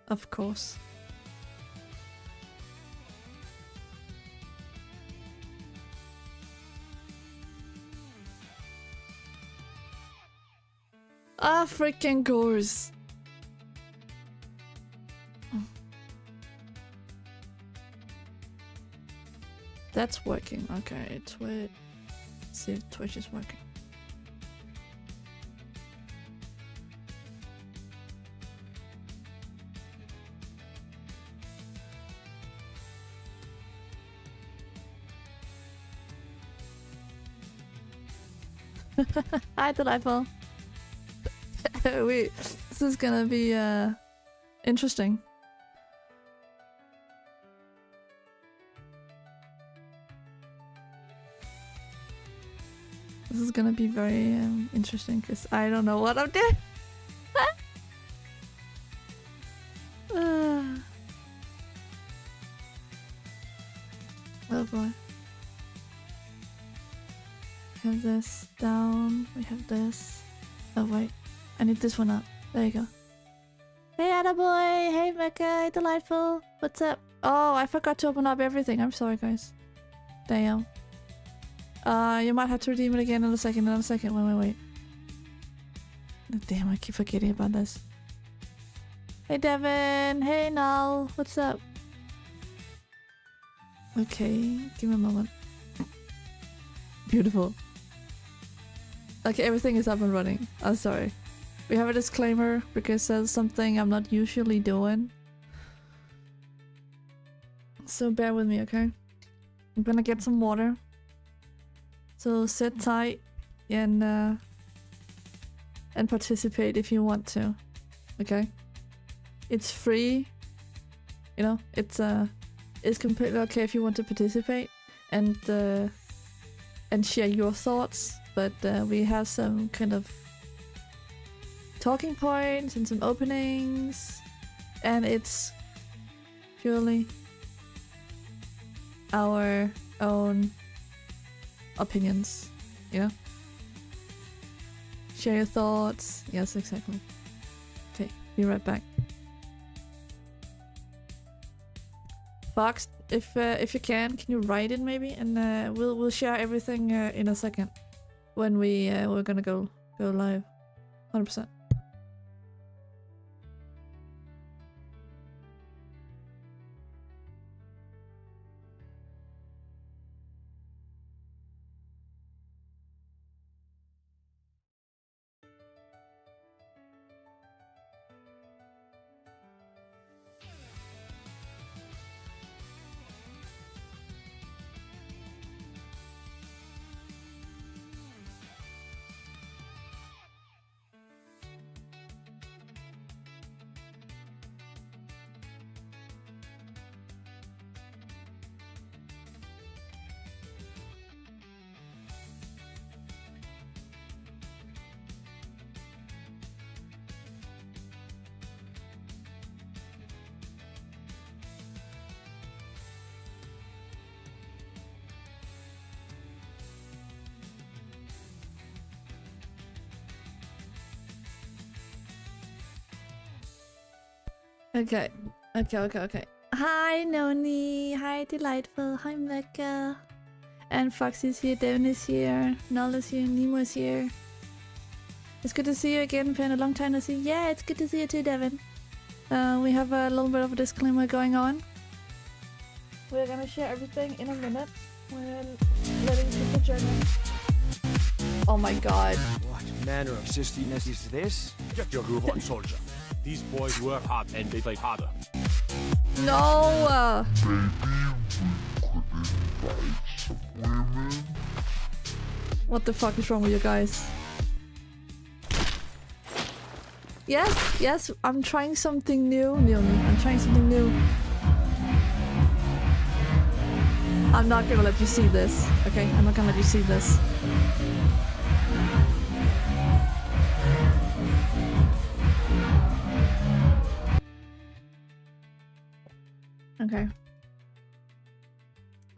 Of course. Ah, freaking course. That's working. Okay, Twitch. Let's see if Twitch is working. Hi, Delightful. Wait, this is gonna be interesting. This is gonna be very interesting because I don't know what I'm doing. Oh boy. We have this down. We have this. Oh wait, I need this one up. There you go. Hey Attaboy! Hey Mecca! Delightful! What's up? Oh, I forgot to open up everything. I'm sorry, guys. Damn. You might have to redeem it again in a second. Wait. Damn, I keep forgetting about this. Hey Devin! Hey Null! What's up? Okay, give me a moment. Beautiful. Okay, everything is up and running. I'm sorry. We have a disclaimer because there's something I'm not usually doing. So bear with me, okay? I'm gonna get some water. So sit tight and participate if you want to. Okay? It's free. You know, it's completely okay if you want to participate and share your thoughts, but we have some kind of talking points and some openings, and it's purely our own opinions, you know? Share your thoughts. Yes, exactly. Okay, be right back. Fox, if you can you write it maybe, and we'll share everything in a second when we're gonna go live, 100%. Okay. Hi, Noni. Hi, Delightful. Hi, Mecca. And Fox is here, Devin is here, Null is here, Nemo is here. It's good to see you again, Pen. A long time to see. Yeah, it's good to see you too, Devin. We have a little bit of a disclaimer going on. We're gonna share everything in a minute. We're letting people join in. Oh my god. What manner of sistiness is this? Get your groove on, soldier. These boys work hard and they play harder. No! What the fuck is wrong with you guys? Yes, I'm trying something new, Leonie. I'm trying something new. I'm not gonna let you see this, okay? I'm not gonna let you see this.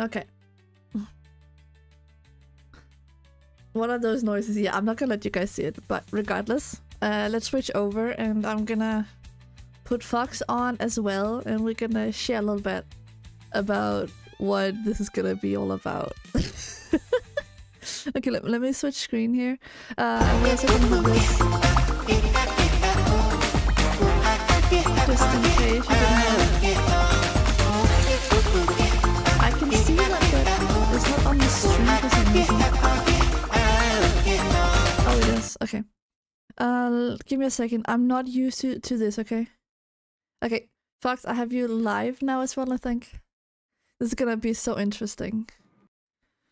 Okay. What are those noises? Yeah, I'm not gonna let you guys see it, but regardless, let's switch over, and I'm gonna put Fox on as well, and we're gonna share a little bit about what this is gonna be all about. Okay, let me switch screen here. We're also gonna have this. Just in case you didn't know. I can see that, but it's not on the stream for some reason. Oh, it is. Okay. Give me a second. I'm not used to this, okay? Okay, Fox, I have you live now as well, I think. This is gonna be so interesting.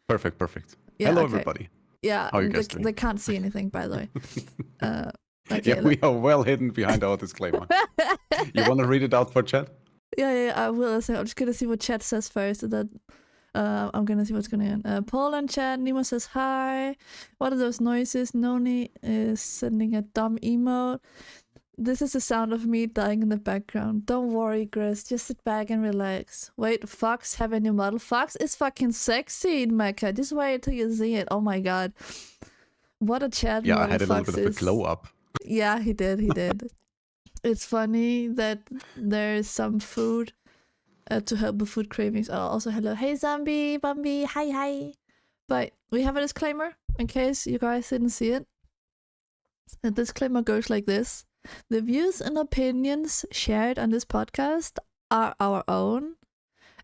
Perfect. Yeah, Hello, okay. everybody. Yeah, How are you guys doing? they can't see anything, by the way. Okay, Yeah, we are well hidden behind our disclaimer. You want to read it out for chat? Yeah, I will. So I'm just gonna see what chat says first, and then I'm gonna see what's going on. Paul in chat, Nemo says hi. What are those noises? Noni is sending a dumb emote. This is the sound of me dying in the background. Don't worry, Chris. Just sit back and relax. Wait, Fox have a new model. Fox is fucking sexy, Mecha. Just wait till you see it. Oh my god. What a chat Yeah, model I had a Fox little bit of a glow up. Yeah, he did. It's funny that there's some food to help with food cravings. Oh, also hello. Hey, Zombie, Bumby. Hi. But we have a disclaimer in case you guys didn't see it. The disclaimer goes like this. The views and opinions shared on this podcast are our own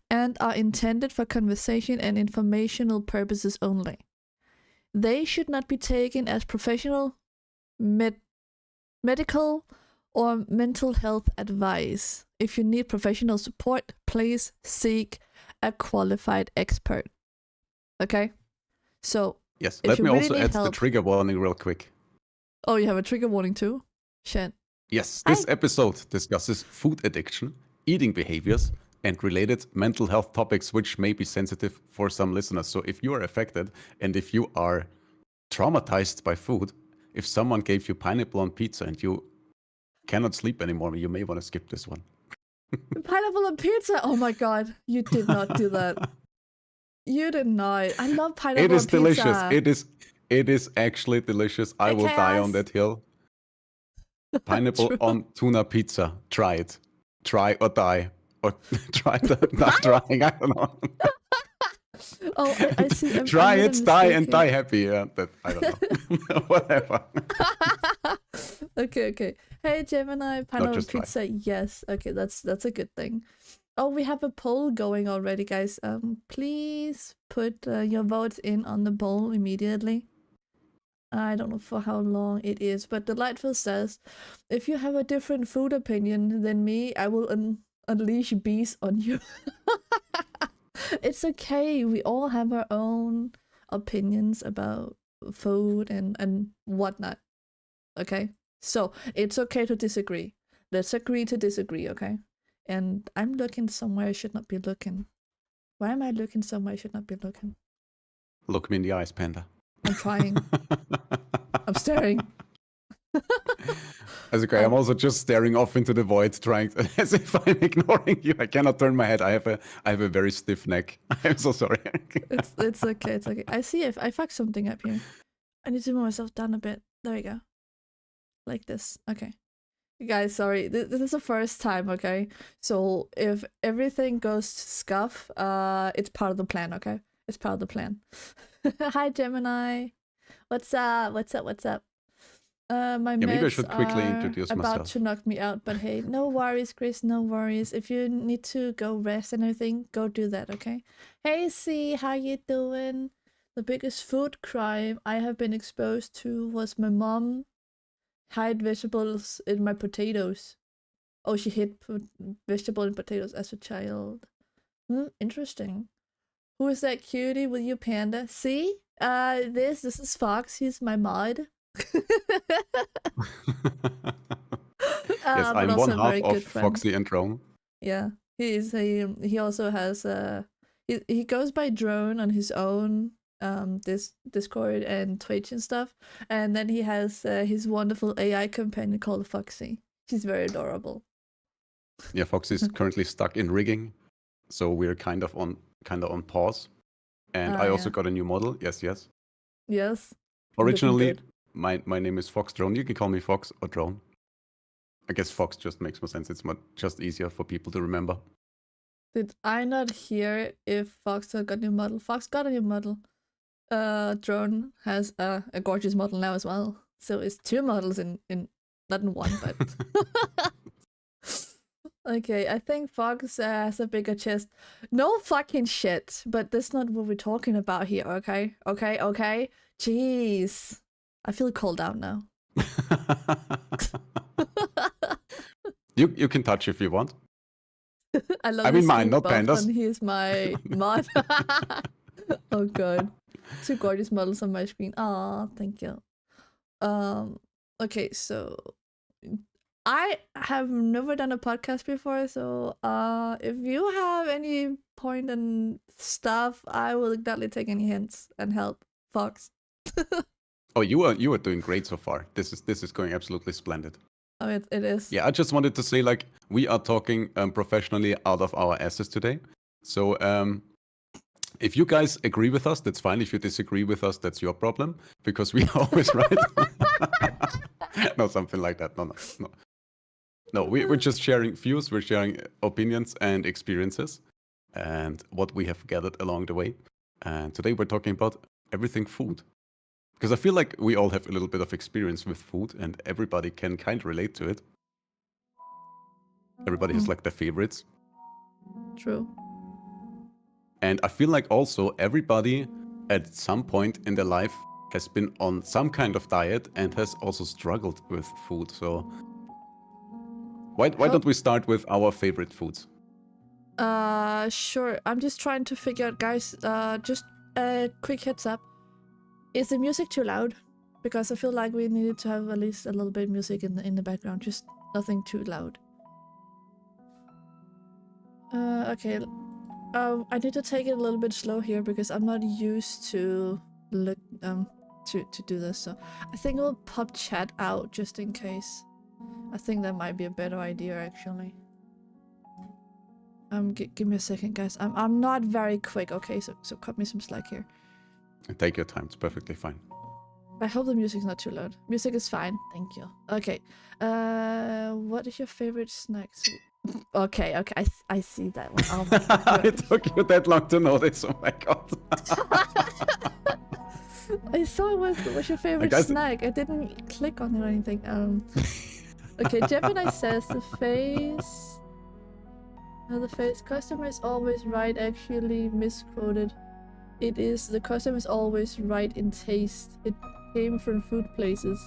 and are intended for conversation and informational purposes only. They should not be taken as professional, medical, or mental health advice. If you need professional support, please seek a qualified expert. Okay? So, Yes, if let you me really also need add help- the trigger warning real quick. Oh, you have a trigger warning too? Shit. Yes, this episode discusses food addiction, eating behaviors, and related mental health topics which may be sensitive for some listeners. So if you are affected and if you are traumatized by food, if someone gave you pineapple on pizza and you cannot sleep anymore, you may want to skip this one. Pineapple on pizza? Oh my god, you did not do that. You did not. I love pineapple It is on pizza. delicious. It is actually delicious. I will die on that hill. Pineapple True. on tuna pizza. Try it. Try or die. Or try not trying. I don't know. Oh, I see. Try I made a it, die, mistake and here. die happy. Yeah, that I don't know. Whatever. Okay. Hey Gemini, pineapple just try. pizza. Yes. Okay, that's a good thing. Oh, we have a poll going already, guys. Please put your votes in on the poll immediately. I don't know for how long it is, but Delightful says, if you have a different food opinion than me, I will unleash bees on you. It's okay. We all have our own opinions about food and whatnot. Okay? So, it's okay to disagree. Let's agree to disagree, okay? And I'm looking somewhere I should not be looking. Why am I looking somewhere I should not be looking? Look me in the eyes, Panda. I'm trying. I'm staring. That's okay. I'm also just staring off into the void, trying to, as if I'm ignoring you. I cannot turn my head. I have a very stiff neck. I'm so sorry. It's okay. It's okay. I see if I fucked something up here. I need to move myself down a bit. There we go. Like this. Okay. Guys, sorry. This is the first time, okay? So if everything goes scuff, it's part of the plan, okay? It's part of the plan. Hi, Gemini. What's up? My maybe I meds should quickly are introduce about myself. to knock me out, but hey, no worries, Chris, no worries. If you need to go rest and everything, go do that, okay? Hey, C, how you doing? The biggest food crime I have been exposed to was my mom hid vegetables in my potatoes. Oh, she hid vegetable and potatoes as a child. Interesting. Who is that cutie with you, Panda? See? This is Fox. He's my mod. Yes, But I'm also one a half very of good friend. Foxy and Drone. Yeah, he also has he goes by Drone on his own this Discord and Twitch and stuff, and then he has his wonderful AI companion called Foxy. She's very adorable. Yeah, Foxy is currently stuck in rigging, so we're kind of on pause. And I also Yeah. got a new model. Yes. Yes. Originally, Looking good. my name is Fox Drone. You can call me Fox or Drone. I guess Fox just makes more sense. It's just easier for people to remember. Did I not hear if Fox got a new model? Fox got a new model. Drone has a gorgeous model now as well. So it's 2 models in not in one, but okay. I think Fox has a bigger chest. No fucking shit. But that's not what we're talking about here. Okay. Jeez, I feel called out now. You can touch if you want. I love. I mean, this mine, big not buff, pandas. and he's my mod. Oh god, 2 gorgeous models on my screen. Aw, thank you. Okay, so I have never done a podcast before, so if you have any point and stuff, I will gladly take any hints and help. Fox. Oh, you are doing great so far. This is going absolutely splendid. Oh, it is. Yeah, I just wanted to say, like, we are talking professionally out of our asses today. So if you guys agree with us, that's fine. If you disagree with us, that's your problem, because we are always right. No, something like that. No, we're just sharing views, we're sharing opinions and experiences and what we have gathered along the way. And today we're talking about everything food. Because I feel like we all have a little bit of experience with food and everybody can kind of relate to it. Everybody has like their favorites. True. And I feel like also everybody at some point in their life has been on some kind of diet and has also struggled with food. So why don't we start with our favorite foods? Sure. I'm just trying to figure out, guys, just a quick heads up. Is the music too loud? Because I feel like we needed to have at least a little bit of music in the background, just nothing too loud. Okay. I need to take it a little bit slow here because I'm not used to to do this. So I think I'll pop chat out just in case. I think that might be a better idea actually. Give me a second, guys. I'm not very quick. Okay, so cut me some slack here. Take your time. It's perfectly fine. I hope the music's not too loud. Music is fine. Thank you. Okay. What is your favorite snack? Okay. I see that one. Oh my god. It took you that long to notice. Oh my god. I saw what's your favorite snack. I didn't click on it or anything. Okay, Gemini says the face customer is always right, actually misquoted. It is the customer is always right in taste. It came from food places.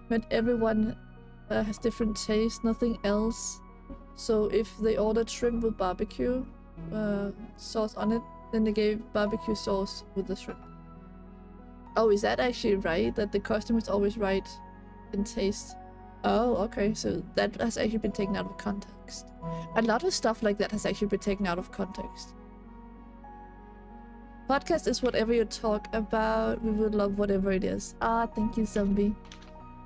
But everyone has different taste, nothing else. So if they ordered shrimp with barbecue sauce on it, then they gave barbecue sauce with the shrimp. Oh, is that actually right? That the customer is always right in taste? Oh, okay. So that has actually been taken out of context. A lot of stuff like that has actually been taken out of context. Podcast is whatever you talk about. We would love whatever it is. Ah, thank you, Zombie.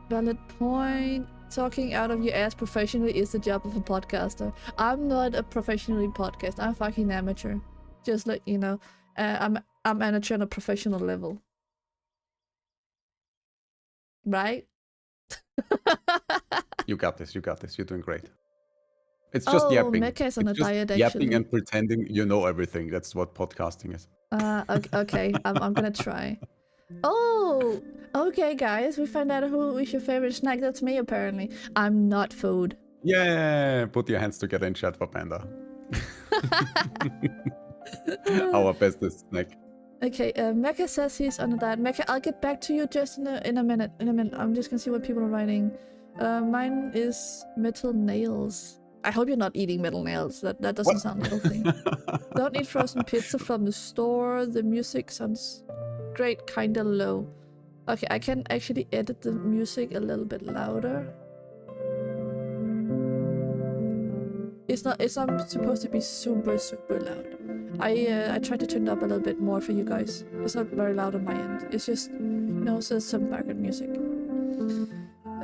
Valid point. Talking out of your ass professionally is the job of a podcaster. I'm not a professionally podcaster. I'm fucking amateur. Just like, you know, I'm amateur on a professional level. Right? You got this. You're doing great. It's just yapping. Mecha is on a diet, yapping actually. and pretending you know everything. That's what podcasting is. Okay. I'm gonna try. Oh, okay, guys. We found out who is your favorite snack. That's me, apparently. I'm not food. Yeah, put your hands together in chat for Panda. Our bestest snack. Okay, Mecha says he's on a diet. Mecha, I'll get back to you just in a minute. I'm just gonna see what people are writing. Mine is metal nails. I hope you're not eating metal nails. That doesn't sound healthy. Don't eat frozen pizza from the store. The music sounds great, kinda low. Okay, I can actually edit the music a little bit louder. It's not supposed to be super loud. I tried to turn it up a little bit more for you guys. It's not very loud on my end. It's just, you know, so some background music.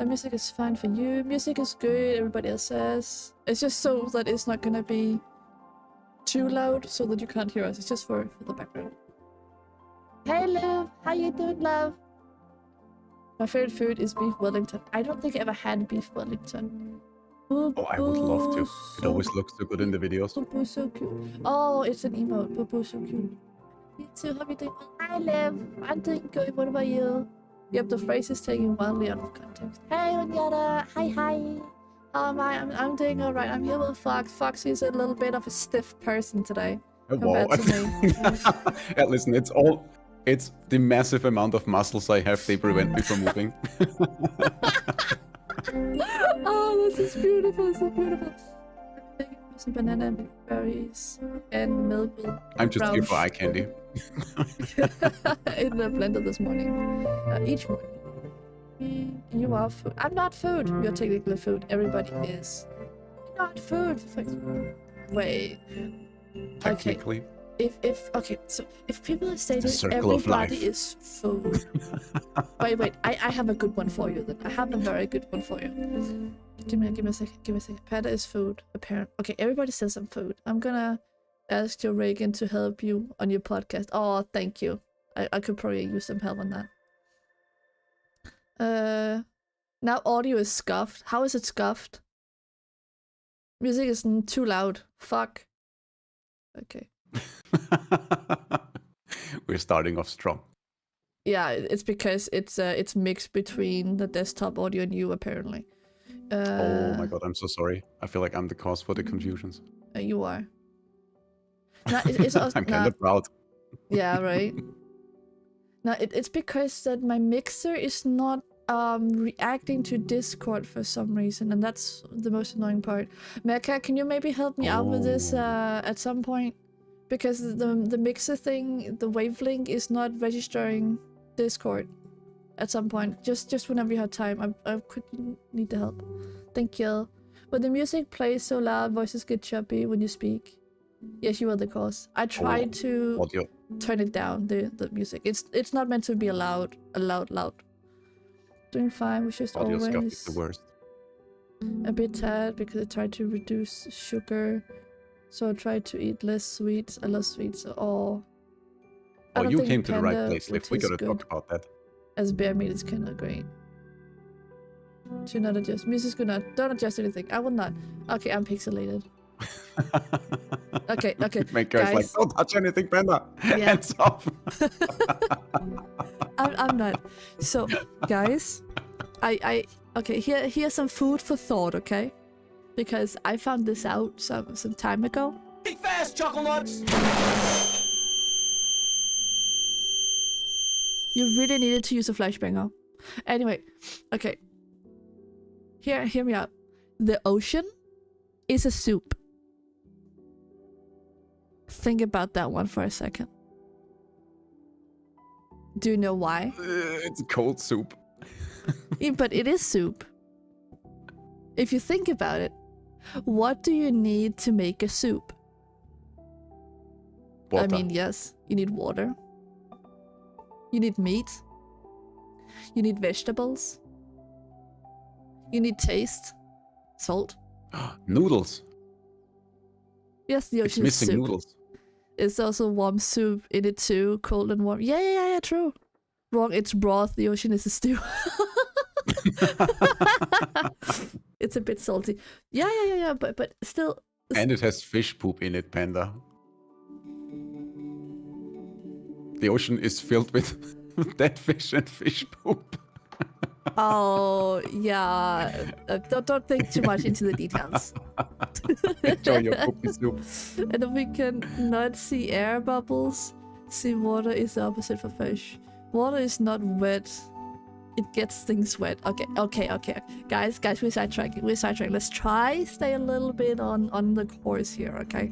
Music is fine for you. Music is good, everybody else says. It's just so that it's not gonna be too loud so that you can't hear us. It's just for the background. Hey, love. How you doing, love? My favorite food is beef Wellington. I don't think I ever had beef Wellington. Oh, I would love to. It So always looks so good in the videos. Poo-poo's so cute. Oh, it's an emote. Poo-poo's so cute. You too, how are you doing? Hi, Liv. I'm doing good. What about you? Yep, the phrase is taken wildly out of context. Hey, Onyata. Hi. How am I? I'm doing alright. I'm here with Fox. Fox is a little bit of a stiff person today. Wow. Compared to me. Yeah, listen, it's the massive amount of muscles I have. They prevent me from moving. Oh, this is beautiful. So beautiful. Some banana, berries, and milk. I'm just here for eye candy. In the blender this morning. Each morning. You are food. I'm not food. You're technically food. Everybody is. You're not food. Wait. Technically. Okay. So if people say that circle of everybody life. is food. wait. I have a good one for you. Then I have a very good one for you. Give me a second. Panda is food. Apparent. Okay, everybody says I'm food. I'm gonna ask your Reagan to help you on your podcast. Oh, thank you. I could probably use some help on that. Now audio is scuffed. How is it scuffed? Music is too loud. Fuck. Okay. We're starting off strong. Yeah, it's because it's mixed between the desktop audio and you apparently. Oh my god, I'm so sorry. I feel like I'm the cause for the confusions. You are. No, it's also, I'm kind of proud. Yeah, right. No, it's because that my mixer is not reacting to Discord for some reason, and that's the most annoying part. Mecha, can you maybe help me out with this at some point? Because the mixer thing, the wavelength is not registering Discord at some point. Just whenever you have time. I could need the help. Thank you. But the music plays so loud, voices get choppy when you speak. Yes, you are the cause. I tried to Audio. turn it down, the music. It's not meant to be loud. Doing fine, which is Audio scuff is always the worst. a bit tired because I tried to reduce sugar. So I tried to eat less sweets. I love sweets. Oh, You came to the right place, Liv. We gotta talk about that. As bear meat is kind of great. Do not adjust. Music's good. Don't adjust anything. I will not. Okay, I'm pixelated. Okay. Make guys like, don't touch anything, Panda. Yeah. Hands off. I'm not. So, guys, okay. Here's some food for thought. Okay, because I found this out some time ago. Think fast, chuckle nuts! You really needed to use a flashbanger. Anyway, okay. Hear me out. The ocean is a soup. Think about that one for a second. Do you know why? It's cold soup. Yeah, but it is soup. If you think about it, what do you need to make a soup? Water. I mean, yes, you need water. You need meat. You need vegetables. You need taste. Salt. Noodles. Yes, the It's ocean is missing soup. noodles. It's also warm soup in it too, cold and warm. Yeah, true. Wrong, it's broth. The ocean is a stew. It's a bit salty. Yeah, but still. And it has fish poop in it, Panda. The ocean is filled with dead fish and fish poop. Oh, yeah. Don't think too much into the details. Enjoy your poopy soup. And if we can not see air bubbles, see water is the opposite for fish. Water is not wet. It gets things wet. Okay. Guys, we're sidetracking. Let's try stay a little bit on the course here, okay?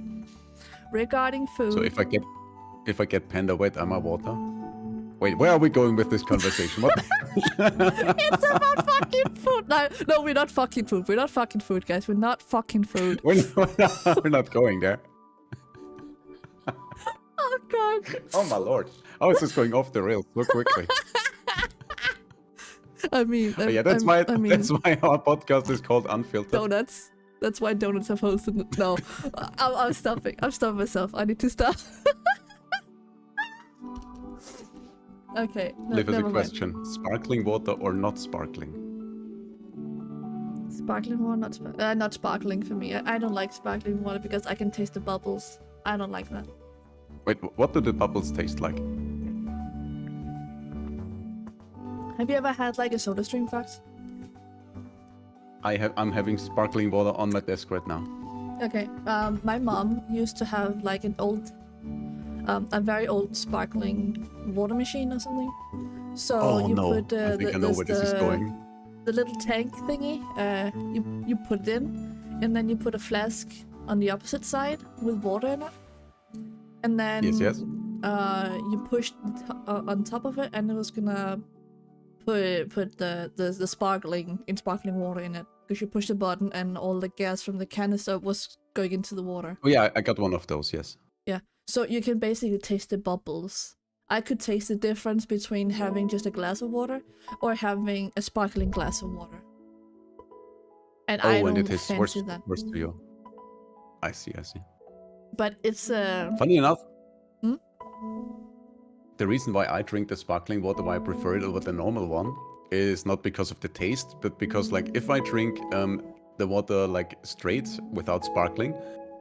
Regarding food. So if I get Panda wet, am I water? Wait, where are we going with this conversation? What? It's about fucking food. No, we're not fucking food. We're not fucking food, guys. We're not fucking food. We're not going there. Oh god. Oh my lord. How is this going off the rails so quickly? I mean, that's why our podcast is called Unfiltered. Donuts. That's why donuts have hosted. No, I'm stopping. I'm stopping myself. I need to stop. Okay, Live as a never mind. question. Sparkling water or not sparkling? Sparkling water, not sparkling for me. I don't like sparkling water because I can taste the bubbles. I don't like that. Wait, what do the bubbles taste like? Have you ever had like a soda stream, Fox? I'm having sparkling water on my desk right now. Okay. My mom used to have like an old, a very old sparkling water machine or something. So Oh you no, put I think I know where this is going. the little tank thingy. You put it in, and then you put a flask on the opposite side with water in it, and then Yes. you pushed on top of it, and it was gonna put the sparkling water in it, because you push the button and all the gas from the canister was going into the water. Oh yeah, I got one of those, yes. Yeah, so you can basically taste the bubbles. I could taste the difference between having just a glass of water or having a sparkling glass of water. And I Oh, and don't it is fancy that. worse to you. I see. But it's Funny enough, Hmm? the reason why I drink the sparkling water, why I prefer it over the normal one, is not because of the taste, but because like if I drink the water like straight without sparkling,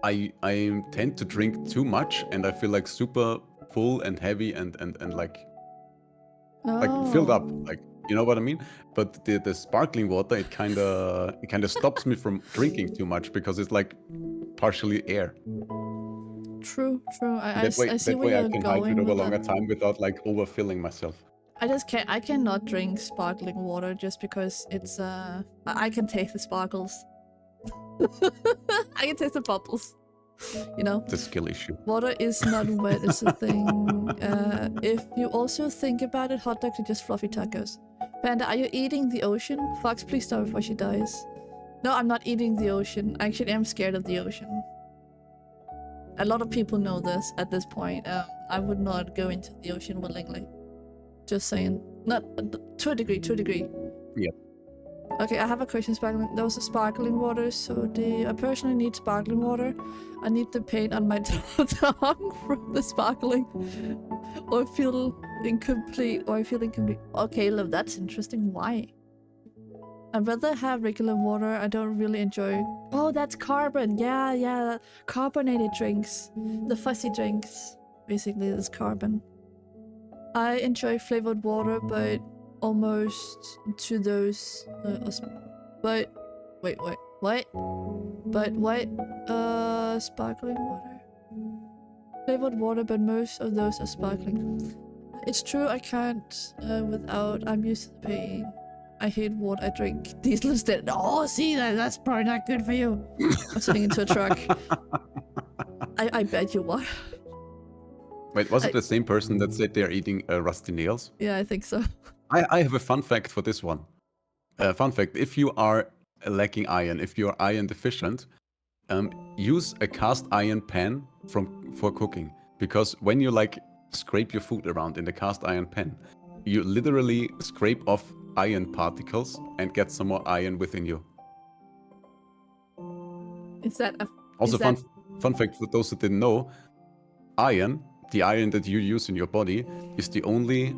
I tend to drink too much and I feel like super full and heavy and like filled up, like, you know what I mean? But the sparkling water, it kind of stops me from drinking too much because it's like partially air. True. I That see way where I you're can going hydrate over with longer that. time without like overfilling myself. I cannot drink sparkling water just because it's I can taste the sparkles. I can taste the bubbles. You know? It's a skill issue. Water is not wet is a thing. If you also think about it, hot dogs are just fluffy tacos. Panda, are you eating the ocean? Fox, please stop before she dies. No, I'm not eating the ocean. Actually, I'm scared of the ocean. A lot of people know this at this point. I would not go into the ocean willingly. Just saying. Not to a degree. Yeah. Okay, I have a question. Sparkling. Those are sparkling water. So I personally need sparkling water. I need the paint on my tongue from the sparkling, or I feel incomplete. Okay, love. That's interesting. Why? I'd rather have regular water. I don't really enjoy. Oh, that's carbon. Yeah. Carbonated drinks. The fuzzy drinks. Basically, is carbon. I enjoy flavored water, but almost to those. But wait, what? But what? Sparkling water. Flavored water, but most of those are sparkling. It's true. I can't without. I'm used to the pain. I hate water. I drink diesel instead. Oh, see, that's probably not good for you. I'm sitting into a truck. I bet you are. Wait, was it the same person that said they're eating rusty nails? Yeah, I think so. I have a fun fact for this one. Fun fact, if you are lacking iron, if you are iron deficient, use a cast iron pan for cooking. Because when you like scrape your food around in the cast iron pan, you literally scrape off iron particles and get some more iron within you. Is that a... Also, fun fact for those who didn't know, iron, the iron that you use in your body, is the only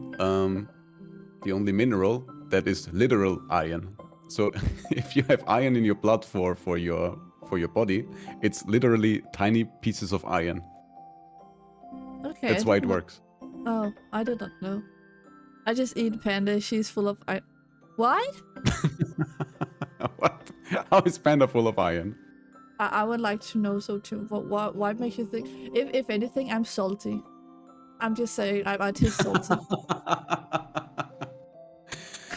mineral that is literal iron. So if you have iron in your blood for your body, it's literally tiny pieces of iron. Okay. That's why it works. Oh, I did not know. I just eat Panda. She's full of iron. What? What? How is Panda full of iron? I would like to know so too. Why makes you think? If anything, I'm salty. I'm just saying, I taste salty.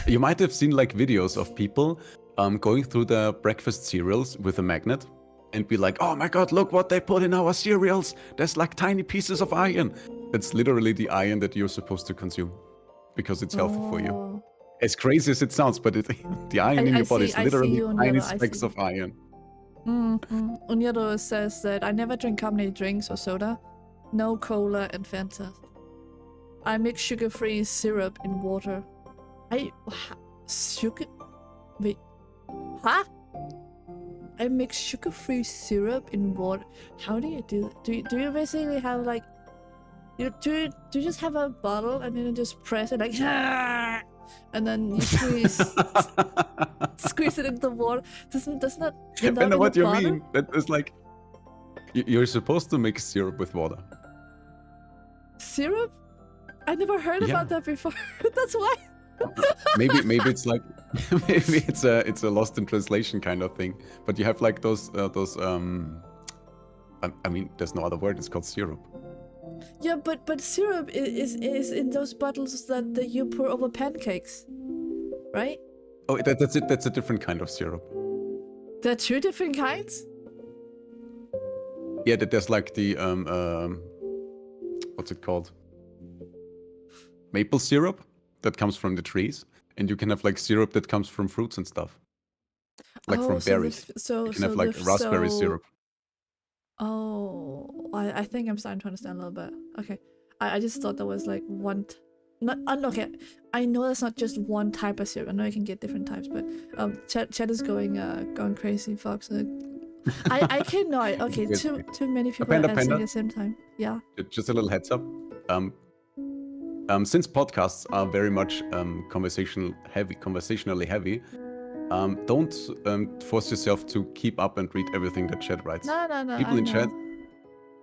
You might have seen like videos of people going through the breakfast cereals with a magnet and be like, oh my god, look what they put in our cereals. There's like tiny pieces of iron. That's literally the iron that you're supposed to consume because it's healthy for you. As crazy as it sounds, but the iron in your body is literally tiny specks of iron. Unyado says that I never drink carbonated drinks or soda. No cola and Fanta. I mix sugar-free syrup in water. Sugar... Wait. Huh? I mix sugar-free syrup in water. How do you do that? Do you basically have like... Do you just have a bottle and then you just press it like, and then you squeeze it into the water? Doesn't that end up I know in what the you bottle? mean. That is like you're supposed to mix syrup with water. Syrup? I never heard Yeah. about that before. That's why. maybe it's like maybe it's a lost in translation kind of thing. But you have like those I mean, there's no other word. It's called syrup. Yeah, but syrup is in those bottles that you pour over pancakes, right? Oh, that's it. That's a different kind of syrup. There are two different kinds. Yeah, there's like the what's it called? Maple syrup that comes from the trees, and you can have like syrup that comes from fruits and stuff, like from berries. You can have like raspberry syrup. Oh, I think I'm starting to understand a little bit. Okay, I just thought there was like one. Not okay. I know that's not just one type of syrup. I know you can get different types, but chat is going crazy, Fox. I cannot. Okay, too many people are answering at the same time. Yeah. Just a little heads up. Since podcasts are very much conversationally heavy, don't force yourself to keep up and read everything that chat writes. No.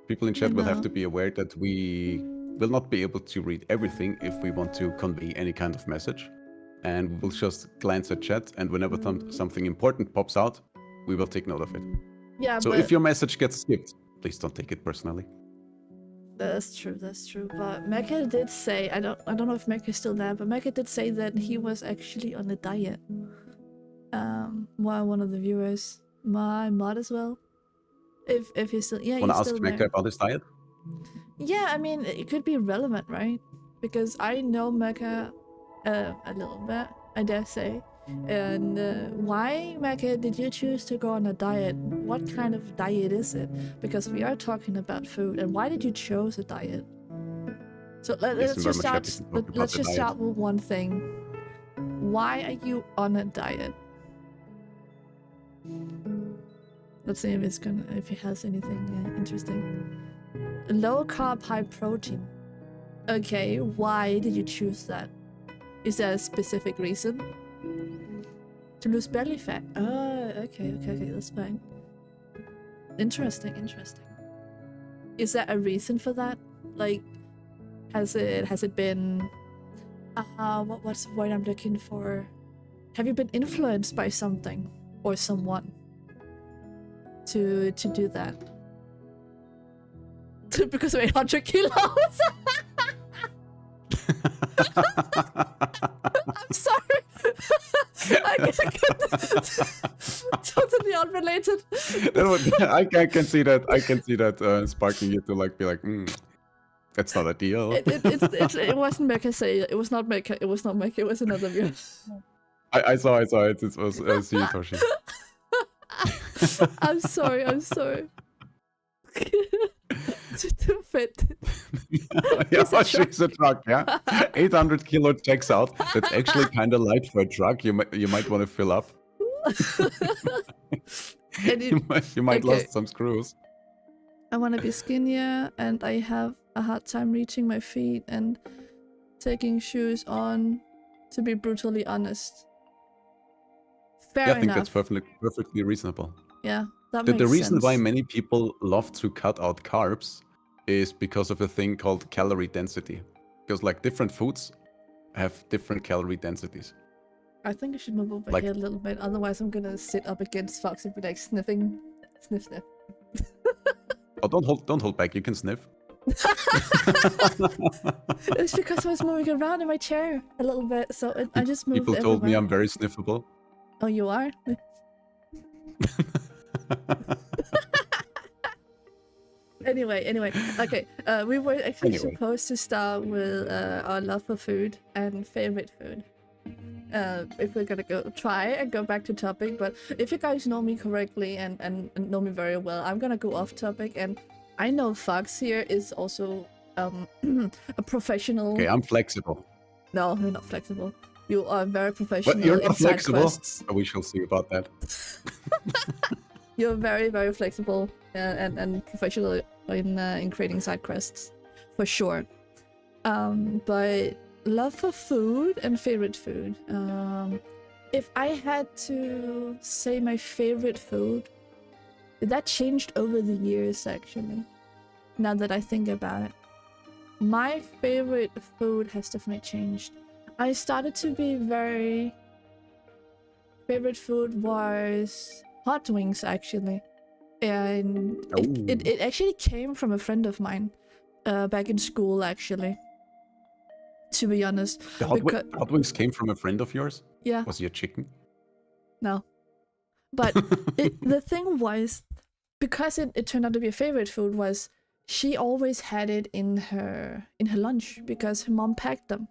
People in chat will have to be aware that we will not be able to read everything if we want to convey any kind of message, and we'll just glance at chat, and whenever something important pops out, we will take note of it. Yeah. So if your message gets skipped, please don't take it personally. That's true. But Mecca did say, I don't know if Mecca is still there, but Mecca did say that he was actually on a diet. One of the viewers, my mod as well. If he's still, yeah, Wanna he's ask still Mecca there. about his diet? Yeah, I mean, it could be relevant, right? Because I know Mecca a little bit, I dare say. And why, Mecca, did you choose to go on a diet? What kind of diet is it? Because we are talking about food, and why did you choose a diet? So let's just start with one thing. Why are you on a diet? Let's see if he has anything interesting. Low carb, high protein. Okay, why did you choose that? Is there a specific reason? To lose belly fat. Oh, okay, that's fine. Interesting. Is there a reason for that? Like, has it been what's the word I'm looking for? Have you been influenced by something or someone to do that? Because of 800 kilos. I'm sorry. Totally unrelated. I can see that. I can see that sparking you to like be like, that's not ideal. It wasn't Mecca say. It was not Mecca. It was another viewer. I saw it. It was Toshi. I'm sorry. Too fit. Yeah, she's a truck. Yeah, 800 kilo checks out. That's actually kind of light for a truck. You might want to fill up. You might lost some screws. I want to be skinnier, and I have a hard time reaching my feet and taking shoes on. To be brutally honest. Fair enough. I think that's perfectly reasonable. Yeah, that makes sense. The reason why many people love to cut out carbs is because of a thing called calorie density. Because like different foods have different calorie densities. I think I should move over here a little bit, otherwise I'm gonna sit up against Fox and be like sniffing. Sniff. Oh, don't hold back, you can sniff. It's because I was moving around in my chair a little bit, so I just moved People told me I'm very sniffable. Oh, you are? Anyway, okay. We were actually supposed to start with our love for food and favorite food. If we're gonna try and go back to topic, but if you guys know me correctly and know me very well, I'm gonna go off topic. And I know Fox here is also a professional. Okay, I'm flexible. No, you're not flexible. You are very professional. But you're not flexible. Quests. We shall see about that. You're very, very flexible and professional in creating side quests. for sure. But love for food and favorite food. If I had to say my favorite food, that changed over the years actually. Now that I think about it, my favorite food has definitely changed. I started to be very... Favorite food was hot wings actually. And it actually came from a friend of mine back in school actually, to be honest. The hot wings came from a friend of yours? Yeah. Was he a chicken? No. But the thing was, because it turned out to be a favorite food, was she always had it in her lunch because her mom packed them.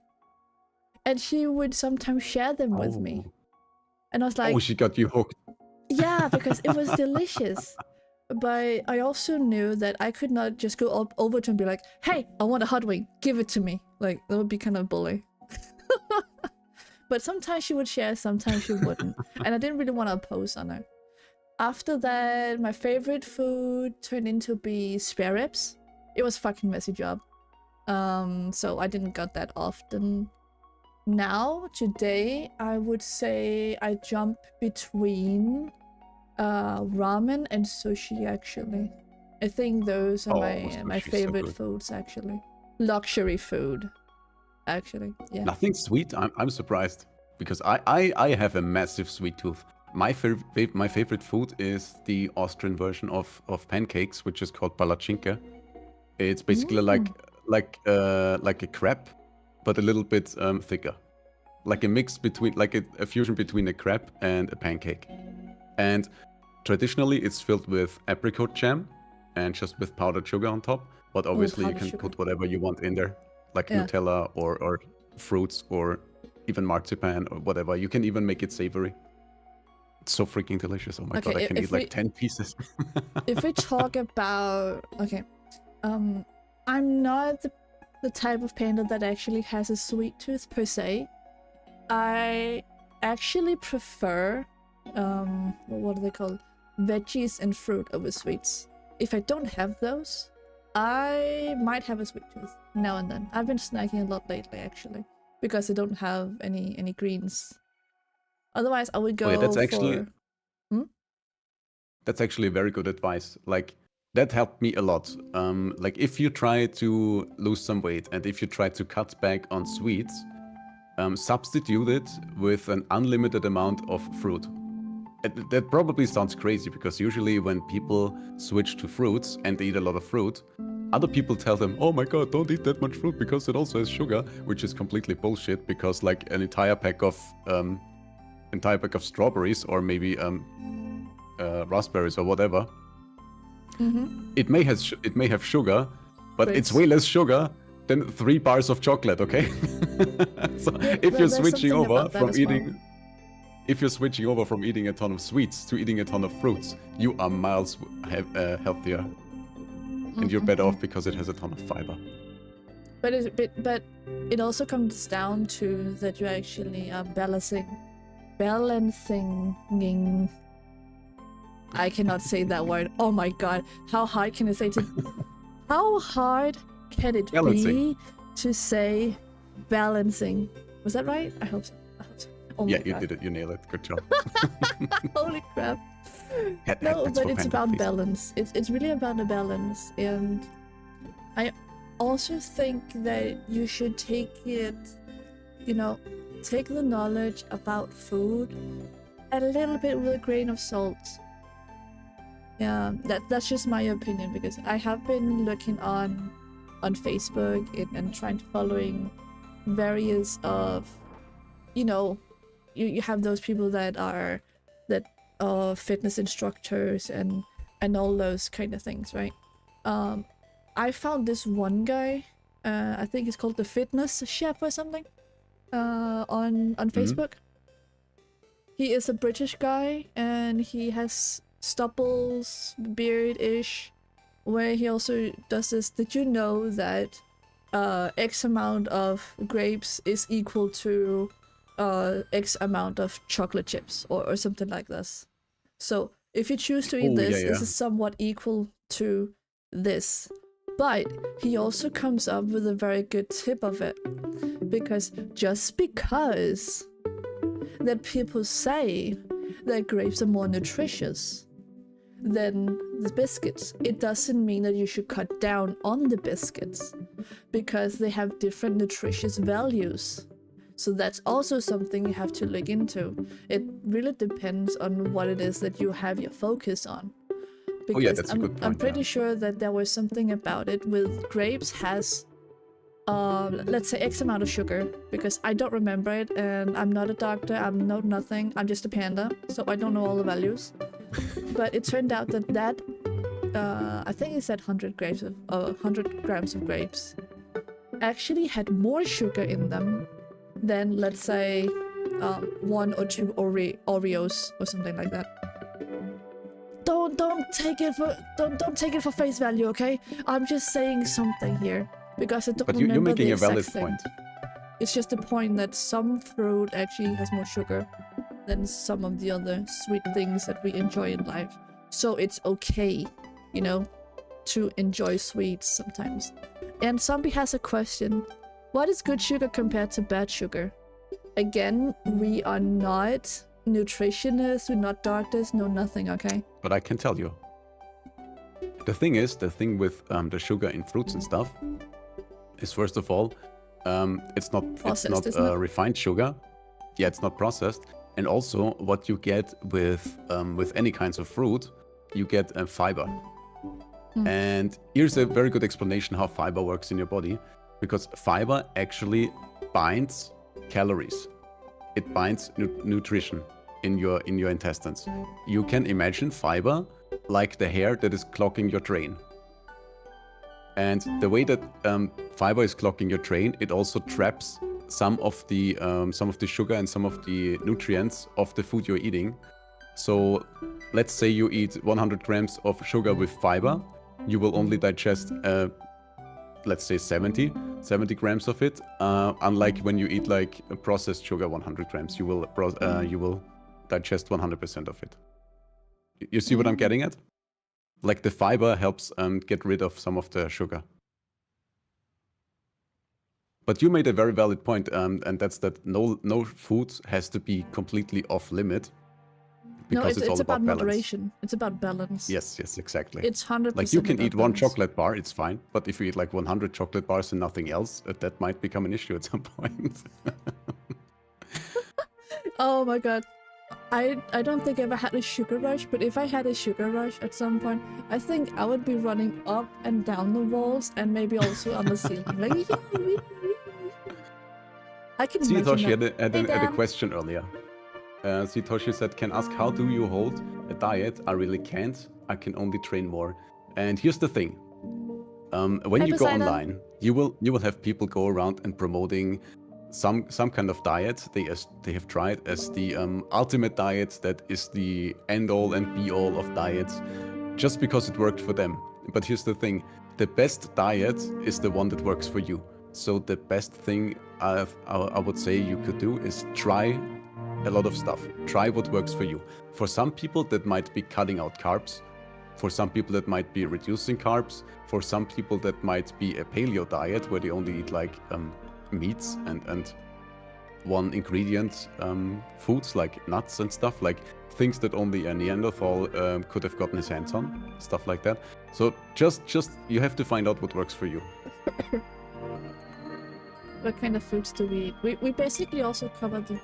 And she would sometimes share them with me. And I was like... Oh, she got you hooked. Yeah, because it was delicious. But I also knew that I could not just go over to her and be like, hey, I want a hot wing, give it to me. Like, that would be kind of bully. But sometimes she would share, sometimes she wouldn't. And I didn't really want to oppose on her. After that, my favorite food turned into be spare ribs. It was a fucking messy job. So I didn't get that often. Now, today, I would say I jump between ramen and sushi actually. I think those are my favorite foods actually. Luxury food actually. Yeah. Nothing sweet. I'm surprised because I have a massive sweet tooth. My favorite food is the Austrian version of pancakes, which is called palatschinke. It's basically like a crepe, but a little bit thicker, like a mix between, like a fusion between a crepe and a pancake. And traditionally, it's filled with apricot jam and just with powdered sugar on top. But obviously, you can put whatever you want in there, like Nutella or fruits or even marzipan or whatever. You can even make it savory. It's so freaking delicious. Oh my god, I can eat like 10 pieces. If we talk about... Okay. I'm not the type of panda that actually has a sweet tooth per se. I actually prefer... what are they called? Veggies and fruit over sweets. If I don't have those, I might have a sweet tooth now and then. I've been snacking a lot lately actually, because I don't have any greens. Otherwise, I would go That's actually very good advice. Like, that helped me a lot. Like, if you try to lose some weight and if you try to cut back on sweets, substitute it with an unlimited amount of fruit. That probably sounds crazy because usually when people switch to fruits and they eat a lot of fruit, other people tell them, oh my god, don't eat that much fruit because it also has sugar, which is completely bullshit because like an entire pack of strawberries or maybe raspberries or whatever, it may have sugar, but it's way less sugar than 3 bars of chocolate, okay? So if you're switching over from eating... If you're switching over from eating a ton of sweets to eating a ton of fruits, you are miles healthier. And you're better off because it has a ton of fiber. But it also comes down to that you actually are balancing. I cannot say that word. Oh my god. How hard can I say to... How hard can it be to say balancing? Was that right? I hope so. Oh yeah, you did it. You nailed it. Good job. Holy crap. No, but it's about balance. It's really about a balance. And I also think that you should take it, take the knowledge about food a little bit with a grain of salt. Yeah, that's just my opinion because I have been looking on Facebook and trying to following various of, you have those people that are fitness instructors and all those kind of things, right? I found this one guy, I think he's called the Fitness Chef or something, on Facebook. He is a British guy and he has stubbles, beard-ish, where he also does this. Did you know that X amount of grapes is equal to X amount of chocolate chips or something like this? So if you choose to eat this is somewhat equal to this. But he also comes up with a very good tip of it, because just because that people say that grapes are more nutritious than the biscuits, it doesn't mean that you should cut down on the biscuits, because they have different nutritious values. So that's also something you have to look into. It really depends on what it is that you have your focus on. Because yeah, that's a good point, I'm pretty sure that there was something about it with grapes has, let's say X amount of sugar, because I don't remember it, and I'm not a doctor, I'm not nothing, I'm just a panda, so I don't know all the values. But it turned out that I think it said 100 grams of grapes actually had more sugar in them than, let's say, 1 or 2 Oreos or something like that. Don't take it for face value, okay? I'm just saying something here because I don't remember you're making the a valid exact thing. point. It's just the point that some fruit actually has more sugar than some of the other sweet things that we enjoy in life. So it's okay, you know, to enjoy sweets sometimes. And Zombie has a question. What is good sugar compared to bad sugar? Again, we are not nutritionists, we're not doctors, no nothing, okay? But I can tell you. The thing with the sugar in fruits and stuff is, first of all, it's not Processed, isn't it? refined sugar. Yeah, it's not processed. And also, what you get with any kinds of fruit, you get fiber. And here's a very good explanation how fiber works in your body, because fiber actually binds calories. It binds nutrition in your intestines. You can imagine fiber like the hair that is clogging your drain. And the way that fiber is clogging your drain, it also traps some of the sugar and some of the nutrients of the food you're eating. So let's say you eat 100 grams of sugar with fiber, you will only digest let's say 70 grams of it. Unlike when you eat like a processed sugar 100 grams, you will digest 100% of it. You see what I'm getting at? Like the fiber helps get rid of some of the sugar. But you made a very valid point, and that's that no food has to be completely off limit, because no, it's all about balance. moderation. It's about balance. Yes, exactly. It's 100%. Like you can eat one balance. chocolate bar, it's fine. But if you eat like 100 chocolate bars and nothing else, that might become an issue at some point. Oh my god. I don't think I ever had a sugar rush, but if I had a sugar rush at some point, I think I would be running up and down the walls and maybe also on the ceiling. Like, I can See, imagine Toshi that. had a question earlier. See, Toshi said, can ask, how do you hold a diet? I really can't. I can only train more. And here's the thing. When you go online, you will have people go around and promoting some kind of diet they have tried as the ultimate diet that is the end all and be all of diets, just because it worked for them. But here's the thing: the best diet is the one that works for you. So the best thing I would say you could do is try a lot of stuff. Try what works for you. For some people, that might be cutting out carbs. For some people, that might be reducing carbs. For some people, that might be a paleo diet where they only eat like meats and one ingredient foods like nuts and stuff, like things that only a Neanderthal could have gotten his hands on, stuff like that. So just you have to find out what works for you. What kind of foods do we eat? We basically also covered the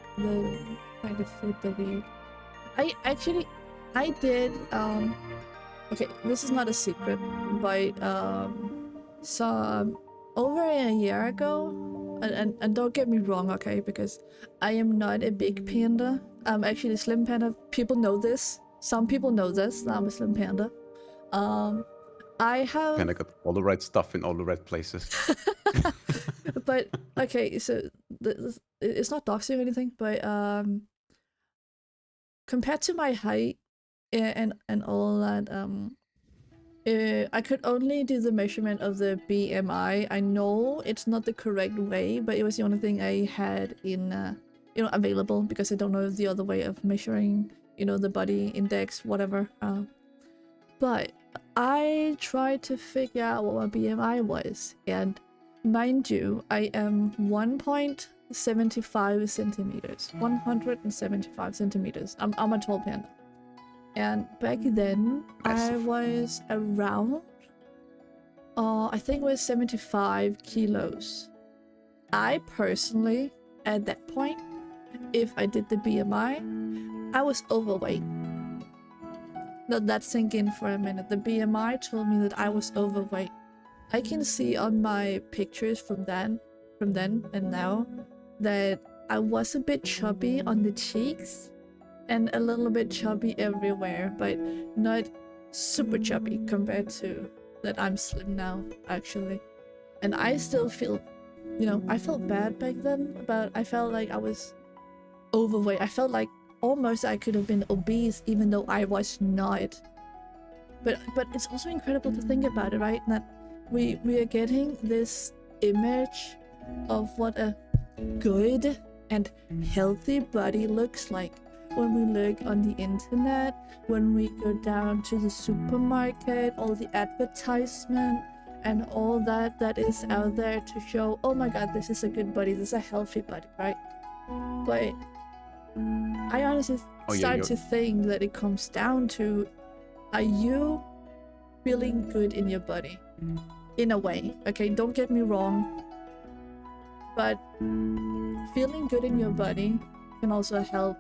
kind of food that we eat. I did okay, this is not a secret, but so over a year ago, and don't get me wrong, okay, because I am not a big panda. I'm actually a slim panda. People know this. Some people know this, that I'm a slim panda. I have... Panda got all the right stuff in all the right places. But, okay, so it's not doxing or anything, but compared to my height and all that, I could only do the measurement of the BMI. I know it's not the correct way, but it was the only thing I had in, available, because I don't know the other way of measuring, the body index, whatever. But I tried to figure out what my BMI was, and mind you, I am 1.75 centimeters. 175 centimeters. I'm a tall panda. And back then, I was around, I think it was 75 kilos. I personally, at that point, if I did the BMI, I was overweight. Let that sink in for a minute. The BMI told me that I was overweight. I can see on my pictures from then and now that I was a bit chubby on the cheeks and a little bit chubby everywhere, but not super chubby compared to that I'm slim now, actually. And I still feel, I felt bad back then, but I felt like I was overweight. I felt like almost I could have been obese even though I was not. But it's also incredible to think about it, right? That we are getting this image of what a good and healthy body looks like when we look on the internet, when we go down to the supermarket, all the advertisement and all that is out there to show, oh my god, this is a good body, this is a healthy body, right? But I honestly start to think that it comes down to, are you feeling good in your body? In a way, okay, don't get me wrong, but feeling good in your body can also help,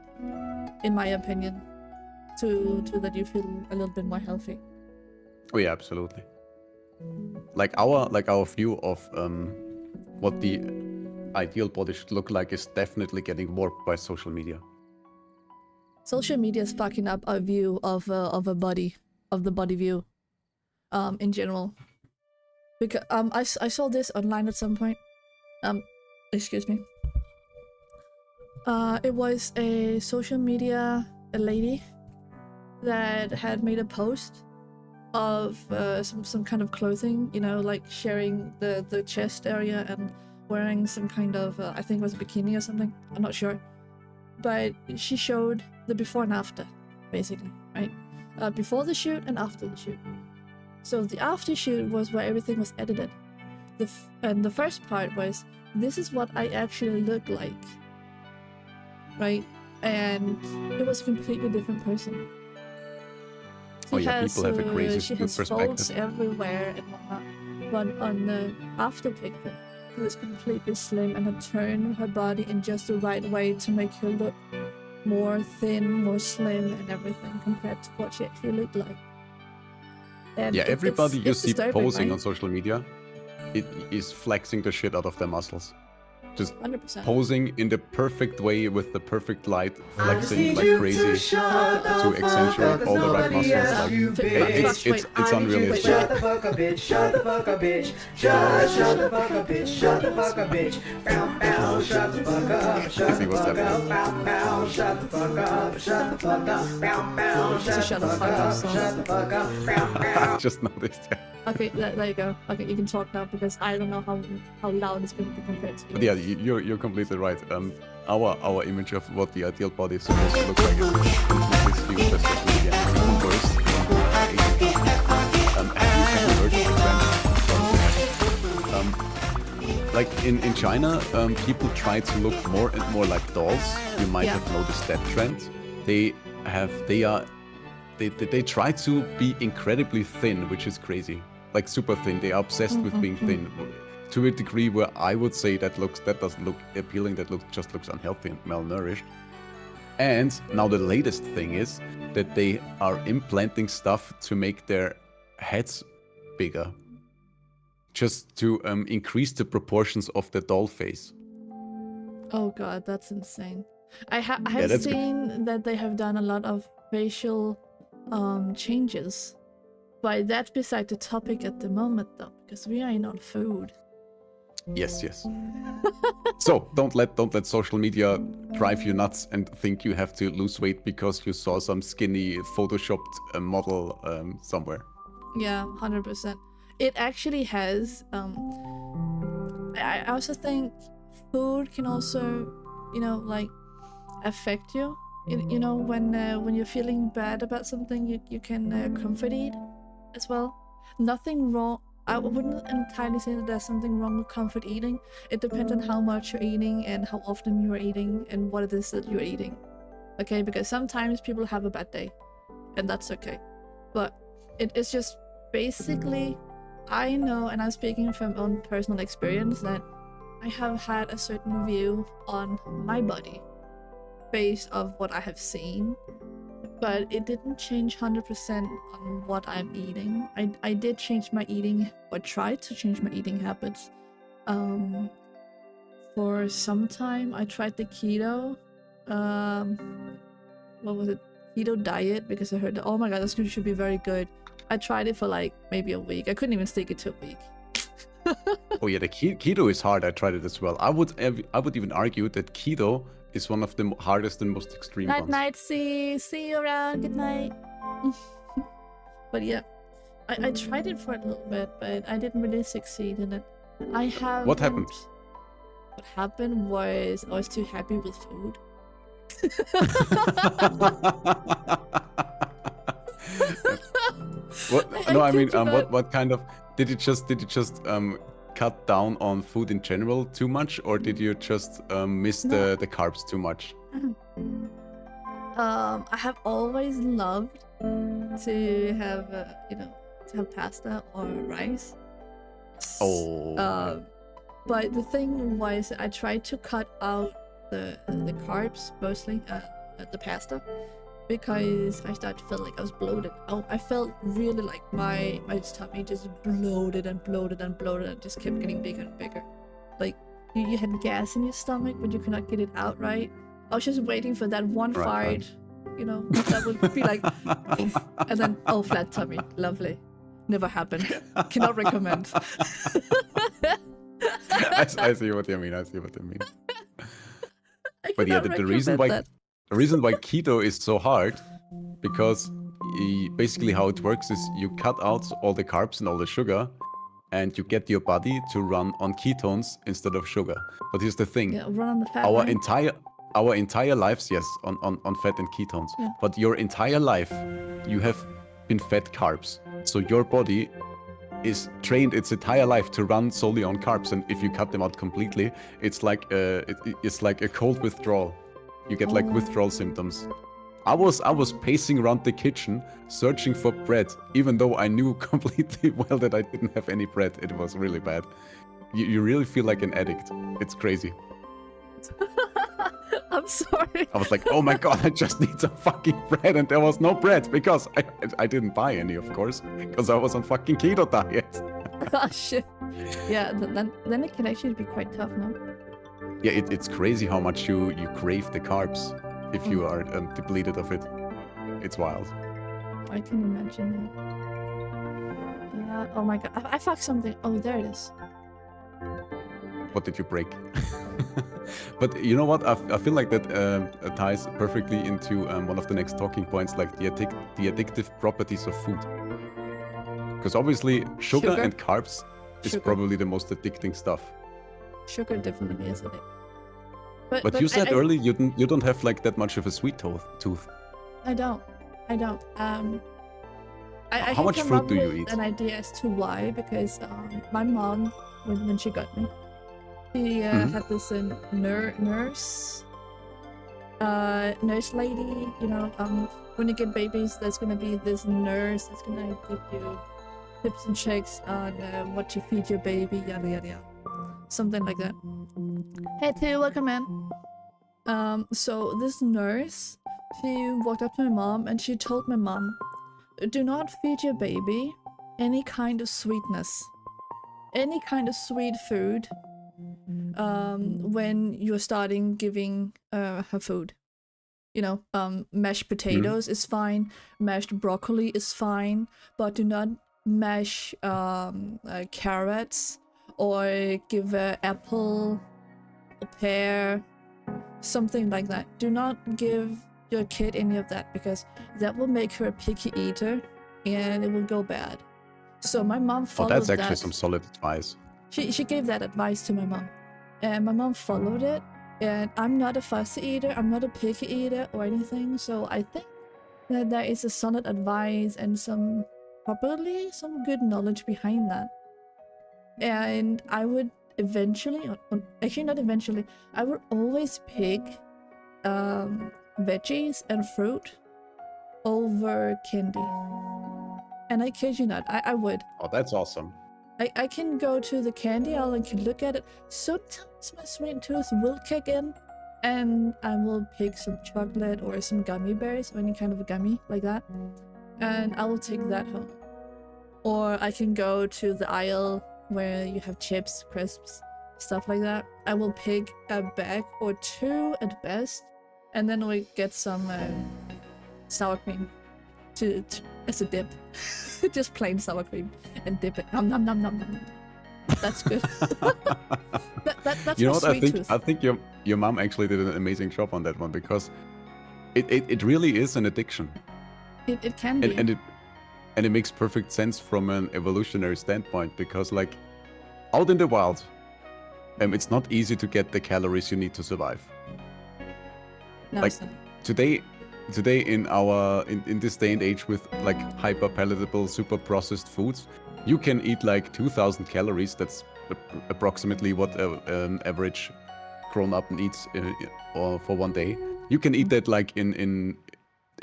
in my opinion, to that you feel a little bit more healthy. Oh yeah, absolutely. Like our view of what the ideal body should look like is definitely getting warped by social media. Social media is fucking up our view of a body, of the body view, in general. Because I saw this online at some point. Excuse me. It was a social media lady that had made a post of some kind of clothing, like sharing the chest area and wearing some kind of I think it was a bikini or something. I'm not sure, but she showed the before and after, basically, right? Before the shoot and after the shoot. So the after shoot was where everything was edited. And the first part was, this is what I actually look like, right? And it was a completely different person. People have a crazy she has folds everywhere and whatnot. But on the after picture, she was completely slim and had turned her body in just the right way to make her look more thin, more slim and everything compared to what she actually looked like. And yeah, everybody you see posing, right, on right? social media, it is flexing the shit out of their muscles. Just 100%. posing in the perfect way with the perfect light, flexing like crazy to accentuate all the right muscles. Like, it's unrealistic. Shut the fuck up, bitch. Shut the fuck up, bitch. Shut the fuck up, bitch. Shut the fuck up, bitch. Bow, bow, shut the fuck up. Shut the fuck up. Bow, bow, shut the fuck up. Shut the fuck up. Bow, bow, shut the fuck up. Shut the fuck up. Bow, bow. I just noticed. Okay, there you go. Okay, you can talk now because I don't know how loud it's going to be compared to you. But yeah, you're completely right. Our image of what the ideal body is supposed to look like is completely skewed by social media. It's even worse like in China, people try to look more and more like dolls. You might have noticed that trend. They try to be incredibly thin, which is crazy. Like super thin. They are obsessed with being thin to a degree where I would say that doesn't look appealing. That just looks unhealthy and malnourished. And now the latest thing is that they are implanting stuff to make their heads bigger, just to increase the proportions of the doll face. Oh god, that's insane. I have seen that they have done a lot of facial changes, but that's beside the topic at the moment though, because we are in on food. Yes. So don't let social media drive you nuts and think you have to lose weight because you saw some skinny photoshopped model somewhere. Yeah, 100%. It actually has. I also think food can also, like affect you. When you're feeling bad about something, you can comfort eat. as well. Nothing wrong. I wouldn't entirely say that there's something wrong with comfort eating. It depends on how much you're eating and how often you're eating and what it is that you're eating. Okay, because sometimes people have a bad day, and that's okay. But it is just basically, I know, and I'm speaking from own personal experience, that I have had a certain view on my body based off what I have seen, but it didn't change 100% on what I'm eating. I did change my eating, or tried to change my eating habits. For some time, I tried the keto, what was it? Keto diet, because I heard that, oh my god, this should be very good. I tried it for like maybe a week. I couldn't even stick it to a week. Oh yeah, the keto is hard. I tried it as well. I would even argue that keto is one of the hardest and most extreme ones. Night, see you around. Good night. But yeah, I tried it for a little bit, but I didn't really succeed in it. What happened? What happened was I was too happy with food. What? No, I mean, what kind of did you just cut down on food in general too much, or did you just miss the carbs too much? I have always loved to have to have pasta or rice. Oh. But the thing was, I tried to cut out the carbs, mostly the pasta, because I started to feel like I was bloated. I felt really like my tummy just bloated and bloated and bloated, and just kept getting bigger and bigger. Like you had gas in your stomach, but you could not get it out right. I was just waiting for that one fart, that would be like, and then flat tummy, lovely. Never happened. Cannot recommend. I see what you mean. But yeah, the reason why keto is so hard, because basically how it works is you cut out all the carbs and all the sugar, and you get your body to run on ketones instead of sugar. But here's the thing: run on the fat. Our entire lives, yes, on fat and ketones. Yeah. But your entire life, you have been fed carbs. So your body is trained its entire life to run solely on carbs, and if you cut them out completely, it's like a cold withdrawal. You get like withdrawal symptoms. I was pacing around the kitchen searching for bread, even though I knew completely well that I didn't have any bread. It was really bad. You really feel like an addict. It's crazy. I'm sorry. I was like, oh my god, I just need some fucking bread, and there was no bread because I didn't buy any, of course, because I was on fucking keto diet. Oh shit. Yeah, then it can actually be quite tough, no? Yeah, it's crazy how much you crave the carbs if you are depleted of it. It's wild. I can imagine that. Oh my god, I fucked something. Oh, there it is. What did you break? But you know what? I feel like that ties perfectly into one of the next talking points, like the addictive properties of food. Because obviously, sugar and carbs is probably the most addicting stuff. Sugar definitely is addictive. But you said earlier you don't have like that much of a sweet tooth. I don't. How much fruit do you eat? An idea as to why, because my mom, when she got me, she had this nurse lady. When you get babies, there's gonna be this nurse that's gonna give you tips and tricks on what to feed your baby, yada yada yada, something like that. Hey, Theo, welcome in. So this nurse, she walked up to my mom and she told my mom, do not feed your baby any kind of sweetness, any kind of sweet food when you're starting giving her food. Mashed potatoes is fine, mashed broccoli is fine, but do not mash carrots or give an apple, a pear, something like that. Do not give your kid any of that, because that will make her a picky eater and it will go bad. So my mom followed that. Oh, that's actually some solid advice. She gave that advice to my mom, and my mom followed it. And I'm not a fussy eater, I'm not a picky eater or anything, so I think that there is a solid advice and some probably some good knowledge behind that. And I would eventually, or actually not eventually, I would always pick veggies and fruit over candy. And I kid you not, I would. Oh, that's awesome. I can go to the candy aisle and can look at it. Sometimes my sweet tooth will kick in, and I will pick some chocolate or some gummy bears or any kind of a gummy like that, and I will take that home. Or I can go to the aisle where you have chips, crisps, stuff like that. I will pick a bag or two at best, and then we get some sour cream to as a dip. Just plain sour cream and dip it. Nom nom nom nom nom. That's good. That's You know my what? sweet tooth. I think your mom actually did an amazing job on that one, because it really is an addiction, It can be. and it makes perfect sense from an evolutionary standpoint, because like out in the wild, it's not easy to get the calories you need to survive. No, like it's not. Today in this day and age with like hyper palatable, super processed foods, you can eat like 2,000 calories. That's approximately what an average grown-up needs for one day. You can eat that like in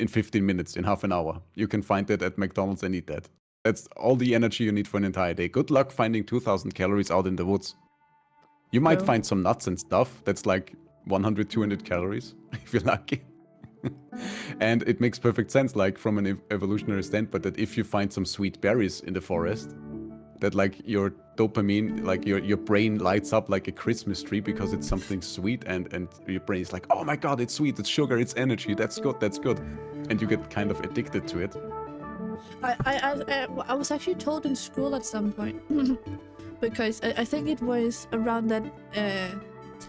15 minutes, in half an hour. You can find that at McDonald's and eat that. That's all the energy you need for an entire day. Good luck finding 2,000 calories out in the woods. You might True. find some nuts and stuff that's like 100, 200 calories if you're lucky. And it makes perfect sense, like from an evolutionary standpoint, that if you find some sweet berries in the forest, that like your dopamine, like your brain lights up like a Christmas tree because it's something sweet, and your brain is like, oh my god, it's sweet, it's sugar, it's energy, that's good. And you get kind of addicted to it. I was actually told in school at some point, because I think it was around that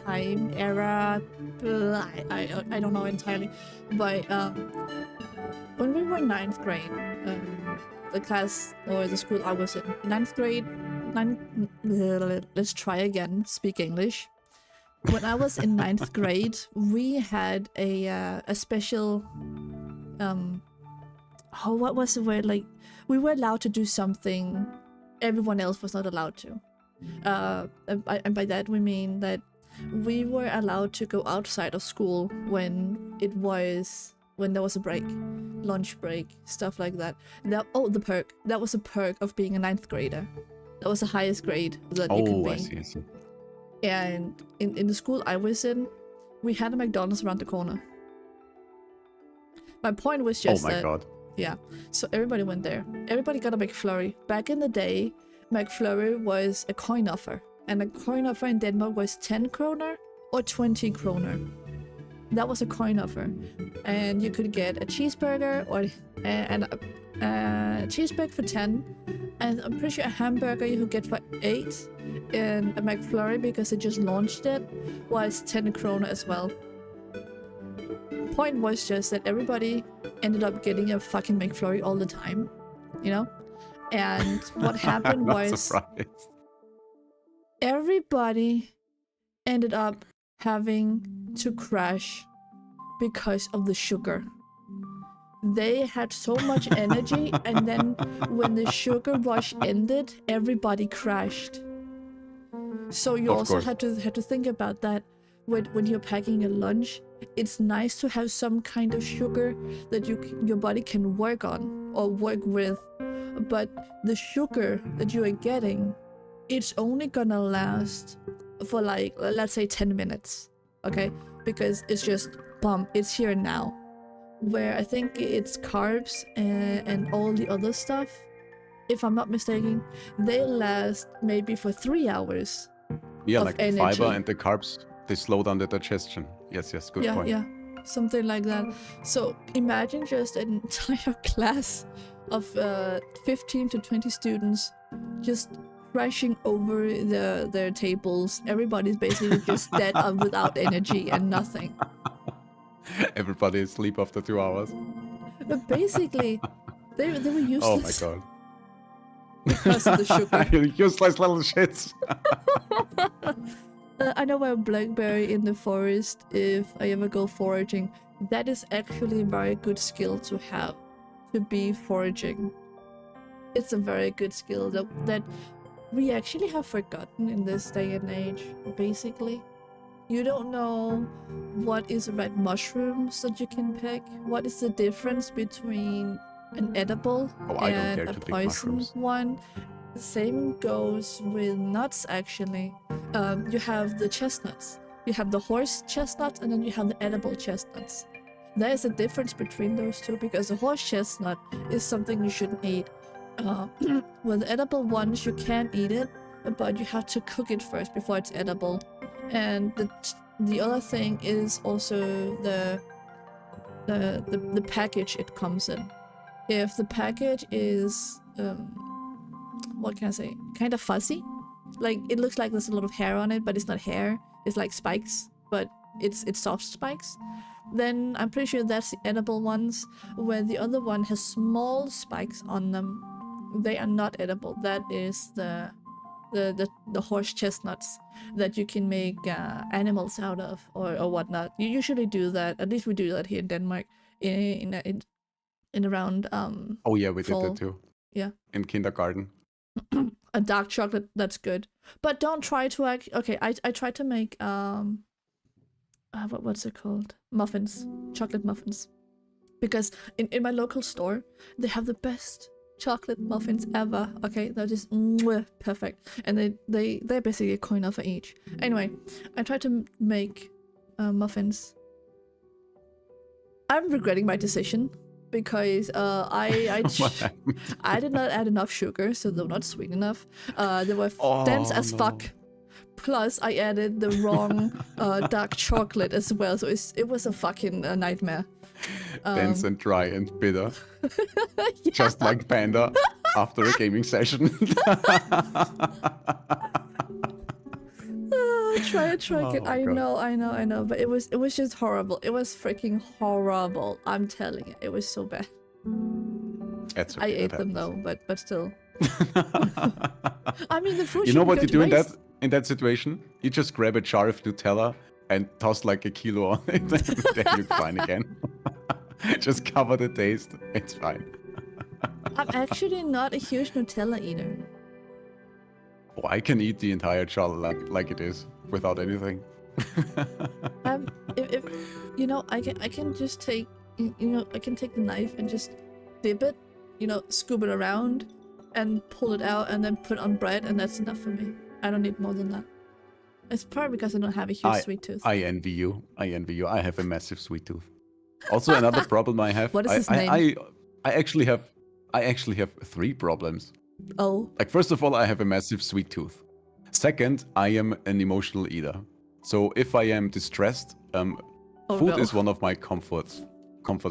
time era. I don't know entirely, but when we were 9th grade, the class or the school I was in, 9th grade, let's try again, speak English. When I was in 9th grade, we had a special what was the word, like we were allowed to do something everyone else was not allowed to, and by that we mean that we were allowed to go outside of school when there was a break, lunch break, stuff like that. The perk. That was a perk of being a 9th grader. That was the highest grade that you could be. I see. And in the school I was in, we had a McDonald's around the corner. My point was just that... Oh my god. Yeah, so everybody went there. Everybody got a McFlurry. Back in the day, McFlurry was a coin offer. And a coin offer in Denmark was 10 kroner or 20 kroner. That was a coin offer. And you could get a cheeseburger or a cheeseburger for 10. And I'm pretty sure a hamburger you could get for 8. And a McFlurry, because it just launched it, was 10 kroner as well. Point was just that everybody ended up getting a fucking McFlurry all the time, you know? And what happened was... surprised. Everybody ended up having to crash because of the sugar. They had so much energy, and then when the sugar rush ended, everybody crashed. So you also had to think about that when you're packing your lunch. It's nice to have some kind of sugar that your body can work on or work with, but the sugar that you are getting, it's only gonna last for like, let's say 10 minutes, okay? Because it's just, it's here and now. Where I think it's carbs and all the other stuff, if I'm not mistaken, they last maybe for 3 hours. Yeah, of like the energy. fiber and the carbs, they slow down the digestion. Yes, good point. Yeah, something like that. So imagine just an entire class of 15 to 20 students just crashing over their tables. Everybody's basically just dead without energy and nothing. Everybody is asleep after 2 hours. But basically, they were useless. Oh my god. Because of the sugar. You useless little shits. I know a blackberry in the forest if I ever go foraging. That is actually a very good skill to have, to be foraging. it's a very good skill that we actually have forgotten in this day and age, basically. You don't know what is red mushrooms that you can pick. What is the difference between an edible I don't and care a to pick poison mushrooms. one? The same goes with nuts, actually. You have the chestnuts. You have the horse chestnuts, and then you have the edible chestnuts. There is a difference between those two because the horse chestnut is something you shouldn't eat. With the edible ones, you can eat it, but you have to cook it first before it's edible. And the other thing is also the package it comes in. If the package is what can I say, kind of fuzzy, like it looks like there's a lot of hair on it, but it's not hair, it's like spikes, but it's soft spikes, then I'm pretty sure that's the edible ones. Where the other one has small spikes on them, they are not edible. That is the horse chestnuts that you can make animals out of or whatnot. You usually do that, at least we do that here in Denmark, in around Oh yeah, we did fall. that too. Yeah. In kindergarten. A dark chocolate, that's good. But don't try to okay, I tried to make what's it called? Muffins. Chocolate muffins. Because in my local store, they have the best chocolate muffins ever. Okay, they're just perfect. And they're basically a coin for each. Anyway, I tried to make muffins. I'm regretting my decision because I did not add enough sugar, so they're not sweet enough. They were dense as fuck. Plus, I added the wrong dark chocolate as well, so it was a fucking nightmare. Dense and dry and bitter. Yeah. Just like Panda after a gaming session. Try it. Oh, I God. know, but it was just horrible. It was freaking horrible. I'm telling you, it was so bad. That's I okay, ate that them happens. though, but still. I mean, the food. You know what you shouldn't do go to waste. in that situation? You just grab a jar of Nutella and toss like a kilo on it, and then you're fine again. Just cover the taste. It's fine. I'm actually not a huge Nutella eater. Oh, I can eat the entire jar like it is without anything. If you know, I can just take, I can take the knife and just dip it, scoop it around and pull it out and then put it on bread, and that's enough for me. I don't need more than that. It's probably because I don't have a huge sweet tooth. I envy you. I have a massive sweet tooth. Also, another problem I have. What is his name? I actually have 3 problems. Oh. Like, first of all, I have a massive sweet tooth. Second, I am an emotional eater. So if I am distressed, food is one of my comfort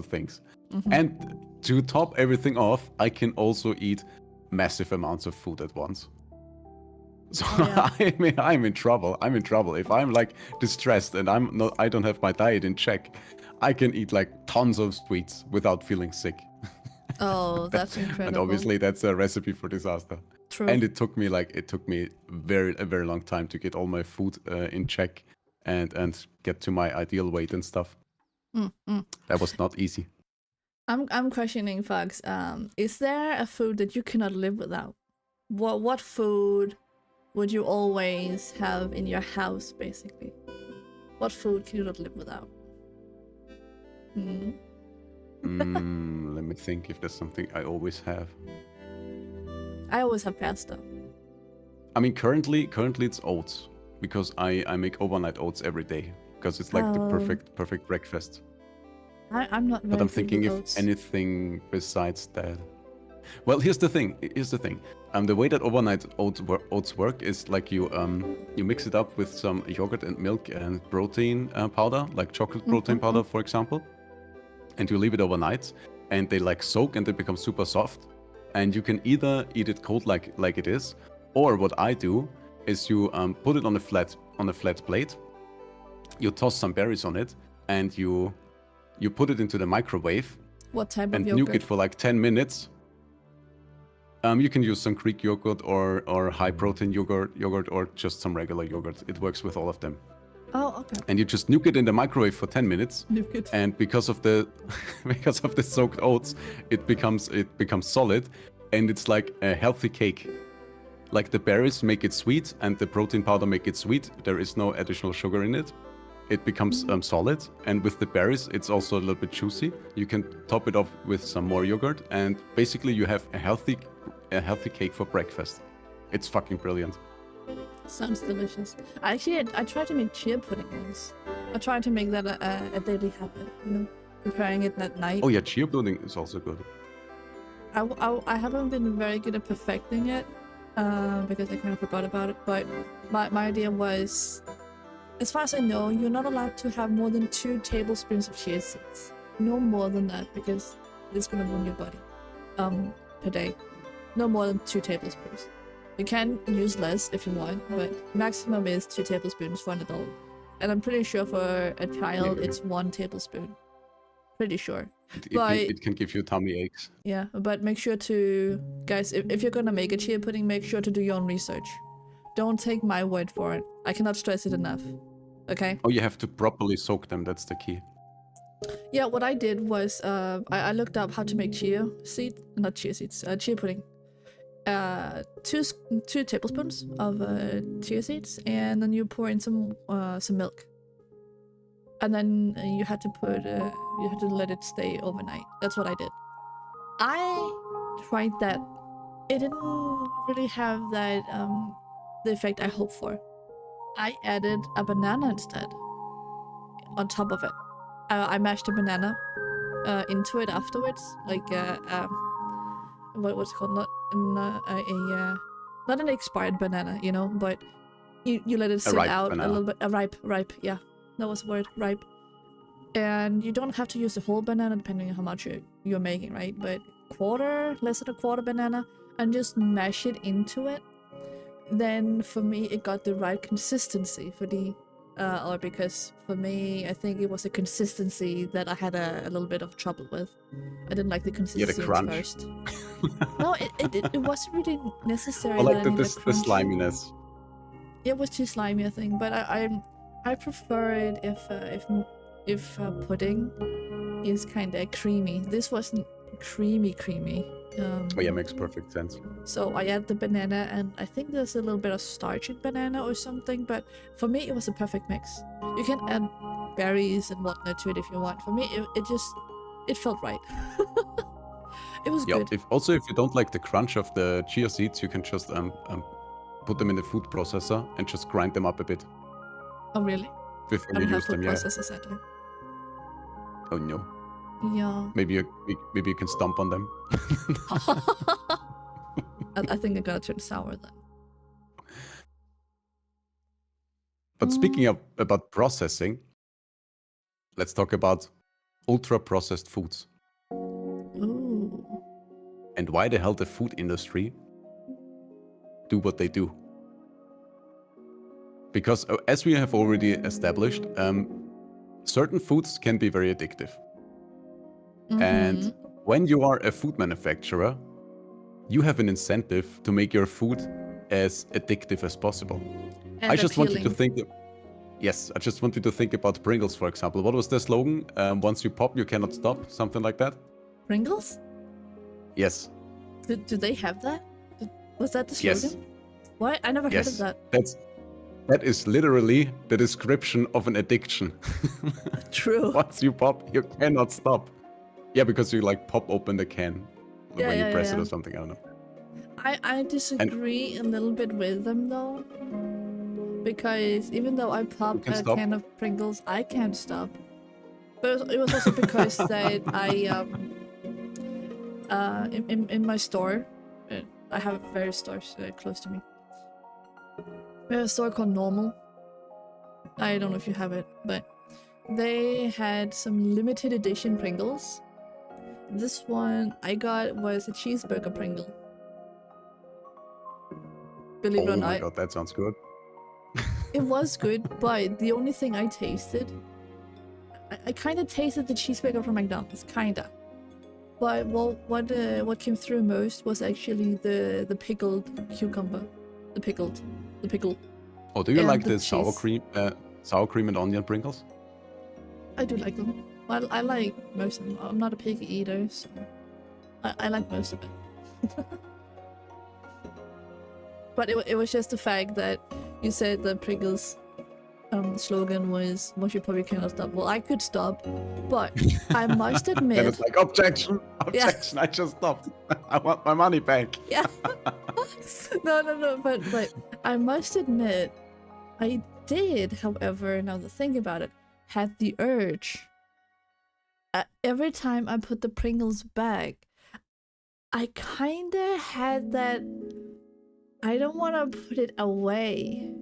things. Mm-hmm. And to top everything off, I can also eat massive amounts of food at once. So I'm in trouble. If I'm like distressed and I don't have my diet in check, I can eat like tons of sweets without feeling sick. Oh, that's incredible. And obviously that's a recipe for disaster. True. And it took me a very long time to get all my food in check and get to my ideal weight and stuff. That was not easy. I'm questioning, Fox. Is there a food that you cannot live without? What food would you always have in your house, basically? What food can you not live without? Let me think if there's something I always have. I always have pasta. I mean, currently it's oats, because I make overnight oats every day, because it's like the perfect breakfast. I'm not very But I'm good thinking with if oats. anything besides that. Well, here's the thing. The way that overnight oats work is like you mix it up with some yogurt and milk and protein powder, like chocolate protein powder, for example, and you leave it overnight, and they like soak and they become super soft. And you can either eat it cold like it is, or what I do is you put it on a flat plate, you toss some berries on it, and you put it into the microwave. What type and of yogurt? nuke it for like 10 minutes. You can use some Greek yogurt or high protein yogurt or just some regular yogurt. It works with all of them. Oh, okay. And you just nuke it in the microwave for 10 minutes. Nuke it. And because of the soaked oats, it becomes solid. and it's like a healthy cake. Like the berries make it sweet, and the protein powder make it sweet. There is no additional sugar in it. It becomes solid, and with the berries, it's also a little bit juicy. You can top it off with some more yogurt, and basically you have a healthy cake for breakfast. It's fucking brilliant. Sounds delicious. I tried to make chia pudding once. I tried to make that a daily habit, you know, preparing it at night. Oh yeah, chia pudding is also good. I haven't been very good at perfecting it because I kind of forgot about it. But my idea was, as far as I know, you're not allowed to have more than 2 tablespoons of chia seeds. No more than that, because it's gonna ruin your body per day. No more than 2 tablespoons. You can use less if you want, but maximum is 2 tablespoons for an adult. And I'm pretty sure for a child, it's 1 tablespoon. Pretty sure. It can give you tummy aches. Yeah, but make sure to, guys, if you're gonna make a chia pudding, make sure to do your own research. Don't take my word for it. I cannot stress it enough. Okay? Oh, you have to properly soak them. That's the key. Yeah, what I did was I looked up how to make chia pudding. 2 tablespoons of chia seeds, and then you pour in some milk, and then you had to let it stay overnight. That's what I did. I tried that. It didn't really have that the effect I hoped for. I added a banana instead on top of it. I mashed a banana into it afterwards, like what's it called? Not an expired banana, you know, but you let it sit out banana. A little bit. Ripe, yeah, that was the word, ripe. And you don't have to use the whole banana depending on how much you're making, right? But less than a quarter banana, and just mash it into it. Then for me, it got the right consistency because for me, I think it was the consistency that I had a little bit of trouble with. I didn't like the consistency at first. No, it wasn't really necessary. I like the sliminess. It was too slimy, I think, but I prefer it if pudding is kind of creamy. This wasn't creamy. Oh yeah, makes perfect sense. So I add the banana, and I think there's a little bit of starch in banana or something, but for me it was a perfect mix. You can add berries and whatnot to it if you want. For me, it felt right. It was good. If you don't like the crunch of the chia seeds, you can just put them in the food processor and just grind them up a bit. Oh really? Before you use them, yeah. Processor, sadly. Oh no. Yeah. Maybe you can stomp on them. I think I gotta turn sour then. But speaking about processing, let's talk about ultra-processed foods. Ooh. And why the hell the food industry do what they do. Because as we have already established, certain foods can be very addictive. And when you are a food manufacturer, you have an incentive to make your food as addictive as possible. And I just appealing. wanted to think... Yes, I just wanted to think about Pringles, for example. What was their slogan? Once you pop, you cannot stop. Something like that? Pringles? Yes. Do they have that? Was that the slogan? Yes. What? I never heard of that. That is literally the description of an addiction. True. Once you pop, you cannot stop. Yeah, because you like pop open the can when you press it or something. I don't know. I disagree a little bit with them though, because even though I pop a can of Pringles, I can't stop. But it was also because that I in my store, I have various stores close to me. We have a store called Normal. I don't know if you have it, but they had some limited edition Pringles. This one I got was a cheeseburger Pringle. Believe it or not. Oh my god, that sounds good. It was good, but the only thing I tasted... I kind of tasted the cheeseburger from McDonald's, kinda. But what came through most was actually the pickled cucumber. The pickle. Oh, do you like the cheese. sour cream and onion Pringles? I do like them. Well, I like most of them. I'm not a picky eater, so I like most of it. But it was just the fact that you said the Pringles slogan was "Most you probably cannot stop." Well, I could stop, but I must Then admit, it's like, objection, objection, I just stopped. I want my money back. yeah. No, but I must admit, I did, however, now that I think about it, had the urge. Every time I put the Pringles back, I kinda had that. I don't want to put it away.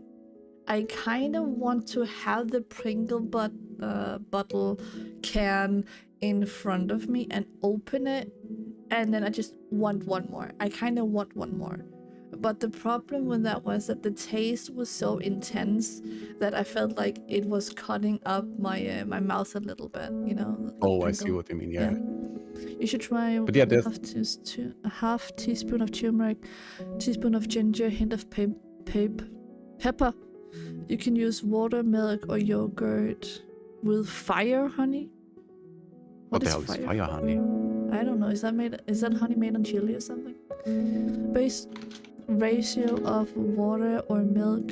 I kind of want to have the Pringle bottle can in front of me and open it, and then I just want one more. I kind of want one more. But the problem with that was that the taste was so intense that I felt like it was cutting up my my mouth a little bit, you know? the Oh, I see Pringle. what you mean. Yeah. You should try But yeah, there's a half teaspoon of turmeric, teaspoon of ginger, hint of pepper. You can use water, milk, or yogurt with fire honey. what the hell is fire honey? I don't know. Is that honey made on chili or something? Base ratio of water or milk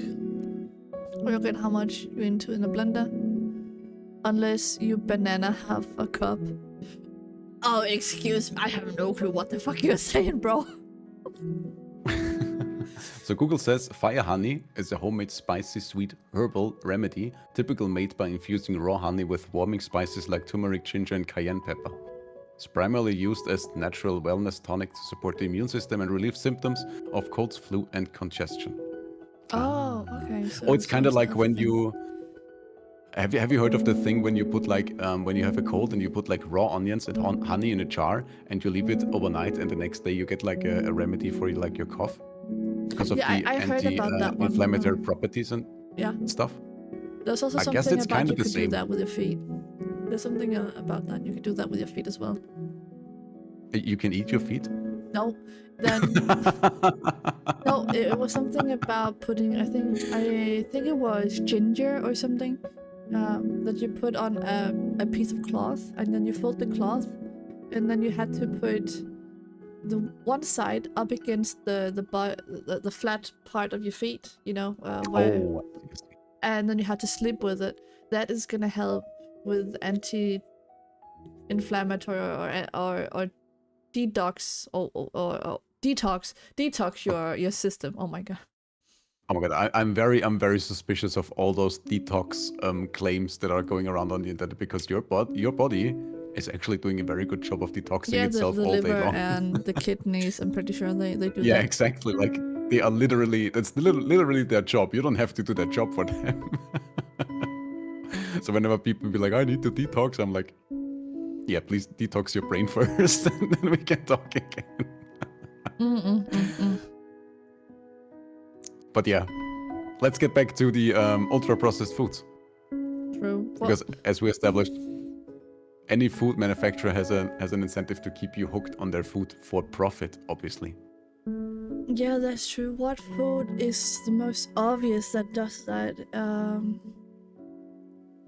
or yogurt, how much you into in a blender. Unless you banana half a cup. Oh, excuse me. I have no clue what the fuck you're saying, bro. So Google says fire honey is a homemade spicy sweet herbal remedy typically made by infusing raw honey with warming spices like turmeric, ginger, and cayenne pepper. It's primarily used as natural wellness tonic to support the immune system and relieve symptoms of colds, flu, and congestion. Oh, okay. So Oh, it's kind of like when thing. you have you heard of the thing when you put like when you have a cold and you put like raw onions and honey in a jar and you leave it overnight and the next day you get like a remedy for like your cough because of the I heard about that one. anti-inflammatory properties and Yeah. stuff. There's also I guess something it's about kinda you the could do same. that with your feet. There's something about that. You could do that with your feet as well. You can eat your feet? No, then no. It was something about putting. I think it was ginger or something that you put on a piece of cloth, and then you fold the cloth, and then you had to put the one side up against the flat part of your feet. You know, where, Oh, and then you had to sleep with it. That is gonna help with anti-inflammatory or detox or detox your system. Oh my god. oh my god, I'm very suspicious of all those detox claims that are going around on the internet because your body is actually doing a very good job of detoxing Yeah, itself the all day liver long. and the kidneys. I'm pretty sure they do Yeah, that. exactly. Like they are that's literally their job. You don't have to do that job for them. So whenever people be like, I need to detox, I'm like, yeah, please detox your brain first, and then we can talk again. But yeah, let's get back to the ultra-processed foods. True. Because as we established, any food manufacturer has an incentive to keep you hooked on their food for profit, obviously. Yeah, that's true. What food is the most obvious that does that?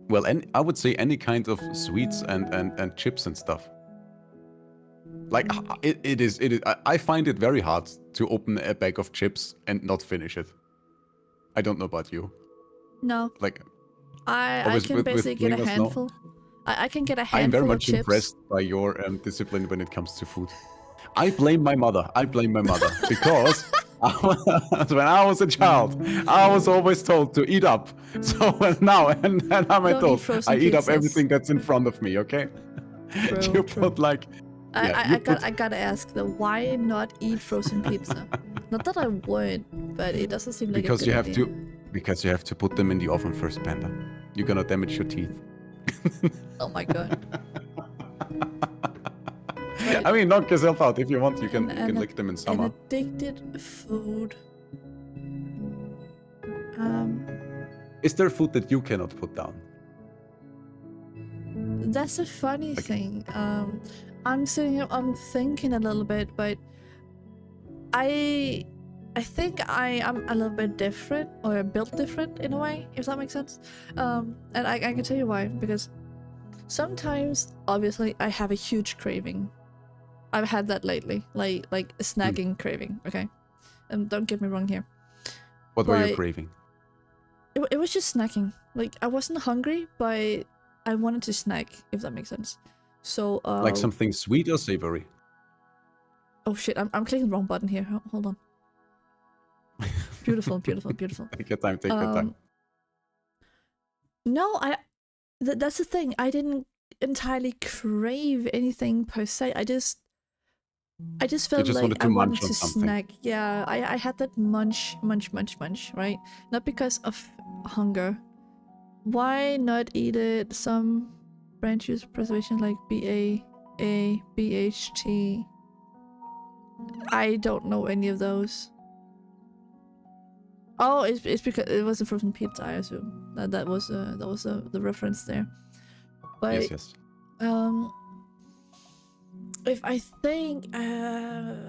Well, I would say any kind of sweets and chips and stuff. Like it is. I find it very hard to open a bag of chips and not finish it. I don't know about you. No. Like I can basically get a Pringles, no? handful. I can get a handful I'm very of much chips. impressed by your discipline when it comes to food. I blame my mother. Because when I was a child, I was always told to eat up. So now I'm Don't told eat frozen I eat up pizzas. everything that's in front of me. Okay? True, You true. put like I gotta ask though, why not eat frozen pizza? Not that I would, but it doesn't seem like because a you good have idea. because you have to put them in the oven first, Panda. You're gonna damage your teeth. Oh my god. I mean, knock yourself out if you want. You can lick them in An summer. addicted food. Is there food that you cannot put down? That's a funny thing. I'm sitting here, I'm thinking a little bit, but I think I am a little bit different, or built different in a way, if that makes sense. And I can tell you why, because sometimes, obviously, I have a huge craving. I've had that lately, like a snacking craving. Okay, don't get me wrong here. What were you But craving? it was just snacking. Like I wasn't hungry, but I wanted to snack, if that makes sense. So Like something sweet or savory? oh shit, I'm clicking the wrong button here. Hold on. Beautiful. Take your time. Take your time. No, that's the thing. I didn't entirely crave anything per se. I just felt just like wanted to I munch wanted on to something. snack. Yeah, I had that munch, right? Not because of hunger. Why not eat it? Some branch juice preservation like BA, BHT. I don't know any of those. Oh, it's because it was a frozen pizza, I assume. That was the reference there. But Yes. if I think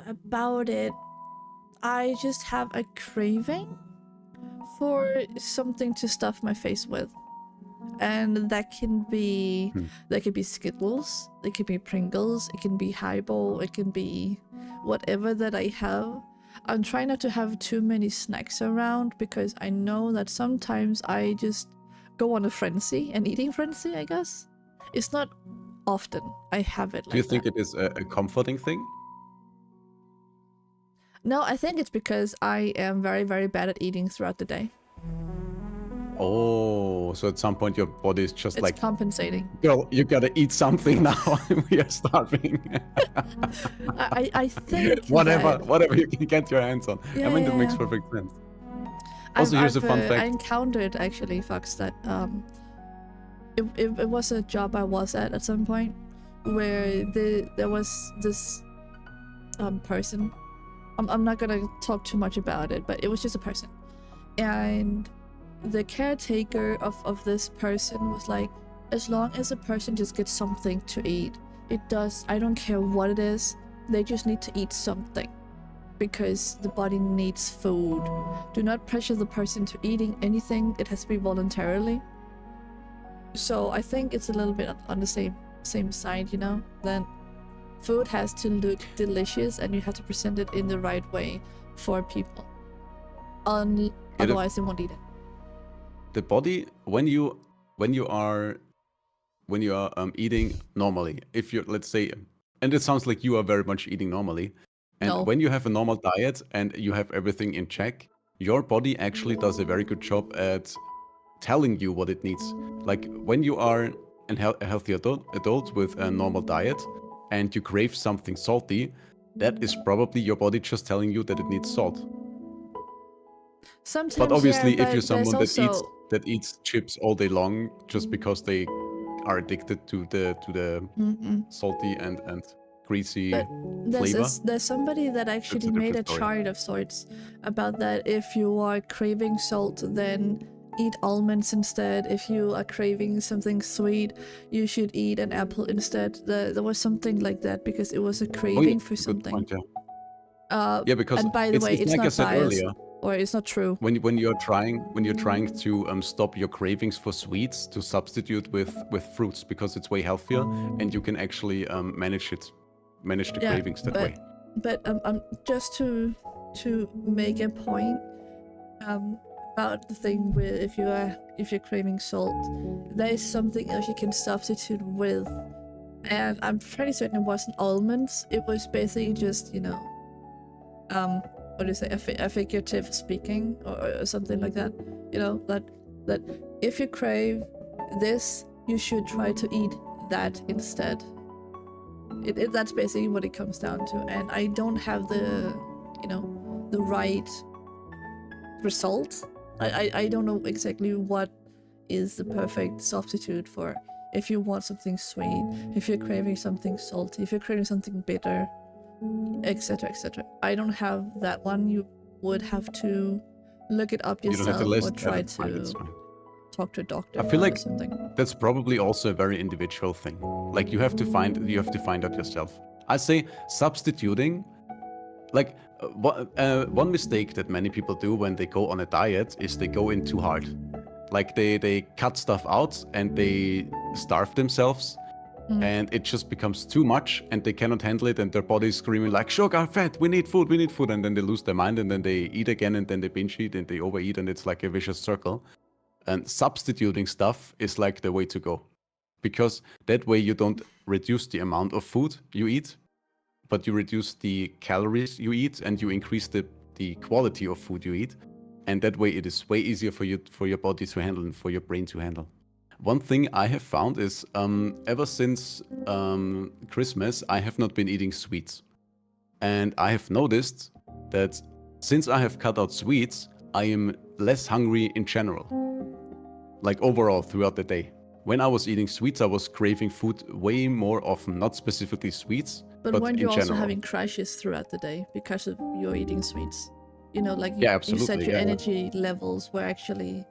about it, I just have a craving for something to stuff my face with. And that can be Skittles, it can be Pringles, it can be Haribo, it can be whatever that I have. I'm trying not to have too many snacks around because I know that sometimes I just go on a frenzy, an eating frenzy, I guess. It's not often I have it like that. Do you think it is a comforting thing? No, I think it's because I am very, very bad at eating throughout the day. Oh, so at some point your body is just It's like, compensating. girl, you gotta eat something now. We are starving. I think whatever you can get your hands on. Yeah, I mean, that makes yeah. perfect sense. Also, here's a fun I fact. encountered actually, Fox, that it was a job I was at some point where there was this person. I'm not gonna talk too much about it, but it was just a person, and the caretaker of this person was like, as long as a person just gets something to eat, I don't care what it is, they just need to eat something because the body needs food. Do not pressure the person to eating anything, it has to be voluntarily. So I think it's a little bit on the same side, you know, that food has to look delicious and you have to present it in the right way for people. Otherwise they won't eat it. The body, when you are eating normally, if you're, let's say, and it sounds like you are very much eating normally, and No. when you have a normal diet and you have everything in check, your body actually does a very good job at telling you what it needs. Like when you are a healthy adult with a normal diet and you crave something salty, that is probably your body just telling you that it needs salt. Sometimes, But obviously, yeah, if you're someone also... that eats chips all day long just because they are addicted to the salty and greasy flavor, there's somebody that actually made a chart of sorts about that. If you are craving salt, then eat almonds instead. If you are craving something sweet, you should eat an apple instead. There was something like that because it was a craving for something. Good point, yeah. Yeah, because and by the way, it's like not I said biased, earlier, or it's not true. when you're trying to stop your cravings for sweets, to substitute with fruits because it's way healthier and you can actually manage the cravings that way. But just to make a point about the thing with if you're craving salt, there is something else you can substitute with, and I'm pretty certain it wasn't almonds. It was basically just, you know, what do you say, a figurative speaking or something like that. You know, that if you crave this, you should try to eat that instead. That's basically what it comes down to, and I don't have the right result. I don't know exactly what is the perfect substitute for if you want something sweet, if you're craving something salty, if you're craving something bitter, etc, etc. I don't have that one. You would have to look it up yourself, You don't have the list, or try that's fine, that's to fine. talk to a doctor I feel or like something. that's probably also a very individual thing. Like you have to find out yourself. I say substituting. Like one mistake that many people do when they go on a diet is they go in too hard. Like they cut stuff out and they starve themselves. and it just becomes too much, and they cannot handle it, and their body is screaming like, sugar, fat, we need food, and then they lose their mind, and then they eat again, and then they binge eat, and they overeat, and it's like a vicious circle. And substituting stuff is like the way to go, because that way you don't reduce the amount of food you eat, but you reduce the calories you eat, and you increase the quality of food you eat, and that way it is way easier for your body to handle and for your brain to handle. One thing I have found is ever since Christmas, I have not been eating sweets. And I have noticed that since I have cut out sweets, I am less hungry in general. Like overall throughout the day. When I was eating sweets, I was craving food way more often, not specifically sweets, but weren't in you also general. having crashes throughout the day because of your eating sweets? You know, like Yeah, you absolutely, said your yeah. energy levels were actually,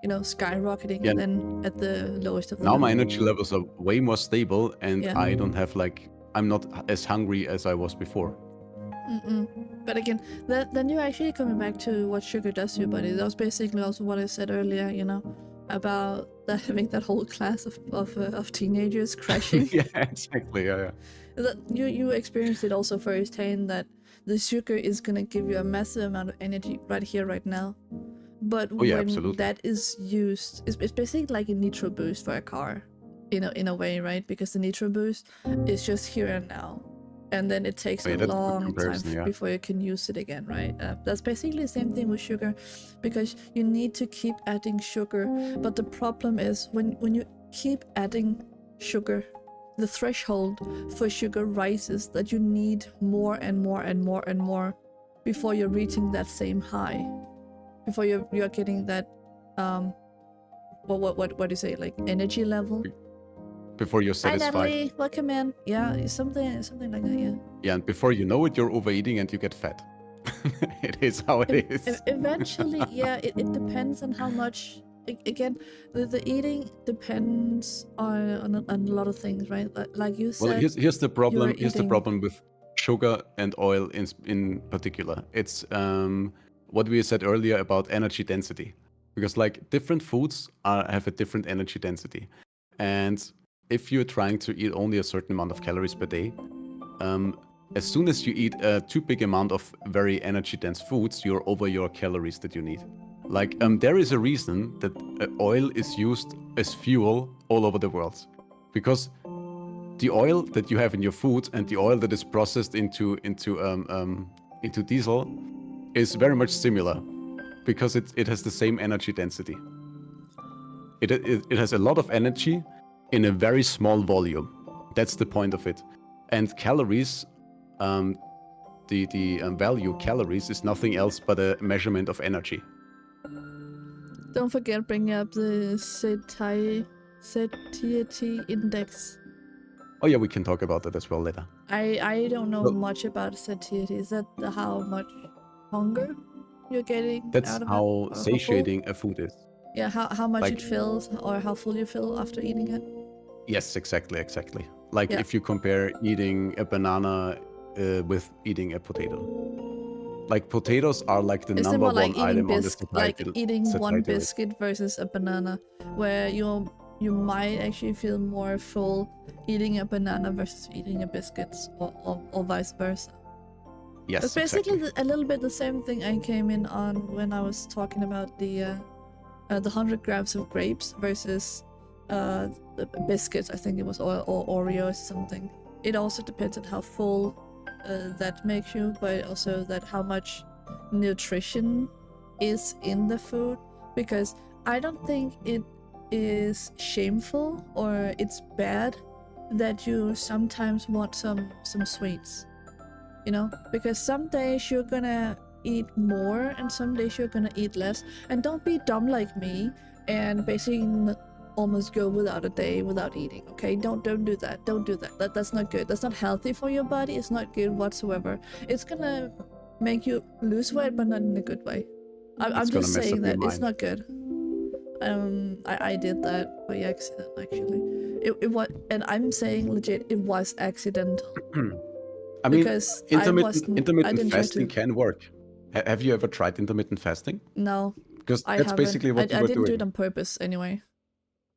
you know, skyrocketing Yeah. and then at the lowest of the Now my level. energy levels are way more stable, and Yeah. I don't have like, I'm not as hungry as I was before. But again, then you're actually coming back to what sugar does to your body. That was basically also what I said earlier, you know, about having that whole class of teenagers crashing. Yeah, exactly. Yeah. That you experienced it also firsthand, that the sugar is gonna give you a massive amount of energy right here, right now. But Oh, yeah, when absolutely. that is used, it's basically like a nitro boost for a car, in a way, right? Because the nitro boost is just here and now, and then it takes Oh, yeah, a that's a good long time comparison, yeah. before you can use it again, right? That's basically the same thing with sugar, because you need to keep adding sugar. But the problem is when you keep adding sugar, the threshold for sugar rises, that you need more and more and more and more before you're reaching that same high, before you're getting that what do you say, like energy level. Before you're Hi satisfied. Natalie, welcome in. Yeah, it's something like that. Yeah. Yeah, and before you know it, you're overeating and you get fat. It is how it is. Eventually, yeah, it depends on how much. Again, the eating depends on a lot of things, right? Like you said. Well, here's the problem. you're Here's the eating- problem with sugar and oil in particular. It's what we said earlier about energy density, because like different foods have a different energy density, and if you're trying to eat only a certain amount of calories per day, as soon as you eat a too big amount of very energy dense foods, you're over your calories that you need. Like there is a reason that oil is used as fuel all over the world, because the oil that you have in your food and the oil that is processed into diesel is very much similar, because it has the same energy density. It has a lot of energy in a very small volume. That's the point of it. And calories, the value calories is nothing else but a measurement of energy. Don't forget bringing up the satiety index. Oh yeah, we can talk about that as well later. I don't know Well- much about satiety. Is that how much hunger you're getting That's out of how it? Or full? satiating a food is. Yeah, how much like- it fills, or how full you feel after eating it. Yes, exactly. Like Yeah. if you compare eating a banana with eating a potato. Like potatoes are like the Is it number more like one eating item on the like societal eating one society list. biscuit versus a banana, where you might actually feel more full eating a banana versus eating a biscuit, or vice versa. Yes, It's basically exactly. a little bit the same thing I came in on when I was talking about the 100 grams of grapes versus the biscuits. I think it was or Oreos or something. It also depends on how full that makes you, but also that how much nutrition is in the food. Because I don't think it is shameful or it's bad that you sometimes want some sweets, you know, because some days you're gonna eat more and some days you're gonna eat less. And don't be dumb like me and basically almost go without a day without eating. Okay, don't do that. Don't do that. That's not good. That's not healthy for your body. It's not good whatsoever. It's gonna make you lose weight, but not in a good way. I'm It's gonna just mess saying up your that it's mind. not good. I did that by accident, actually. It was, and I'm saying legit, it was accidental. I mean, Because I intermittent didn't try fasting to. can work. Have you ever tried intermittent fasting? No, Because I that's haven't. basically what you I were didn't do doing. it on purpose anyway.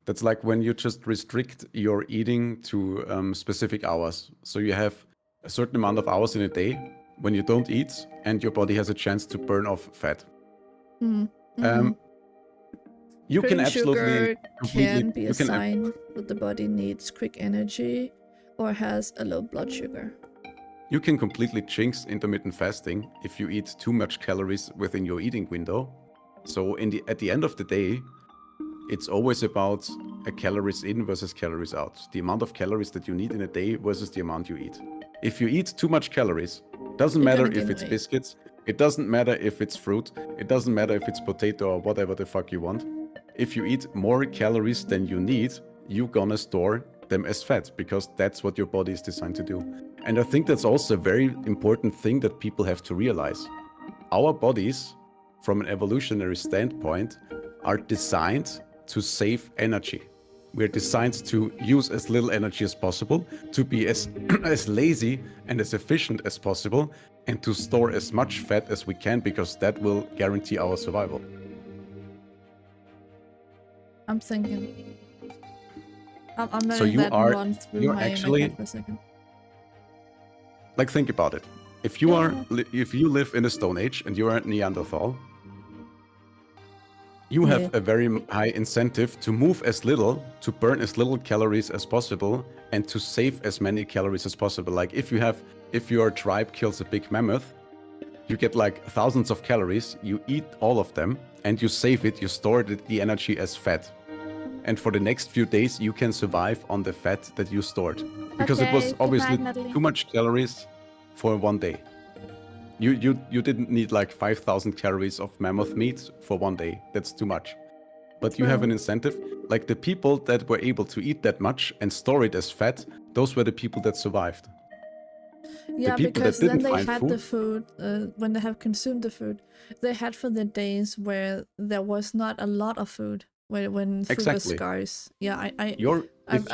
That's like when you just restrict your eating to specific hours. So you have a certain amount of hours in a day when you don't eat, and your body has a chance to burn off fat. You can Craving absolutely sugar completely. can be a You can sign that the body needs quick energy or has a low blood sugar. You can completely jinx intermittent fasting if you eat too much calories within your eating window. So at the end of the day, it's always about a calories in versus calories out. The amount of calories that you need in a day versus the amount you eat. If you eat too much calories, doesn't You're matter gonna if gain it's weight. biscuits, it doesn't matter if it's fruit, it doesn't matter if it's potato or whatever the fuck you want. If you eat more calories than you need, you're gonna store them as fat because that's what your body is designed to do. And I think that's also a very important thing that people have to realize. Our bodies, from an evolutionary standpoint, are designed to save energy. We're designed to use as little energy as possible, to be as, as lazy and as efficient as possible, and to store as much fat as we can because that will guarantee our survival. I'm thinking. I'm So letting that run through you're my actually, head for a second. like, think about it. If you if you live in the Stone Age and you are a Neanderthal, you have a very high incentive to move as little, to burn as little calories as possible, and to save as many calories as possible. Like if your tribe kills a big mammoth, you get like thousands of calories, you eat all of them, and you save it, you store the energy as fat. And for the next few days, you can survive on the fat that you stored. Because it was obviously too much calories for one day. You didn't need like 5,000 calories of mammoth meat for one day. That's too much. But you have an incentive. Like the people that were able to eat that much and store it as fat, those were the people that survived. Yeah, people because that then didn't they find had food- the food, when they have consumed the food, they had for the days where there was not a lot of food, when food was Exactly. scarce. Yeah, I If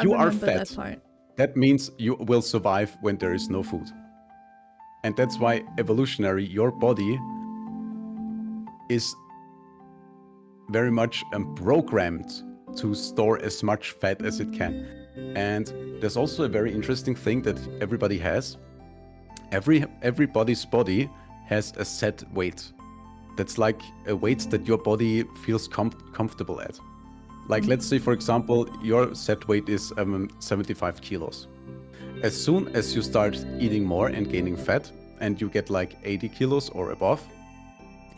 you are remember fat, that part. that means you will survive when there is no food. And that's why evolutionary, your body is very much programmed to store as much fat as it can. And there's also a very interesting thing that everybody has. Everybody's body has a set weight. That's like a weight that your body feels comfortable at. Like, let's say, for example, your set weight is 75 kilos. As soon as you start eating more and gaining fat, and you get like 80 kilos or above,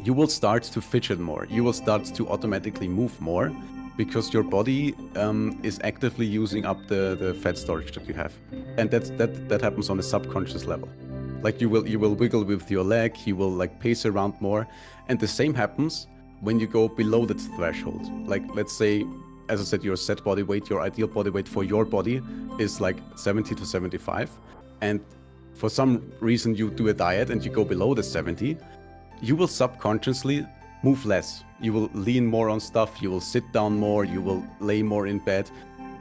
you will start to fidget more. You will start to automatically move more because your body is actively using up the fat storage that you have. And that happens on a subconscious level. Like you will wiggle with your leg, you will like pace around more. And the same happens when you go below that threshold. Like, let's say, as I said, your set body weight, your ideal body weight for your body is like 70 to 75. And for some reason you do a diet and you go below the 70, you will subconsciously move less. You will lean more on stuff, you will sit down more, you will lay more in bed.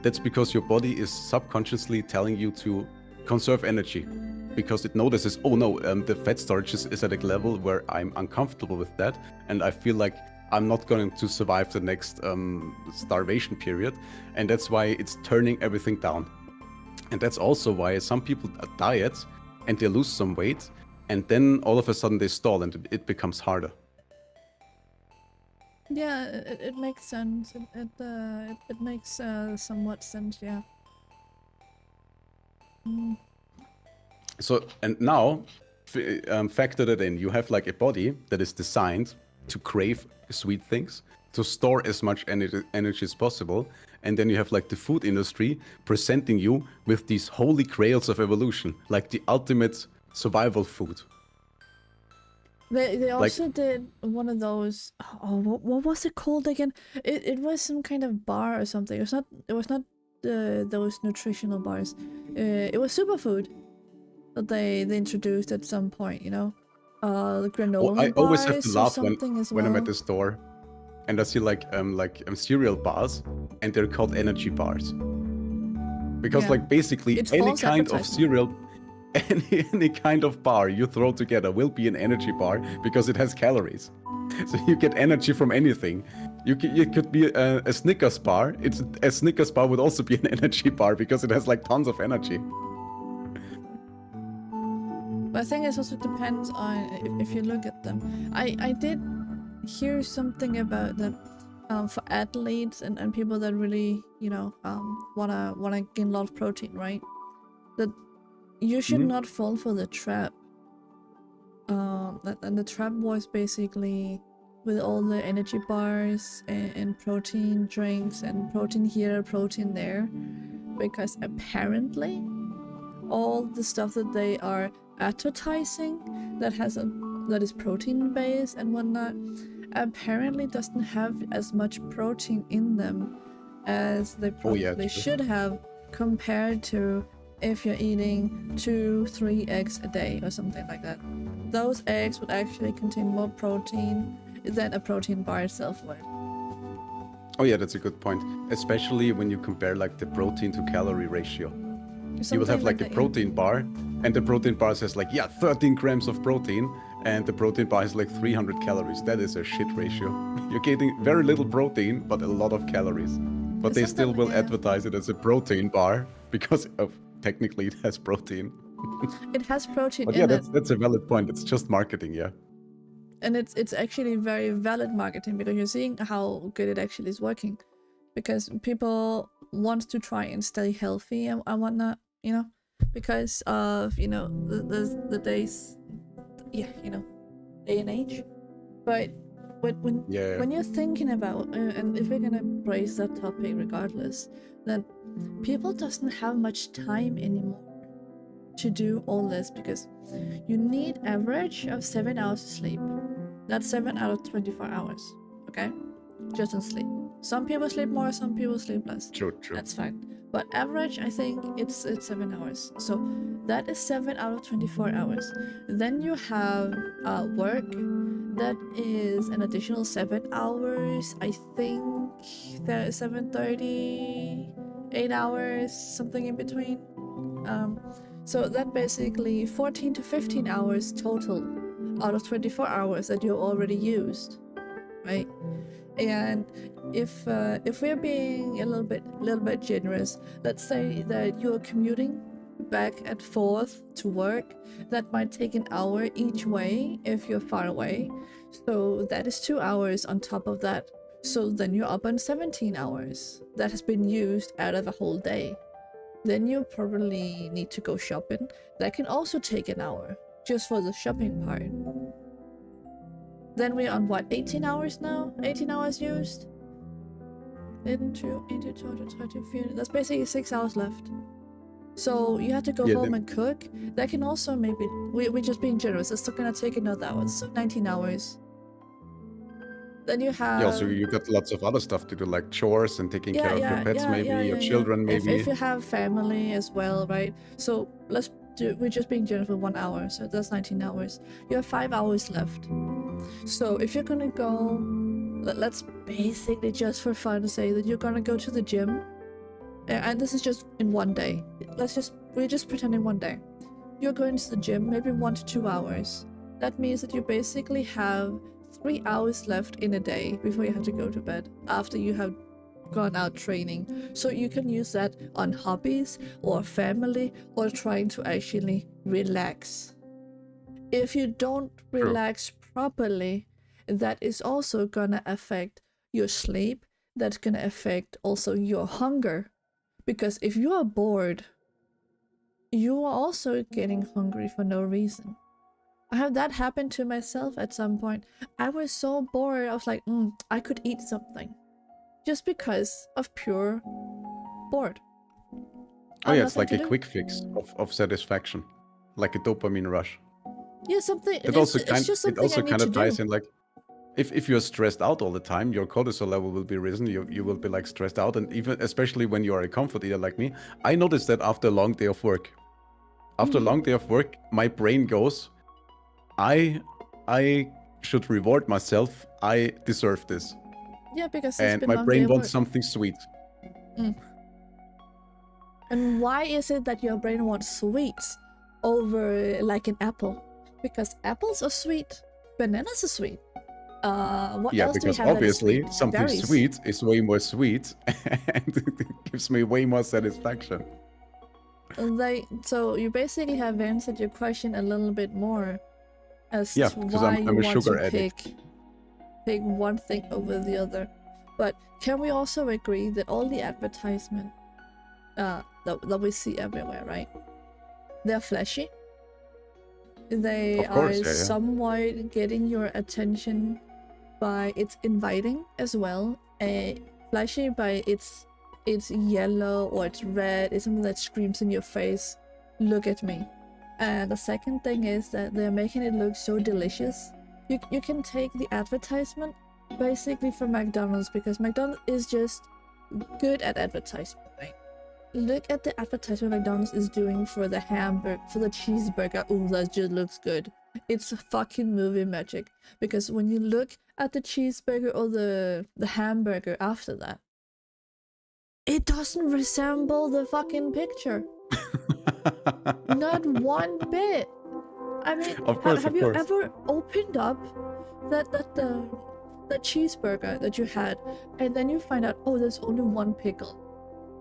That's because your body is subconsciously telling you to conserve energy. Because it notices, oh no, the fat storage is at a level where I'm uncomfortable with that, and I feel like I'm not going to survive the next starvation period, and that's why it's turning everything down. And that's also why some people diet and they lose some weight, and then all of a sudden they stall and it becomes harder. Yeah, it makes sense. It makes somewhat sense. Yeah. So, and now, factor that in. You have like a body that is designed to crave sweet things, to store as much energy as possible, and then you have like the food industry presenting you with these holy grails of evolution, like the ultimate survival food. They also did one of those. Oh, what was it called again? It was some kind of bar or something. It was not those nutritional bars. It was superfood that they introduced at some point. You know, the granola I always have to bars or laugh something as when well. I'm at the store and I see like cereal bars, and they're called energy bars. Because like basically It's any false kind of advertising. cereal, any kind of bar you throw together will be an energy bar because it has calories. So you get energy from anything. It could be a Snickers bar. A Snickers bar would also be an energy bar because it has like tons of energy. But I think it also depends on if you look at them. I did hear something about that for athletes and people that really, you know, wanna gain a lot of protein, right? That you should not fall for the trap. And the trap was basically with all the energy bars and protein drinks and protein here, protein there, because apparently all the stuff that they are advertising that is protein based and whatnot apparently doesn't have as much protein in them as they probably should have, compared to if you're eating 2-3 eggs a day or something like that. Those eggs would actually contain more protein than a protein bar itself would. Oh yeah, that's a good point. Especially when you compare like the protein to calorie ratio. You will have like a protein bar, and the protein bar says like, yeah, 13 grams of protein, and the protein bar is like 300 calories. That is a shit ratio. You're getting very little protein, but a lot of calories. But they still will advertise it as a protein bar because technically it has protein. It has protein but in yeah, it. that's a valid point. It's just marketing, yeah. And it's actually very valid marketing because you're seeing how good it actually is working. Because people want to try and stay healthy and whatnot, you know, because of, you know, the days, yeah, you know, day and age. But when you're thinking about, and if we're gonna embrace that topic regardless, then people doesn't have much time anymore to do all this, because you need average of 7 hours of sleep. That's 7 out of 24 hours, okay? Just in sleep. Some people sleep more, some people sleep less. True. That's fine. But average, I think it's 7 hours. So that is 7 out of 24 hours. Then you have work. That is an additional 7 hours. I think that is 7:30, 8 hours, something in between. So that basically 14 to 15 hours total out of 24 hours that you already used, right? And if we're being a little bit generous, let's say that you're commuting back and forth to work, that might take an hour each way if you're far away. So that is 2 hours on top of that. So then you're up on 17 hours that has been used out of a whole day. Then you probably need to go shopping. That can also take an hour just for the shopping part. Then we're on what, 18 hours now? 18 hours used? 30, that's basically 6 hours left. So you have to go home and cook. That can also maybe, we're just being generous, it's still gonna take another hour, so 19 hours. Then you have... Yeah, so you got lots of other stuff to do, like chores and taking care of your pets, your children, maybe. If you have family as well, right? So we're just being generous with 1 hour, so that's 19 hours. You have 5 hours left. So if you're gonna go, let's basically just for fun say that you're gonna go to the gym, and this is just in one day. We're just pretending one day. You're going to the gym, maybe 1 to 2 hours. That means that you basically have 3 hours left in a day before you have to go to bed after you have gone out training. So you can use that on hobbies or family or trying to actually relax. If you don't relax properly, that is also gonna affect your sleep. That's gonna affect also your hunger. Because if you are bored, you are also getting hungry for no reason. I have that happen to myself at some point. I was so bored, I was like, I could eat something. Just because of pure bored. Oh yeah, it's like a quick fix of satisfaction. Like a dopamine rush. Yeah, something. It also kind of ties in, like, if you're stressed out all the time, your cortisol level will be risen. You will be like stressed out, and even especially when you are a comfort eater like me, I noticed that after a long day of work. After a long day of work, my brain goes, I should reward myself. I deserve this. Yeah, because and my brain wants something sweet. And why is it that your brain wants sweets over like an apple? Because apples are sweet, bananas are sweet. What Yeah, else do we because have that is obviously sweet? something Berries. sweet is way more sweet and it gives me way more satisfaction. So you basically have answered your question a little bit more as Yeah, to because why I'm you a want sugar to addict. pick one thing over the other. But can we also agree that all the advertisement that we see everywhere, right? They're flashy. They Of course, are yeah. somewhat getting your attention by it's inviting as well. Flashy by it's yellow or it's red. It's something that screams in your face. Look at me. And the second thing is that they're making it look so delicious. You can take the advertisement basically for McDonald's because McDonald's is just good at advertisement, right? Look at the advertisement McDonald's is doing for the hamburger, for the cheeseburger. Ooh, that just looks good. It's fucking movie magic. Because when you look at the cheeseburger or the hamburger after that, it doesn't resemble the fucking picture. Not one bit. I mean, Of course, have of you course. ever opened up that cheeseburger that you had, and then you find out, oh, there's only one pickle,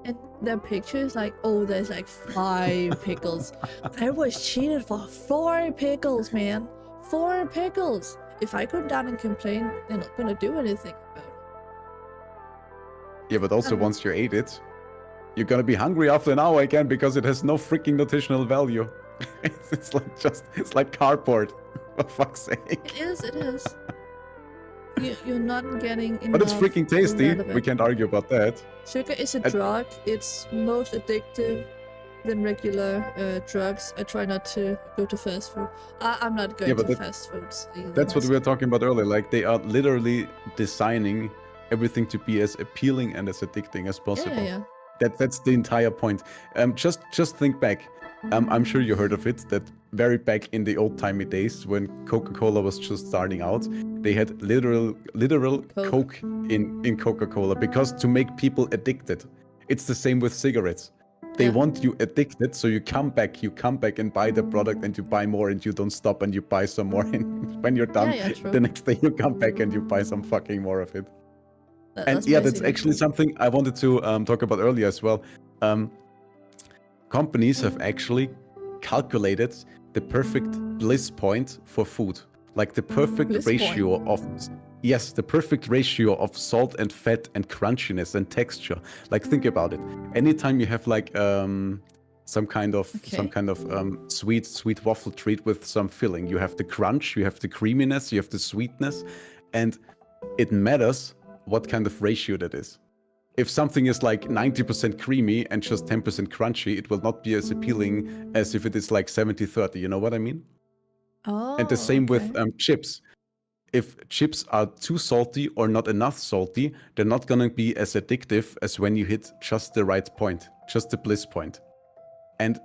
and the picture is like, oh, there's like 5 pickles. I was cheated for 4 pickles, man. 4 pickles. If I go down and complain, they're not gonna do anything about it. Yeah, but also once you ate it, you're gonna be hungry after an hour again because it has no freaking nutritional value. It's like cardboard, for fuck's sake. It is. You're not getting enough. But it's freaking tasty. out of it. We can't argue about that. Sugar is a drug. It's most addictive than regular drugs. I try not to go to fast food. I'm not going to fast foods either. That's what we were talking about earlier. Like, they are literally designing everything to be as appealing and as addicting as possible. Yeah. That's the entire point. Just think back. I'm sure you heard of it, that very back in the old-timey days when Coca-Cola was just starting out, they had literal Coke in Coca-Cola because to make people addicted. It's the same with cigarettes. They want you addicted, so you come back and buy the product and you buy more and you don't stop and you buy some more, and when you're done, the next day you come back and you buy some fucking more of it. That's actually something I wanted to talk about earlier as well. Companies have actually calculated the perfect bliss point for food, like the perfect ratio of salt and fat and crunchiness and texture. Like, think about it. Anytime you have like some kind of sweet waffle treat with some filling, you have the crunch, you have the creaminess, you have the sweetness, and it matters what kind of ratio that is. If something is like 90% creamy and just 10% crunchy, it will not be as appealing as if it is like 70-30, you know what I mean? Oh, and the same with chips. If chips are too salty or not enough salty, they're not gonna be as addictive as when you hit just the right point, just the bliss point. And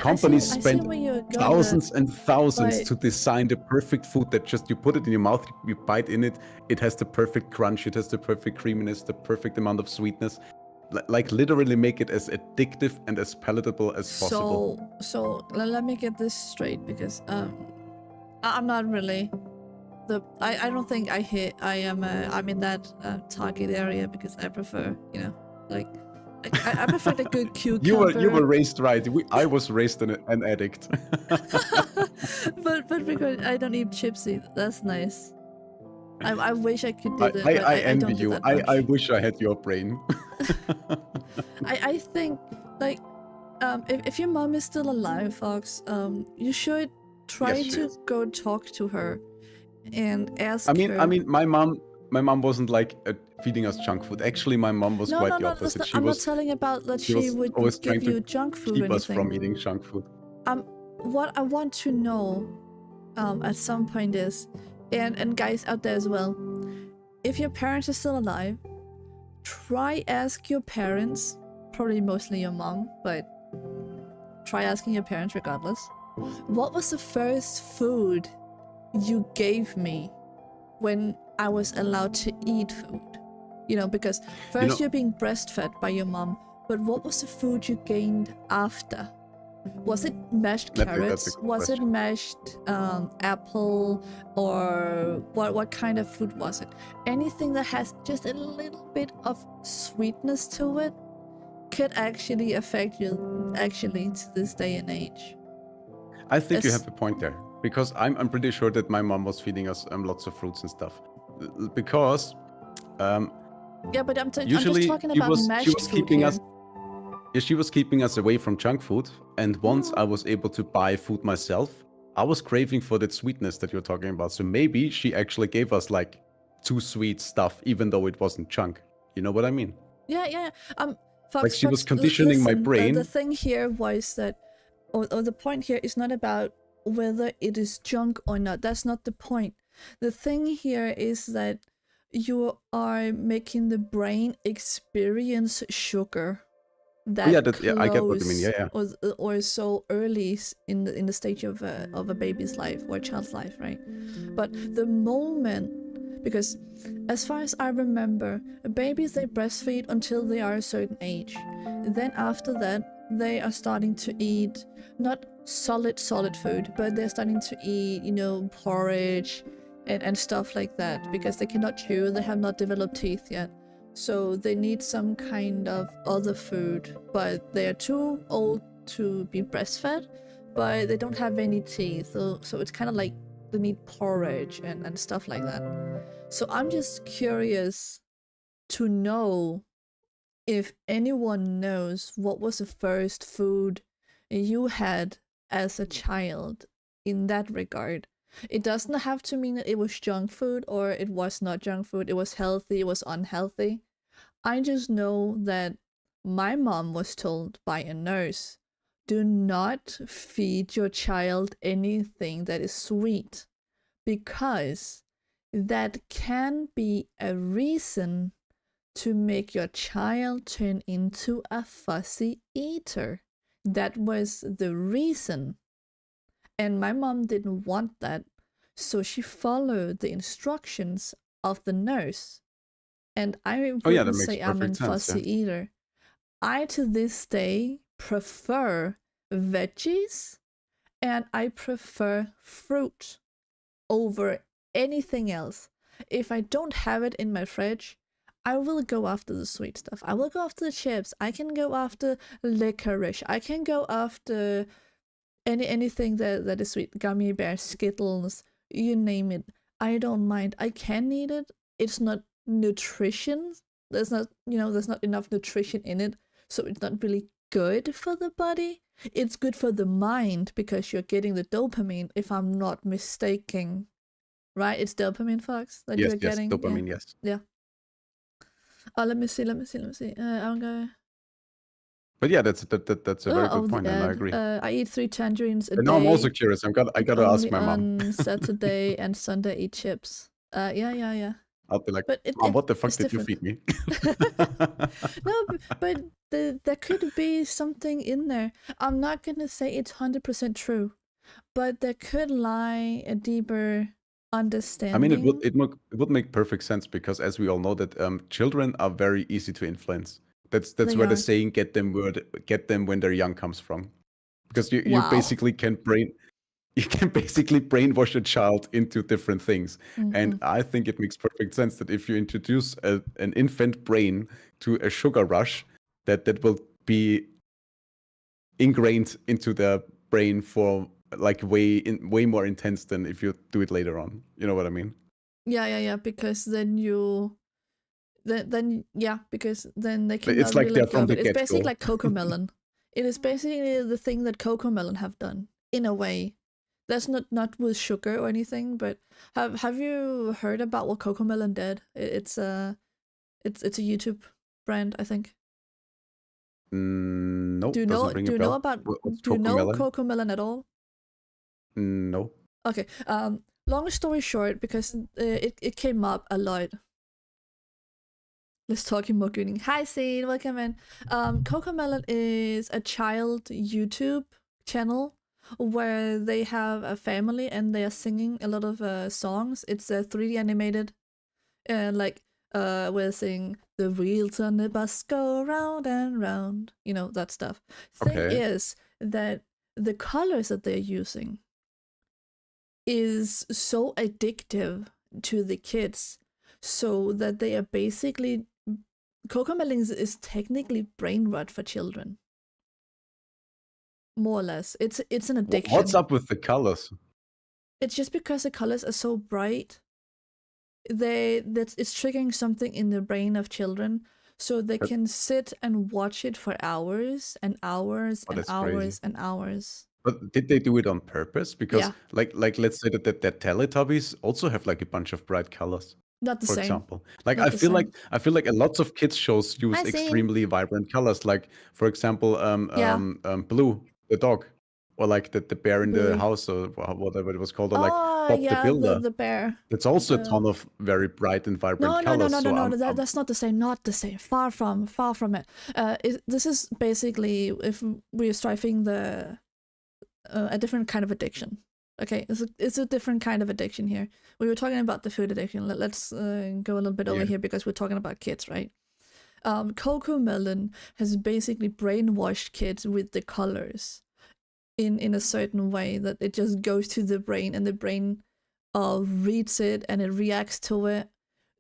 companies spend thousands and thousands to design the perfect food that just you put it in your mouth, you bite in it, it has the perfect crunch, it has the perfect creaminess, the perfect amount of sweetness. Like, literally make it as addictive and as palatable as possible. So let me get this straight, because I'm not really I don't think I'm in that target area, because I prefer, like, I prefer the good cucumber. You were raised right. I was raised an addict. but because I don't eat chips either. That's nice. I wish I could do that. I envy you. I wish I had your brain. I think, like, if your mom is still alive, Fox, you should try to go talk to her and ask her. I mean, my mom wasn't like feeding us junk food. Actually, my mom was quite the opposite. I'm not telling about that she would give you junk food or anything. Keep us from eating junk food. What I want to know at some point is, and guys out there as well, if your parents are still alive, try ask your parents, probably mostly your mom, but try asking your parents regardless, what was the first food you gave me when I was allowed to eat food? Because first you're being breastfed by your mom, but what was the food you gained after? Was it mashed That's a carrots? good Was it question. mashed apple? Or what kind of food was it? Anything that has just a little bit of sweetness to it could actually affect you actually to this day and age. I think you As, have a point there, because I'm pretty sure that my mom was feeding us lots of fruits and stuff, because yeah, but I'm just usually talking she about was mashed food keeping here. us. Yeah, she was keeping us away from junk food, and once I was able to buy food myself, I was craving for that sweetness that you're talking about. So maybe she actually gave us like too sweet stuff, even though it wasn't junk. You know what I mean? Yeah. Like Fox, she was Fox, conditioning my listen. The brain. thing here was that, or the point here is not about whether it is junk or not. That's not the point. The thing here is that you are making the brain experience sugar Oh that yeah, yeah, I get what you mean. close Yeah. or so early in the stage of a baby's life or a child's life, right? But the moment, because as far as I remember, babies, they breastfeed until they are a certain age. Then after that, they are starting to eat not solid food, but they're starting to eat, porridge and stuff like that, because they cannot chew, they have not developed teeth yet. So they need some kind of other food, but they are too old to be breastfed, but they don't have any teeth. So it's kind of like they need porridge and stuff like that. So I'm just curious to know if anyone knows what was the first food you had as a child in that regard. It doesn't have to mean that it was junk food or it was not junk food, it was healthy, it was unhealthy. I just know that my mom was told by a nurse, do not feed your child anything that is sweet, because that can be a reason to make your child turn into a fussy eater. That was the reason. And my mom didn't want that, so she followed the instructions of the nurse. And I Oh yeah, that wouldn't makes say I'm a perfect sense. fussy Yeah. eater. I, to this day, prefer veggies and I prefer fruit over anything else. If I don't have it in my fridge, I will go after the sweet stuff. I will go after the chips. I can go after licorice. I can go after anything that is sweet. Gummy bears, Skittles, you name it. I don't mind. I can eat it. It's not nutrition. There's not enough nutrition in it, so it's not really good for the body. It's good for the mind because you're getting the dopamine, if I'm not mistaken. Right? It's dopamine, Fox, that Yes, you're yes, getting. dopamine. Yes. Yeah. Oh, let me see. I'm gonna. But yeah, that's a very good The point, and I ad. agree. I eat 3 tangerines a And now I'm also day. curious. I And gotta ask only my mom. on Saturday and Sunday eat chips. Yeah. I'll be like, But Mom, what the fuck it's did you different. feed me? No, but there could be something in there. I'm not gonna say it's 100% true, but there could lie a deeper I understanding. mean, it would make perfect sense, because as we all know that children are very easy to influence. That's They where the are. saying "get them when they're young" comes from, because you Wow. basically can basically brainwash a child into different things. And I think it makes perfect sense that if you introduce an infant brain to a sugar rush, that will be ingrained into their brain for like way more intense than if you do it later on. You know what I mean? Yeah, because then because then they It's cannot like really they're let go from of the it. It's get basically go. like Cocomelon. It is basically the thing that Cocomelon have done, in a way. That's not with sugar or anything, but have you heard about what Cocomelon did? It's a YouTube brand, I think. No, Do you doesn't know ring a bell. What's do you know Cocomelon? Cocomelon at all? No. Okay. Long story short, because it came up a lot. Let's talk more greening. Hi, Scene. Welcome in. Cocomelon is a child YouTube channel where they have a family and they are singing a lot of songs. It's 3D animated, and we're singing "The wheels on the bus go round and round." You know that stuff. Thing Okay. is that the colors that they're using is so addictive to the kids, so that they are basically Cocomelon is technically brain rot for children. More or less. It's an addiction. What's up with the colors? It's just because the colors are so bright. It's triggering something in the brain of children, so they can sit and watch it for hours and hours and that's hours crazy. and hours. But did they do it on purpose? Because Yeah. like let's say that Teletubbies also have like a bunch of bright colors. Not the For same. example, like Not I the feel same. like a lots of kids shows use Hi, Zane. extremely vibrant colors. Like for example, Yeah. Blue the dog, or like the bear in the Blue. house, or whatever it was called, or like Oh, Bob the yeah, Builder. the bear. It's also a ton of very bright and vibrant colors. That's not the same. Not the same. Far from it. This is basically if we're striving a different kind of addiction. Okay, it's a different kind of addiction here. We were talking about the food addiction. Let's go a little bit over here because we're talking about kids, right? Cocomelon has basically brainwashed kids with the colors in a certain way that it just goes to the brain, and the brain reads it and it reacts to it.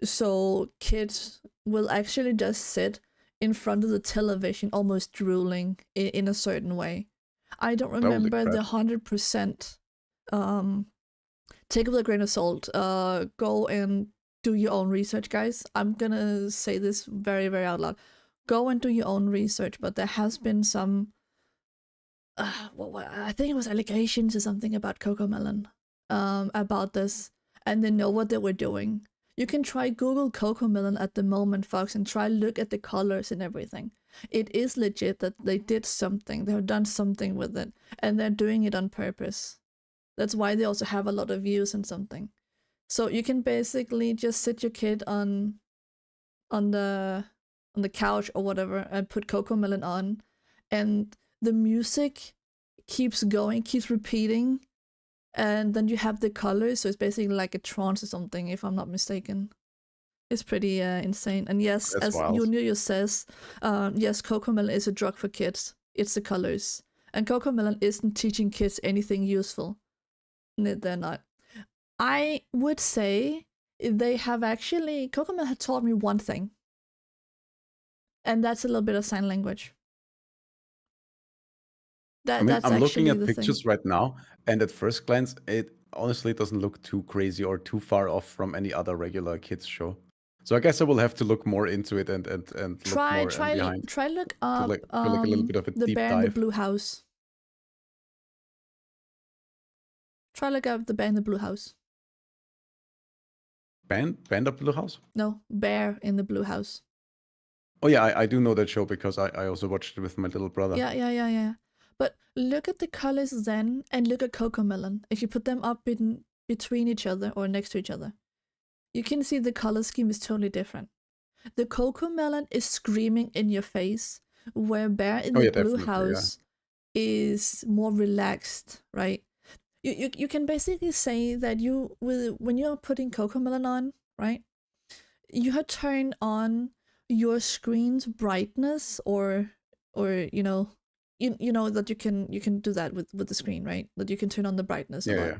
So kids will actually just sit in front of the television almost drooling in a certain way. I don't remember the 100%. Take it with a grain of salt. Go and do your own research, guys. I'm gonna say this very, very out loud. Go and do your own research, but there has been some I think it was allegations or something about Cocomelon about this, and they know what they were doing. You can try Google Cocomelon at the moment, Fox, and try look at the colors and everything. It is legit that they did something. They have done something with it, and they're doing it on purpose. That's why they also have a lot of views and something. So you can basically just sit your kid on the couch or whatever and put Cocomelon on, and the music keeps going, keeps repeating, and then you have the colors. So it's basically like a trance or something, if I'm not mistaken. It's pretty insane. And yes, That's as wild. Junior says, yes, Cocomelon is a drug for kids. It's the colors. And Cocomelon isn't teaching kids anything useful. No, they're not. I would say they have actually... Cocomelon had taught me one thing. And that's a little bit of sign language. That's I'm looking at the pictures thing. right now, and at first glance, it honestly doesn't look too crazy or too far off from any other regular kids show. So I guess I will have to look more into it and look more behind. Try look up do like a little bit of a the deep bear in the dive. blue house. Try look up the bear in the blue house. Panda Blue House? No, bear in the blue house. Oh yeah, I do know that show because I also watched it with my little brother. Yeah. But look at the colors then, and look at Cocomelon. If you put them up between each other or next to each other, you can see the color scheme is totally different. The Cocomelon is screaming in your face, where bear in the blue house is more relaxed, right? You can basically say that when you're putting Cocomelon on, right, you have turned on your screen's brightness, or you know that you can do that with the screen, right? That you can turn on the brightness a lot. Yeah.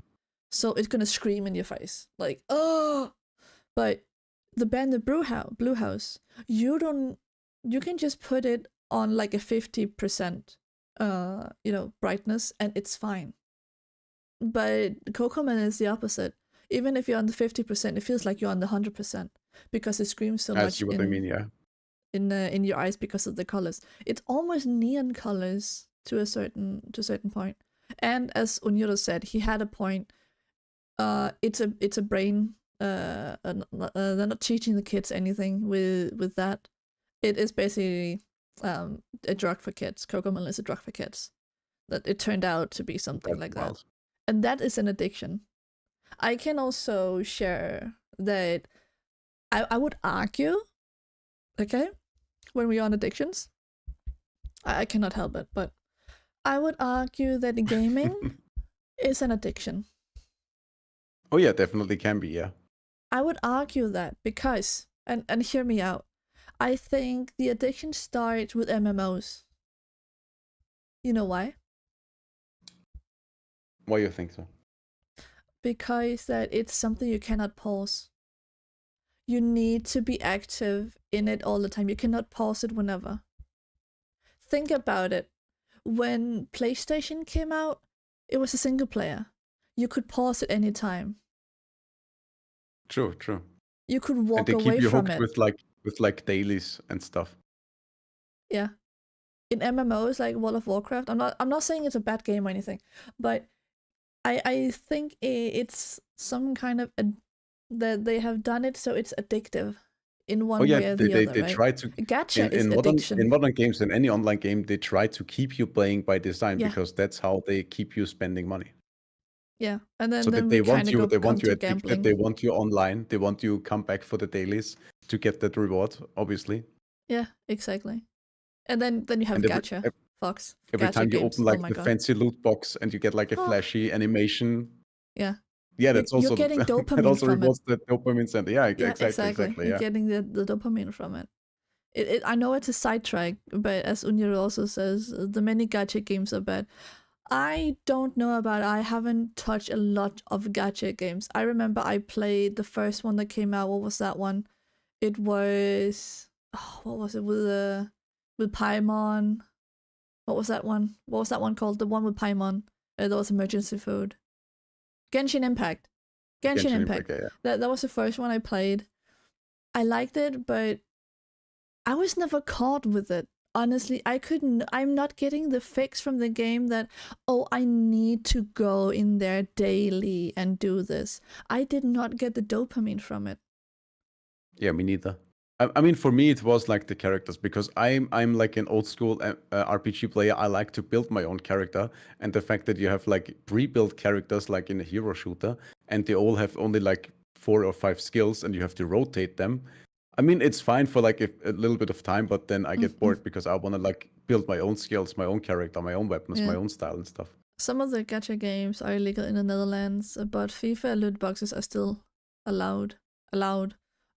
So it's gonna scream in your face like, oh. But the bear in the blue house, you can just put it on like a 50% brightness, and it's fine. But Cocomelon is the opposite. Even if you're on the 50%, it feels like you're on the 100% because it screams so much. I see what I mean, yeah. In your eyes because of the colors. It's almost neon colors to a certain point. And as Onyuro said, he had a point. It's a brain. They're not teaching the kids anything with that. It is basically a drug for kids. Cocomelon is a drug for kids. That it turned out to be something like that. And that is an addiction. I can also share that I would argue, okay, when we're on addictions, I cannot help it, but I would argue that gaming is an addiction. Oh yeah, definitely can be, yeah. I would argue that because, and hear me out, I think the addiction starts with MMOs. You know why? Why you think so? Because that it's something you cannot pause. You need to be active in it all the time. You cannot pause it whenever. Think about it. When PlayStation came out, it was a single player. You could pause it anytime. True. You could And walk they keep away you from hooked it. with like dailies and stuff. Yeah. In MMOs like World of Warcraft, I'm not saying it's a bad game or anything, but I think it's some kind of that they have done it so it's addictive in one way or the other, they right? try to Gacha is in addiction. modern games, in any online game, they try to keep you playing by design Yeah. because that's how they keep you spending money. Yeah, and So that then we kind of they come want you to addicted, gambling. they want you online, they want you come back for the dailies to get that reward, obviously. Yeah, exactly. And then you have And gacha, Fox. every Gacha time you games. open Oh like my the god. fancy loot box and you get like a Oh, flashy animation, yeah. yeah, that's You're also getting that dopamine also from it. rewards the dopamine center. Yeah, Yeah, exactly. exactly. You're Yeah. getting the dopamine from it. I know it's a sidetrack, but as Unir also says, the many gacha games are bad. I don't know about it. I haven't touched a lot of gacha games. I remember I played the first one that came out. What was that one? It was what was it with Paimon? What was that one? What was that one called? The one with Paimon. That was emergency food. Genshin Impact. Genshin Impact. Yeah. That was the first one I played. I liked it, but I was never caught with it. Honestly, I'm not getting the fix from the game that, oh, I need to go in there daily and do this. I did not get the dopamine from it. Yeah, me neither. I mean, for me, it was like the characters because I'm like an old school RPG player. I like to build my own character, and the fact that you have like pre-built characters like in a hero shooter, and they all have only like 4 or 5 skills, and you have to rotate them. I mean, it's fine for like a little bit of time, but then I get bored because I want to like build my own skills, my own character, my own weapons, my own style and stuff. Some of the gacha games are illegal in the Netherlands, but FIFA loot boxes are still allowed.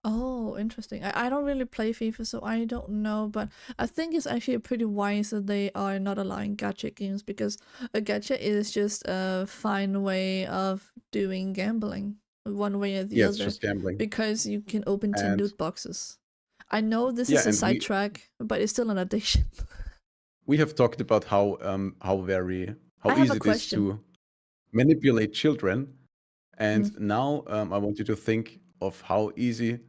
Oh, interesting. I don't really play FIFA, so I don't know, but I think it's actually pretty wise that they are not allowing gacha games because a gacha is just a fine way of doing gambling, one way or the Yeah, other. it's just gambling. Because you can open 10 And loot boxes. I know this yeah, is a and sidetrack, but it's still an addiction. we have talked about how I have a easy it is question. to manipulate children, and Mm. now I want you to think of how easy.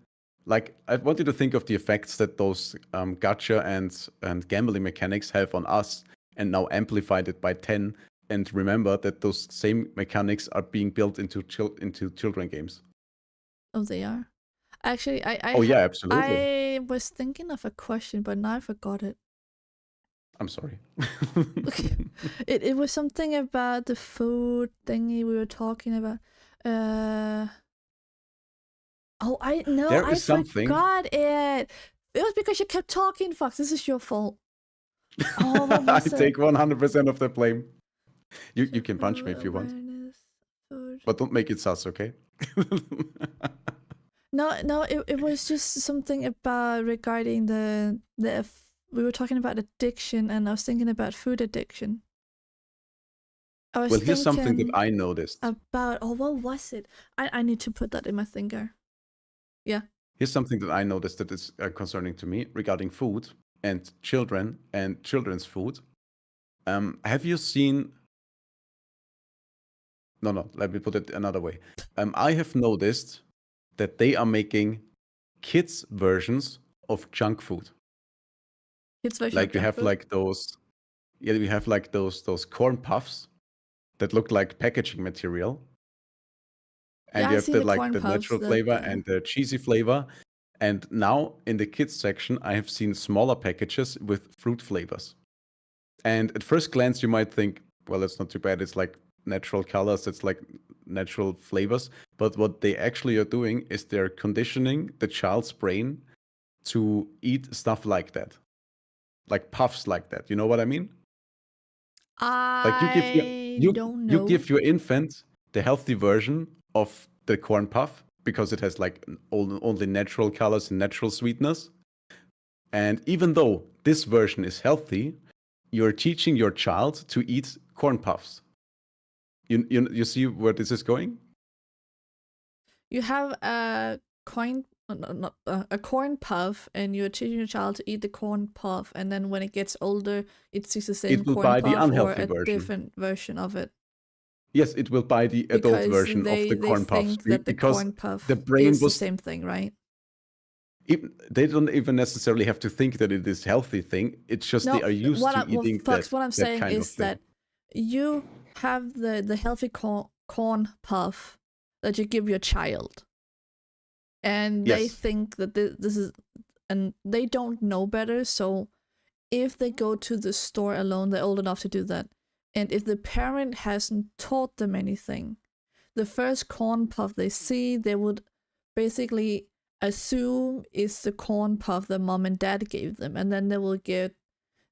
Like, I want you to think of the effects that those gacha and gambling mechanics have on us, and now amplified it by 10. And remember that those same mechanics are being built into children games. Oh, they are. Actually, Oh yeah, absolutely. I was thinking of a question, but now I forgot it. I'm sorry. It was something about the food thingy we were talking about. There I is something. forgot it. It was because you kept talking, Fox. This is your fault. Oh, what I was it? take 100% of the blame. You can punch me if you want, Food. but don't make it sus, okay? No, it was just something about regarding we were talking about addiction, and I was thinking about food addiction. I was Well, here's something that thinking I noticed. about, what was it? I need to put that in my thinker. Yeah. Here's something that I noticed that is concerning to me regarding food and children and children's food. Have you seen? No, let me put it another way. I have noticed that they are making kids versions of junk food. Kids version Like of we junk have food? like we have like those corn puffs that look like packaging material. And Yeah, you I have see the the corn the puffs natural that flavor and the cheesy flavor. And now in the kids section, I have seen smaller packages with fruit flavors. And at first glance, you might think, well, it's not too bad. It's like natural colors, it's like natural flavors. But what they actually are doing is they're conditioning the child's brain to eat stuff like that, like puffs like that. You know what I mean? Like I don't you know. give your infant the healthy version of the corn puff because it has like only natural colors and natural sweetness. And even though this version is healthy, you're teaching your child to eat corn puffs. You see where this is going? You have a coin, not a corn puff, and you're teaching your child to eat the corn puff, and then when it gets older, it sees the same It will corn buy the puff or unhealthy a version. different version of it. Yes, it will buy the adult Because version of they the corn puff think that the because corn puff the brain is the was. same thing, right? They don't even necessarily have to think that it is healthy thing. It's just No, they are used to eating Fox, that, what I'm that saying kind of is thing. that you have the healthy corn puff that you give your child, and they Yes. think that this is, and they don't know better. So if they go to the store alone, they're old enough to do that, and if the parent hasn't taught them anything, the first corn puff they see, they would basically assume is the corn puff that mom and dad gave them, and then they will get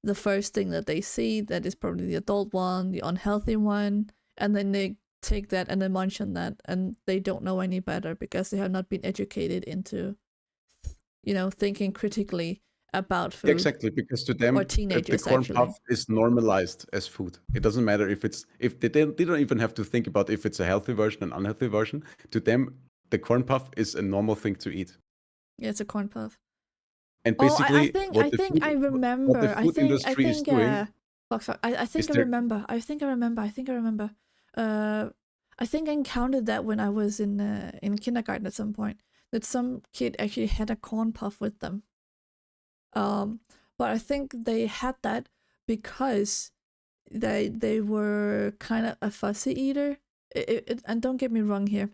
the first thing that they see that is probably the adult one, the unhealthy one, and then they take that and they munch on that, and they don't know any better because they have not been educated into, thinking critically about food. Exactly, because to them, Or the teenagers, corn actually. puff is normalized as food. It doesn't matter if they don't even have to think about if it's a healthy version and unhealthy version. To them, the corn puff is a normal thing to eat. Yeah, it's a corn puff. And Oh, I basically, think what I the think I food remember. I think industry is doing Fox, I think is I they're remember. I think I remember. I think I encountered that when I was in kindergarten at some point. That some kid actually had a corn puff with them. But I think they had that because they were kind of a fussy eater. And don't get me wrong here.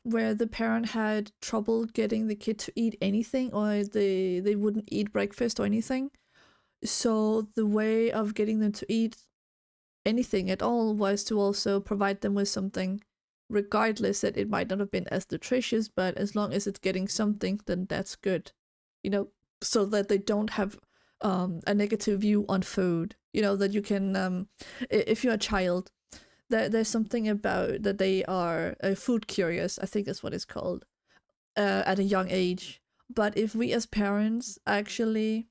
Where the parent had trouble getting the kid to eat anything, or they wouldn't eat breakfast or anything. So the way of getting them to eat anything at all was to also provide them with something, regardless that it might not have been as nutritious, but as long as it's getting something, then that's good. So that they don't have a negative view on food. That you can, if you're a child, there's something about that they are food curious, I think that's what it's called, at a young age. But if we as parents actually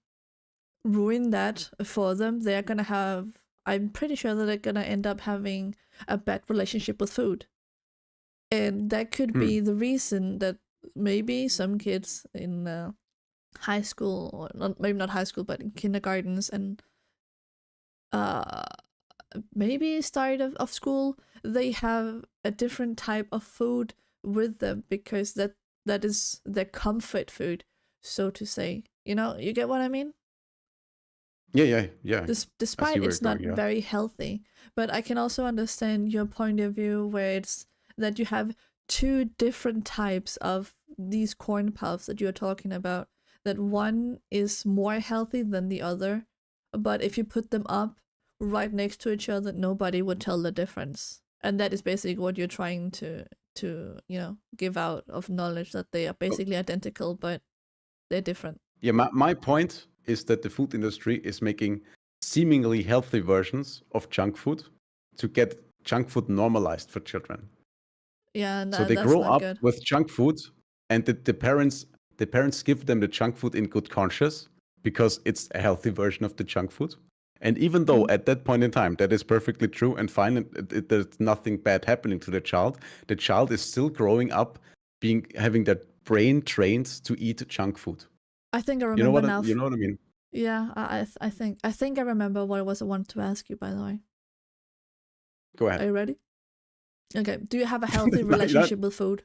ruin that for them, they're gonna have, I'm pretty sure that they're gonna end up having a bad relationship with food. And that could be the reason that maybe some kids in high school, or maybe not high school, but in kindergartens and maybe start of school, they have a different type of food with them because that is their comfort food, so to say. You get what I mean? Yeah. Despite it's not very healthy, but I can also understand your point of view where it's that you have two different types of these corn puffs that you're talking about, that one is more healthy than the other, but if you put them up right next to each other, nobody would tell the difference. And that is basically what you're trying to give out of knowledge, that they are basically identical, but they're different. Yeah, my point is that the food industry is making seemingly healthy versions of junk food to get junk food normalized for children. Yeah, So they that's grow not up good. with junk food, and the parents give them the junk food in good conscience because it's a healthy version of the junk food. And even though at that point in time that is perfectly true and fine, and there's nothing bad happening to the child is still growing up having their brain trained to eat junk food. I think I remember now. You know what I mean? Yeah, I think I remember what I was I wanted to ask you, by the way. Go ahead. Are you ready? Okay. Do you have a healthy relationship with food?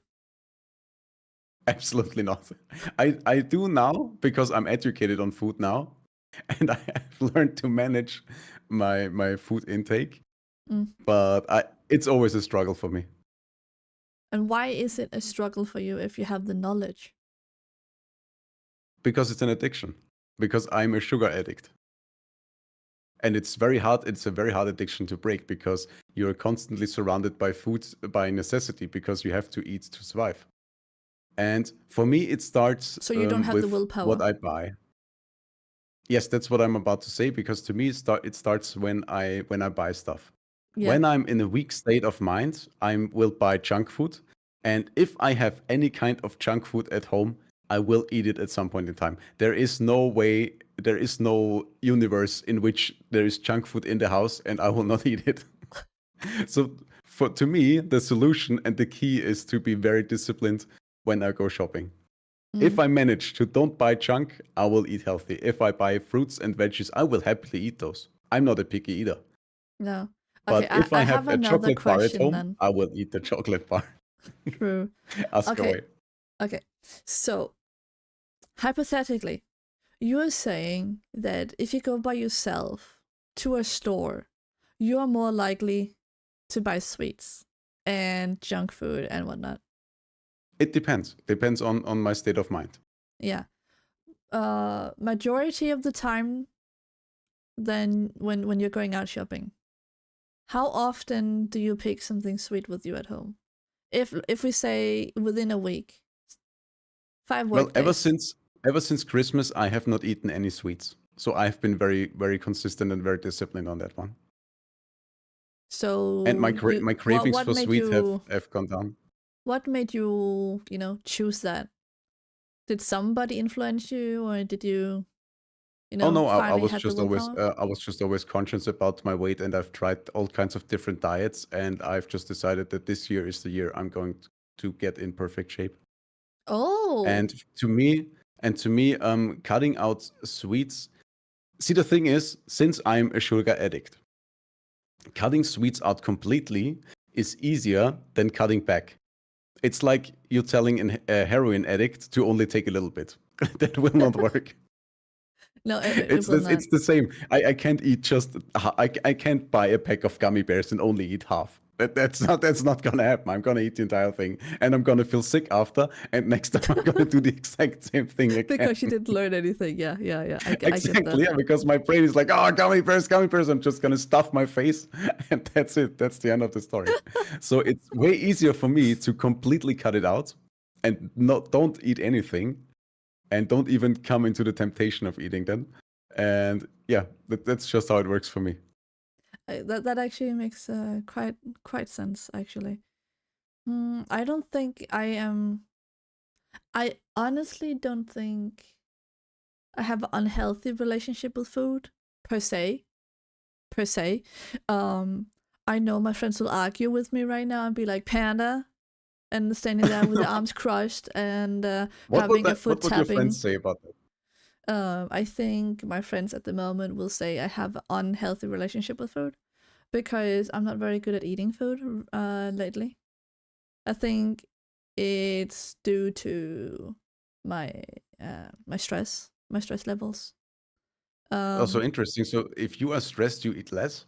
Absolutely not. I do now because I'm educated on food now, and I have learned to manage my food intake. But it's always a struggle for me. And why is it a struggle for you if you have the knowledge? Because it's an addiction. Because I'm a sugar addict. And it's very hard. It's a very hard addiction to break because you're constantly surrounded by food by necessity because you have to eat to survive. And for me, it starts So you don't have the with willpower. what I buy. Yes, that's what I'm about to say, because to me it starts when I buy stuff. Yeah. When I'm in a weak state of mind, I will buy junk food. And if I have any kind of junk food at home, I will eat it at some point in time. There is no universe in which there is junk food in the house and I will not eat it. So to me, the solution and the key is to be very disciplined when I go shopping. If I manage to don't buy junk, I will eat healthy. If I buy fruits and veggies, I will happily eat those. I'm not a picky eater. No. Okay, But if I I have have a another chocolate bar at question home, then. I will eat the chocolate bar. True. Ask Okay. away. Okay. So, hypothetically, you're saying that if you go by yourself to a store, you're more likely to buy sweets and junk food and whatnot. It depends. Depends on my state of mind. Yeah. Majority of the time, then when you're going out shopping, how often do you pick something sweet with you at home? If we say within a week, 5 Well, work days. ever since Christmas, I have not eaten any sweets. So I've been very, very consistent and very disciplined on that one. So And my cravings what for made sweet you have gone down. what made you, choose that? Did somebody influence you, or did you, Oh no, I finally was had the just always willpower? I was just always conscious about my weight, and I've tried all kinds of different diets, and I've just decided that this year is the year I'm going to get in perfect shape. Oh, And to me, cutting out sweets. See, the thing is, since I'm a sugar addict, cutting sweets out completely is easier than cutting back. It's like you telling a heroin addict to only take a little bit. That will not work. no, it will not. It's the same. I can't eat just I can't buy a pack of gummy bears and only eat half. That's not gonna happen. I'm gonna eat the entire thing, and I'm gonna feel sick after. And next time I'm gonna do the exact same thing again. Because you didn't learn anything. Yeah. I get Exactly, that. yeah, because my brain is like, oh, gummy bears, gummy bears. I'm just gonna stuff my face, and that's it. That's the end of the story. So it's way easier for me to completely cut it out and don't eat anything, and don't even come into the temptation of eating them. And yeah, that's just how it works for me. That actually makes quite sense, actually. I don't think I am. I honestly don't think I have an unhealthy relationship with food per se. I know my friends will argue with me right now and be like, Panda, and standing there with their arms crossed and having a foot What would your tapping. friends say about that? I think my friends at the moment will say I have an unhealthy relationship with food because I'm not very good at eating food lately. I think it's due to my my stress levels. Also interesting. So if you are stressed, you eat less.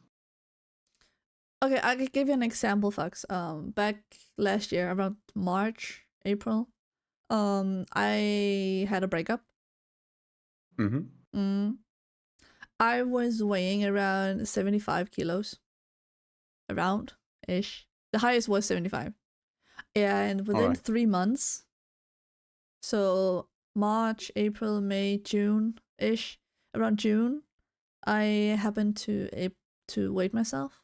Okay, I could give you an example, Fox. Back last year, around March, April, I had a breakup. Mm-hmm. I was weighing around 75 kilos. Around ish. The highest was 75. And within Alright. 3 months, so March, April, May, June ish, around June, I happened to weight myself.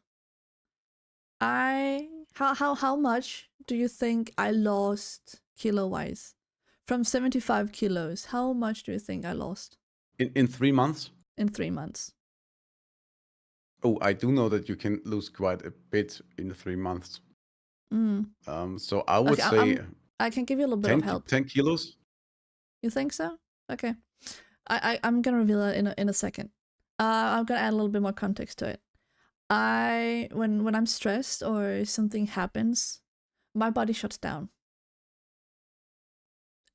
How much do you think I lost kilo wise? From 75 kilos, how much do you think I lost? In 3 months? In 3 months. Oh, I do know that you can lose quite a bit in 3 months. So I would say I can give you a little bit of help. 10 kilos? You think so? Okay. I'm gonna reveal that in a second. I'm gonna add a little bit more context to it. When I'm stressed or something happens, my body shuts down.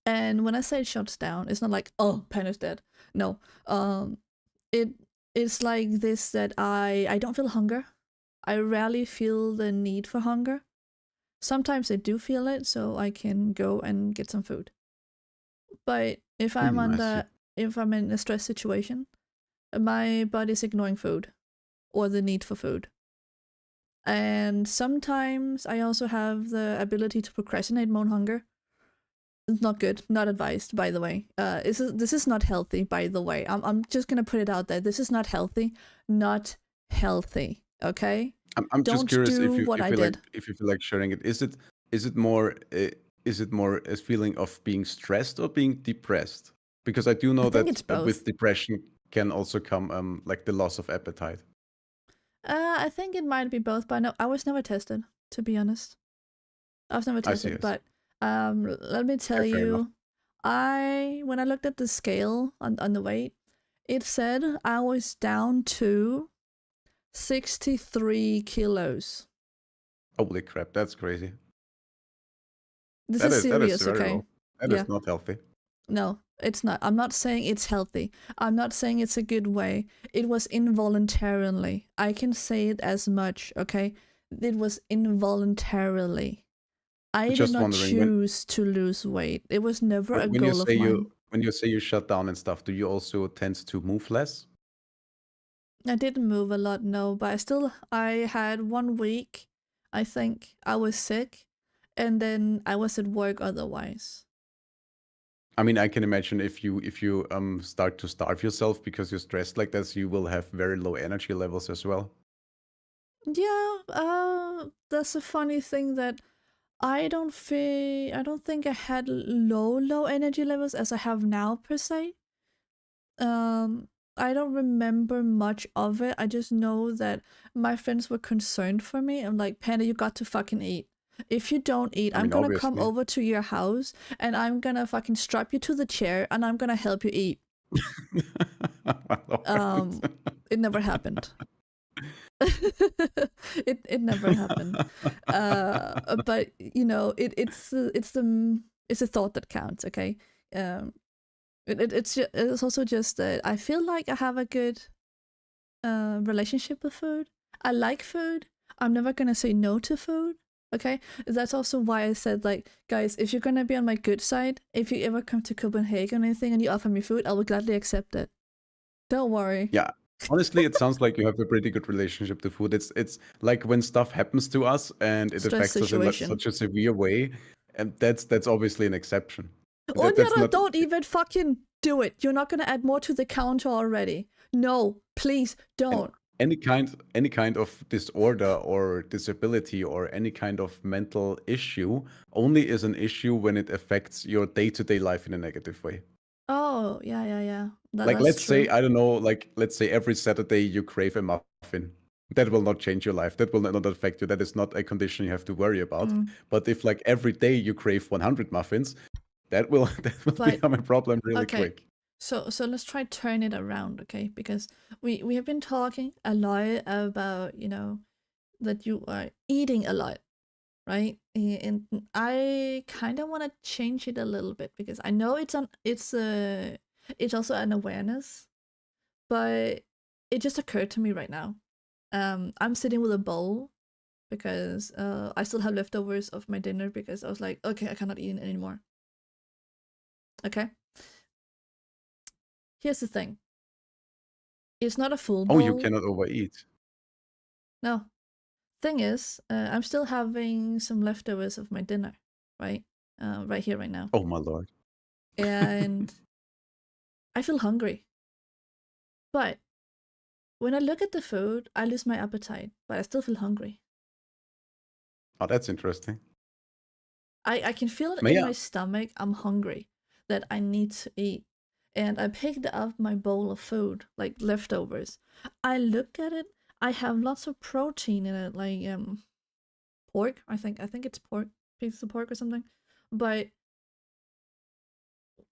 And when I say it shuts down, it's not like, oh, Panda's dead. No. It's like this, that I don't feel hunger. I rarely feel the need for hunger. Sometimes I do feel it, so I can go and get some food. But if I'm in a stress situation, my body's ignoring food or the need for food. And sometimes I also have the ability to procrastinate my own hunger. It's not good, not advised, by the way. This is not healthy, by the way. I'm just gonna put it out there. This is not healthy, okay? I'm just curious if you feel like sharing it. Is it more a feeling of being stressed or being depressed? Because I do know I think that it's both. with depression can also come like the loss of appetite. I think it might be both, but no, I was never tested, to be honest. I was never I see. tested, but let me tell Okay, fair enough. you, when I looked at the scale on the weight, it said I was down to 63 kilos. Holy crap, that's crazy. This That is is serious, very okay? low. That Yeah. is not healthy. No, it's not. I'm not saying it's healthy. I'm not saying it's a good way. It was involuntarily. I can say it as much, okay? It was involuntarily. I did Just not wondering when choose to lose weight. It was never a when you goal of say mine. you shut down and stuff, do you also tend to move less? I didn't move a lot, no, but I had 1 week, I think, I was sick, and then I was at work otherwise. I mean, I can imagine if you start to starve yourself because you're stressed like this, you will have very low energy levels as well. Yeah, that's a funny thing that I don't think I had low energy levels as I have now per se. I don't remember much of it. I just know that my friends were concerned for me. I'm like, Panda, you got to fucking eat. If you don't eat, I I'm mean, gonna come obviously. over to your house and I'm gonna fucking strap you to the chair and I'm gonna help you eat. It never happened. it never happened. But you know, it's a thought that counts. Okay. It's also just that I feel like I have a good relationship with food. I like food. I'm never gonna say no to food. Okay, that's also why I said, like, guys, if you're gonna be on my good side, if you ever come to Copenhagen or anything and you offer me food, I will gladly accept it. Don't worry. Yeah. Honestly, it sounds like you have a pretty good relationship to food. It's like when stuff happens to us and it Stress affects us in like situation. such a severe way, and that's obviously an exception. That's Onyara, not don't even fucking do it. You're not gonna add more to the counter already. No, please and don't. any kind of disorder or disability or any kind of mental issue only is an issue when it affects your day-to-day life in a negative way. Oh, yeah. Like That's let's say, true. I don't know, like let's say every Saturday you crave a muffin. That will not change your life. That will not affect you. That is not a condition you have to worry about. But if like every day you crave 100 muffins, that will that will But become a problem really okay, quick. so let's try turn it around, okay? Because we have been talking a lot about, you know, that you are eating a lot, right? And I kind of want to change it a little bit because I know it's also an awareness, but it just occurred to me right now. I'm sitting with a bowl because I still have leftovers of my dinner because I was like, okay, I cannot eat it anymore. Okay. Here's the thing. It's not a full Oh, you bowl. cannot overeat. No. Thing is, I'm still having some leftovers of my dinner, right? Right here, right now. Oh my lord. And I feel hungry. But when I look at the food, I lose my appetite, but I still feel hungry. Oh, that's interesting. I can feel it in Yeah. my stomach. I'm hungry, that I need to eat. And I picked up my bowl of food, like leftovers. I look at it. I have lots of protein in it, like pork. I think it's pork, pieces of pork or something. But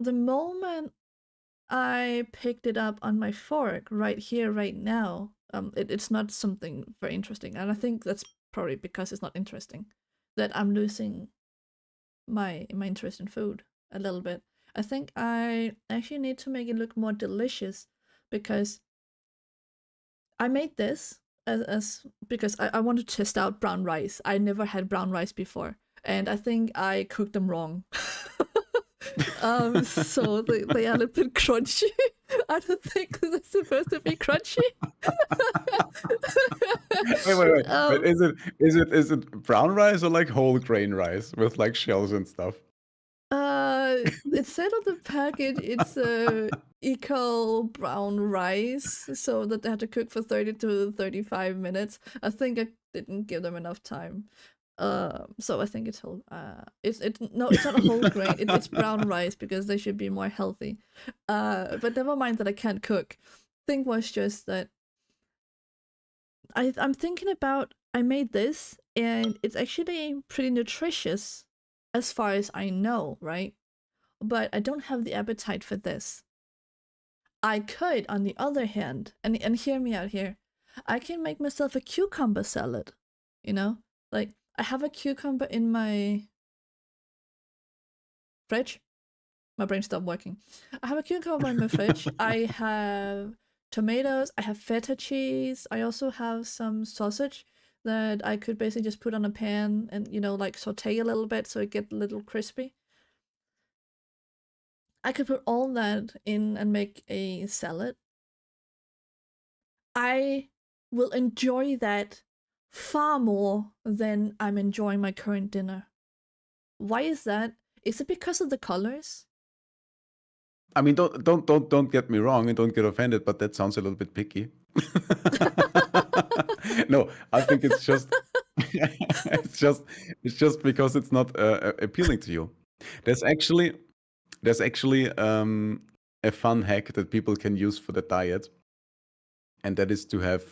the moment I picked it up on my fork right here, right now, it's not something very interesting, and I think that's probably because it's not interesting that I'm losing my interest in food a little bit. I think I actually need to make it look more delicious because I made this as because I wanted to test out brown rice. I never had brown rice before, and I think I cooked them wrong. So they are a little bit crunchy. I don't think they're supposed to be crunchy. Wait. But um, is it brown rice or like whole grain rice with like shells and stuff? it said on the package it's eco brown rice, so that they had to cook for 30 to 35 minutes. I think I didn't give them enough time. So I think it's whole. No, it's not a whole grain. It's brown rice because they should be more healthy. But never mind that I can't cook. Thing was just that I'm thinking about, I made this and it's actually pretty nutritious as far as I know, right? But I don't have the appetite for this. I could, on the other hand, and hear me out here, I can make myself a cucumber salad, you know? Like, I have a cucumber in my fridge. My brain stopped working. I have a cucumber in my fridge. I have tomatoes. I have feta cheese. I also have some sausage that I could basically just put on a pan and, you know, like saute a little bit so it gets a little crispy. I could put all that in and make a salad. I will enjoy that far more than I'm enjoying my current dinner. Why is that? Is it because of the colors? I mean, don't get me wrong and don't get offended, but that sounds a little bit picky. No, I think it's just it's just because it's not appealing to you. There's actually a fun hack that people can use for the diet, and that is to have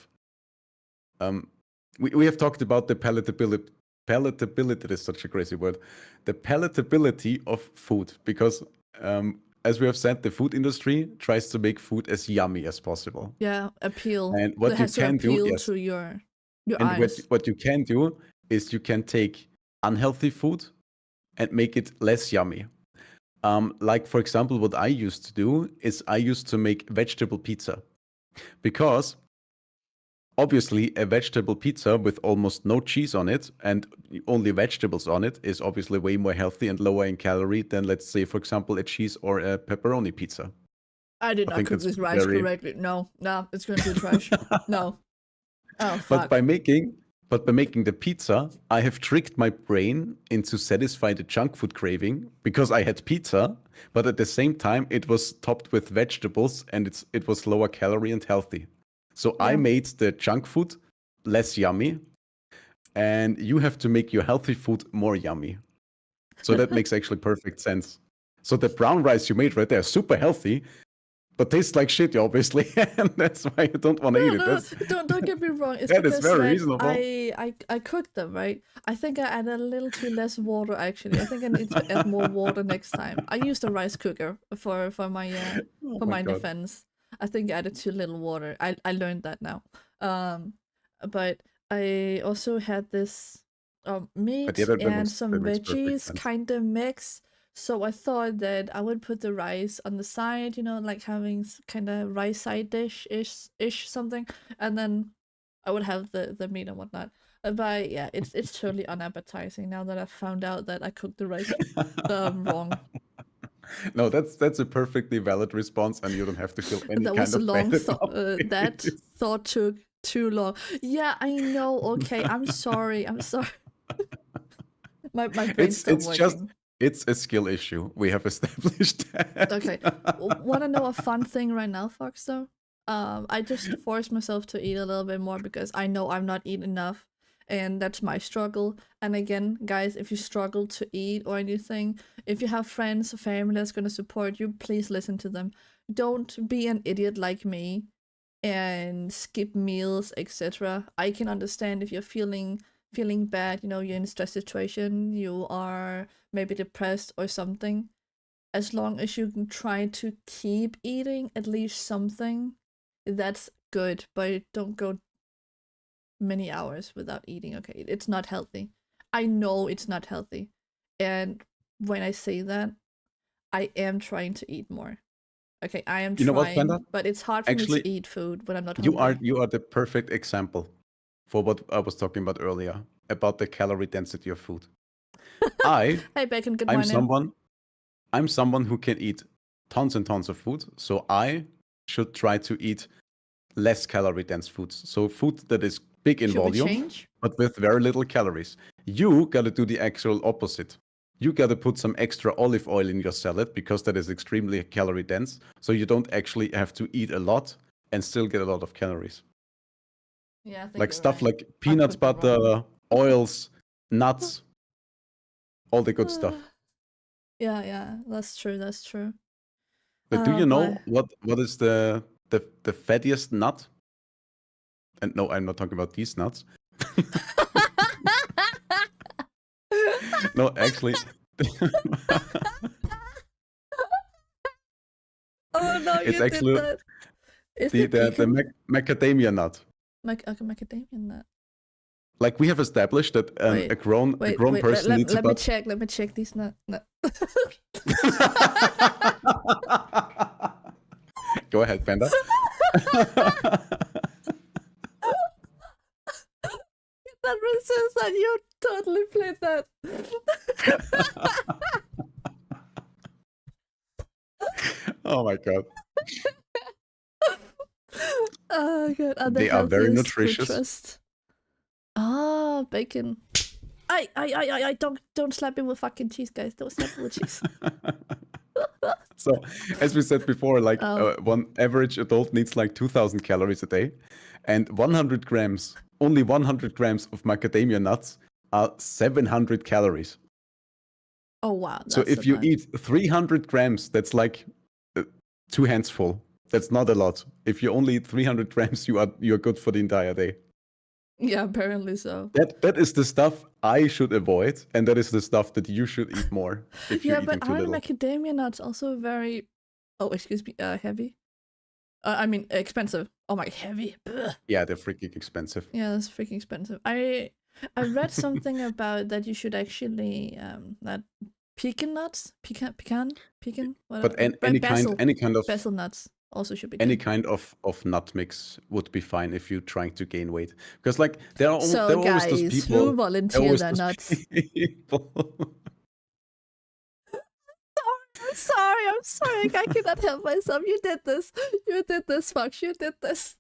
we have talked about the palatability is such a crazy word, the palatability of food, because as we have said, the food industry tries to make food as yummy as possible. Yeah, appeal. And what That you has to can do, appeal yes, to your and eyes. what you can do is you can take unhealthy food and make it less yummy. Like, for example, what I used to do is I used to make vegetable pizza, because obviously a vegetable pizza with almost no cheese on it and only vegetables on it is obviously way more healthy and lower in calorie than, let's say, for example, a cheese or a pepperoni pizza. I did I not think cook that's this rice very correctly. No, it's going to be trash. No. Oh, But fuck. by making the pizza, I have tricked my brain into satisfying the junk food craving, because I had pizza, but at the same time it was topped with vegetables and it was lower calorie and healthy. So I Yeah. made the junk food less yummy, and you have to make your healthy food more yummy. So that makes actually perfect sense. So the brown rice you made right there, super healthy, but tastes like shit, obviously, and that's why you don't want to eat it. No, That's don't get me wrong. It's that is because very that reasonable. I cooked them, right? I think I added a little too less water actually. I think I need to add more water next time. I used a rice cooker for my Oh for my my god. defense. I think I added too little water. I learned that now. But I also had this But yeah, meat and that some makes perfect veggies sense. kind of mix. So I thought that I would put the rice on the side, you know, like having kind of rice side dish ish something, and then I would have the meat and whatnot. But yeah, it's totally unappetizing now that I've found out that I cooked the rice wrong. No, that's a perfectly valid response, and you don't have to feel any That kind was a of long bad thought. about That it. thought took too long. Yeah, I know. Okay, I'm sorry. I'm sorry. My brain stopped It's just working. it's a skill issue. We have established that. Okay, want to know a fun thing right now, Fox? Though, I just forced myself to eat a little bit more because I know I'm not eating enough, and that's my struggle. And again, guys, if you struggle to eat or anything, if you have friends or family that's gonna support you, please listen to them. Don't be an idiot like me and skip meals, etc. I can understand if you're feeling bad, you know, you're in a stress situation, you are maybe depressed or something. As long as you can try to keep eating at least something, that's good, but don't go many hours without eating. Okay, it's not healthy. I know it's not healthy. And when I say that, I am trying to eat more. Okay, I am You know what, Panda? trying, but it's hard for me Actually, to eat food when I'm not you hungry. are the perfect example for what I was talking about earlier about the calorie density of food. I Hey, Bacon, good I'm morning. someone who can eat tons and tons of food, so I should try to eat less calorie dense foods. So food that is big in Should we volume, change? but with very little calories. You gotta do the actual opposite. You gotta put some extra olive oil in your salad, because that is extremely calorie dense. So you don't actually have to eat a lot and still get a lot of calories. Yeah, I think Like you're stuff right. like I peanuts, cooked it wrong. butter, oils, nuts, all the good stuff. Yeah, that's true, that's true. But do Oh you boy. know what is the fattiest nut? And no, I'm not talking about these nuts. No, actually. Oh no, It's you actually did that. Is the it pecan? macadamia nut. Macadamia nut. Like we have established that Wait, a grown person needs let me about. check. Let me check these nut. Go ahead, Panda. That resist that you totally played that. Oh my god. Oh god, are They are very healthiest food nutritious. trust. Ah, bacon. I don't slap me with fucking cheese, guys. Don't slap me with cheese. So, as we said before, like one average adult needs like 2,000 calories a day, and 100 grams, only 100 grams of macadamia nuts are 700 calories. Oh wow. So if you eat 300 grams, that's like 2 hands full. That's not a lot. If you only eat 300 grams, you're good for the entire day. Yeah, apparently so. That is the stuff I should avoid, and that is the stuff that you should eat more if you're eating too aren't little. macadamia nuts also very, heavy? I mean expensive. Oh my, heavy. Ugh. Yeah, they're freaking expensive. Yeah, that's freaking expensive. I read something about that you should actually that pecan nuts, pecan, But whatever. any kind of basil nuts also should be any good. kind of nut mix would be fine if you're trying to gain weight, because like there are So always those guys, people who volunteer their nuts? I'm sorry, I cannot help myself. You did this, Fox, you did this.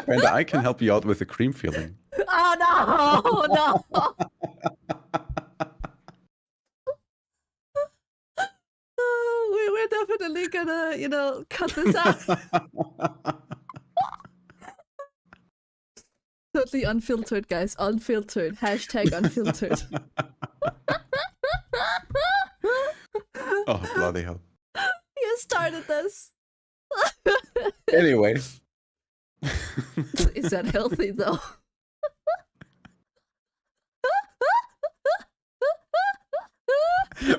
And I can help you out with the cream filling. Oh no. We're definitely gonna, cut this out. Totally unfiltered, guys. Unfiltered. Hashtag unfiltered. Oh, bloody hell. You started this. Anyway. Is that healthy though?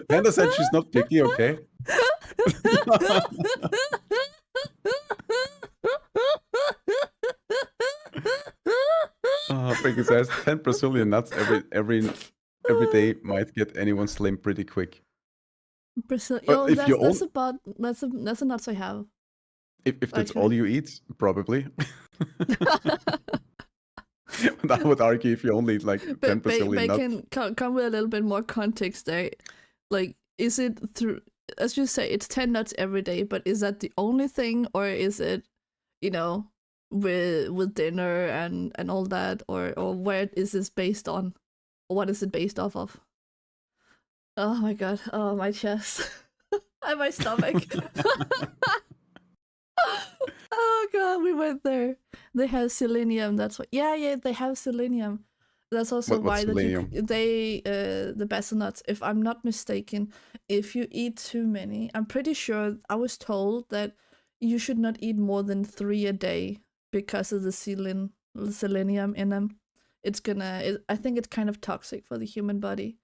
Panda said she's not picky, okay? Because there's 10 Brazilian nuts every day might get anyone slim pretty quick. Brazil. But Oh, if you that's the nuts I have. If that's Actually. all you eat, probably. But I would argue if you only eat like 10 Brazilian nuts. Bacon come with a little bit more context there. Like, is it through, as you say, it's 10 nuts every day, but is that the only thing, or is it, with dinner and all that, or where is this based on? Or what is it based off of? Oh my god, oh my chest. And my stomach. Oh god, we went there. They have selenium, that's what. Yeah, they have selenium. That's also What's why selenium? the basil nuts, if I'm not mistaken, if you eat too many, I'm pretty sure I was told that you should not eat more than 3 a day because of the selenium in them. I think it's kind of toxic for the human body.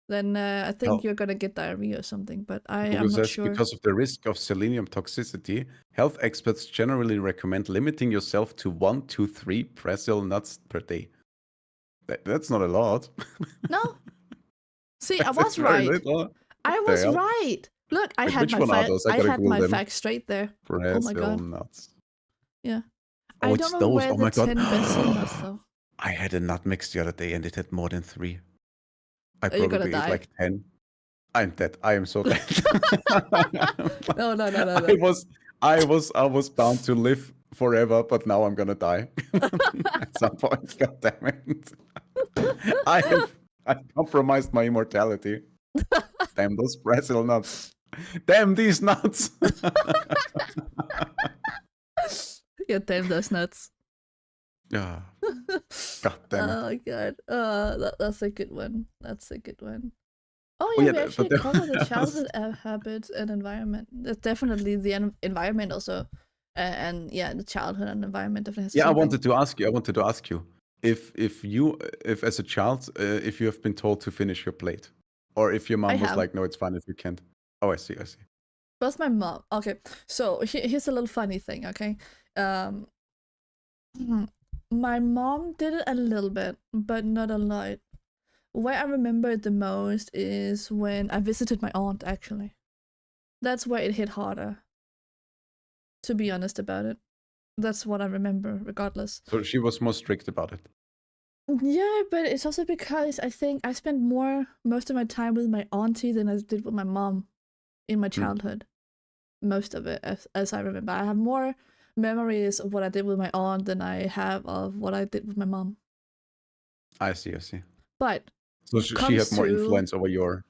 Then I think you're gonna get diarrhea or something, but I'm not sure. Because of the risk of selenium toxicity, health experts generally recommend limiting yourself to 1 to 3 Brazil nuts per day. That's not a lot. No. See, I was That's very right. little. I What the was hell? right. Look, I Wait, had which my one are those? I gotta had Google my them. facts straight there. Brazil Oh my god. nuts. Yeah. Oh, I it's don't know those. where Oh the my god. 10 basil nuts though. I had a nut mix the other day and it had more than 3. I Are you gonna probably ate die? like 10. I'm dead. I am so dead. No. I was bound to live forever, but now I'm gonna die at some point. God damn it! I compromised my immortality. Damn those Brazil nuts! Damn these nuts! Yeah, damn those nuts. Ah, God damn it! Oh god. That's a good one. That's a good one. Oh Oh, yeah, yeah, we but actually there- covered the childhood habits and environment. That's definitely the environment also And yeah, the childhood and environment definitely has Yeah, I something. wanted to ask you if as a child, if you have been told to finish your plate, or if your I mom was have. like, no, it's fine if you can't. Oh, I see. Both my mom. Okay, so here's a little funny thing. Okay, um, my mom did it a little bit, but not a lot. Where I remember it the most is when I visited my aunt. Actually, that's where it hit harder. To be honest about it, that's what I remember. Regardless. So she was more strict about it. Yeah, but it's also because I think I spent most of my time with my auntie than I did with my mom in my childhood. Most of it, as I remember. I have more memories of what I did with my aunt than I have of what I did with my mom. I see. But So she comes had more to influence over your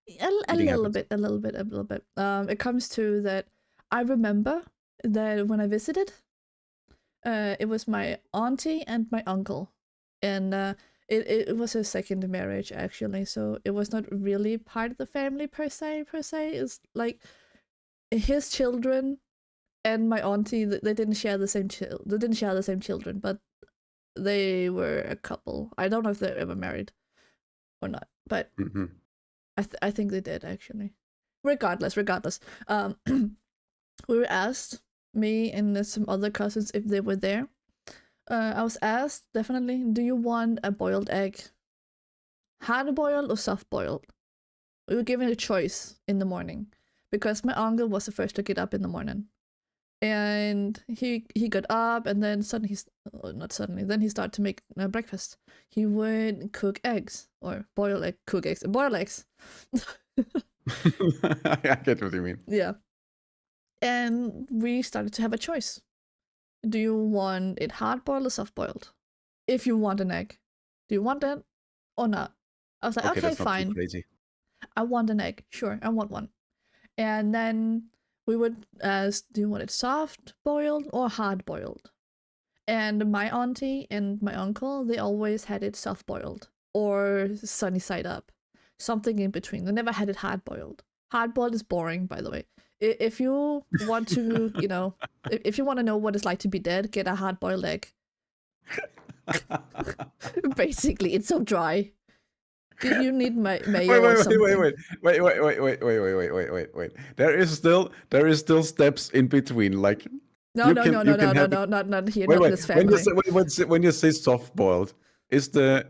a eating little habits. bit, a little bit, a little bit. It comes to that I remember that when I visited, it was my auntie and my uncle, and it was a second marriage actually, so it was not really part of the family per se. It's like his children and my auntie, they didn't share the same children, but they were a couple. I don't know if they're ever married or not, but Mm-hmm. I think they did actually. Regardless, we were asked, me and some other cousins, if they were there. I was asked, definitely, do you want a boiled egg? Hard boiled or soft boiled? We were given a choice in the morning because my uncle was the first to get up in the morning. And he got up, and then then he started to make breakfast. He would cook eggs, or boil eggs. I get what you mean. Yeah. And we started to have a choice. Do you want it hard boiled or soft boiled? If you want an egg, do you want it or not? I was like, okay, that's not too fine. crazy. I want an egg. Sure, I want one. And then we would ask, do you want it soft boiled or hard boiled? And my auntie and my uncle, they always had it soft boiled or sunny side up, something in between. They never had it hard boiled. Hard boiled is boring, by the way. If you want to, if you want to know what it's like to be dead, get a hard boiled egg. Basically, it's so dry. You need mayo or something. Wait. There is still steps in between. Like No, not here, not this family. When you say soft boiled, is the